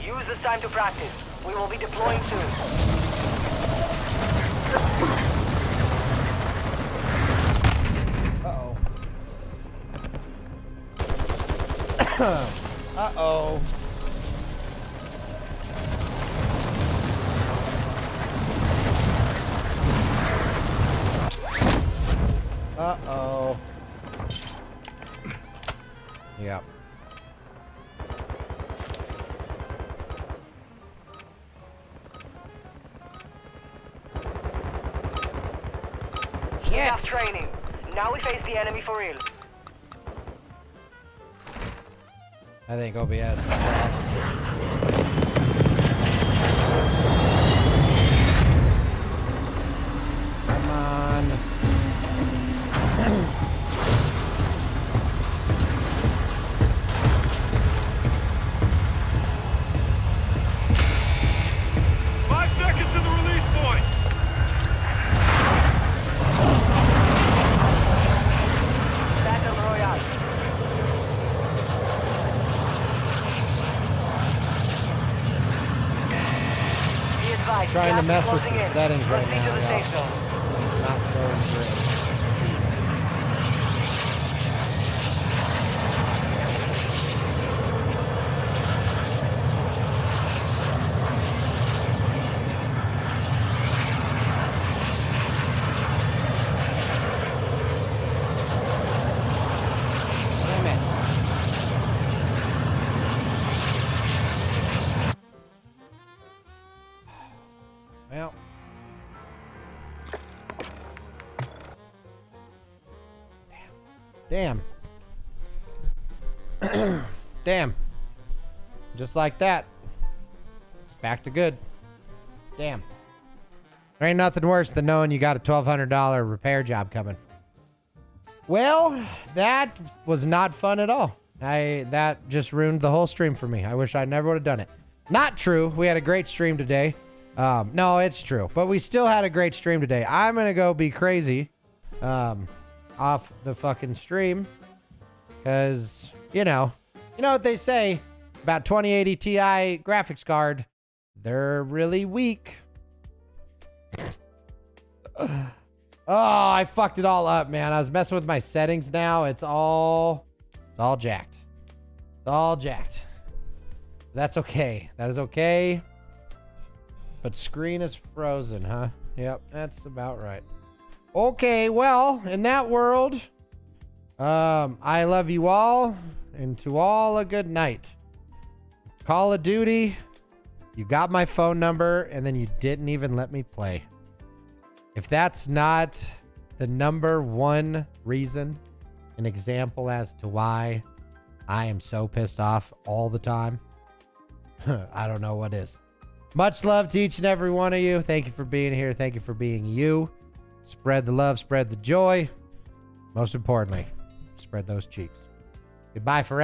Use this time to practice. We will be deploying soon. Uh-oh. Uh-oh. Uh-oh. Yep. Enough training. Now we face the enemy for real. I think OBS. Come on. Trying to mess with some settings right now, y'all. Not going great. Damn it. Well. Damn. Damn. Just like that. Back to good. Damn. There ain't nothing worse than knowing you got a $1,200 repair job coming. Well, that was not fun at all. That just ruined the whole stream for me. I wish I never would have done it. Not true. We had a great stream today. No, it's true. But we still had a great stream today. I'm going to go be crazy off the fucking stream. Because, you know what they say about 2080 Ti graphics card. They're really weak. Oh, I fucked it all up, man. I was messing with my settings now. It's all jacked. It's all jacked. That's okay. That is okay. But screen is frozen, huh? Yep, that's about right. Okay, well, in that world, I love you all, and to all a good night. Call of Duty, you got my phone number, and then you didn't even let me play. If that's not the number one reason, an example as to why I am so pissed off all the time, I don't know what is. Much love to each and every one of you. Thank you for being here. Thank you for being you. Spread the love, spread the joy. Most importantly, spread those cheeks. Goodbye forever.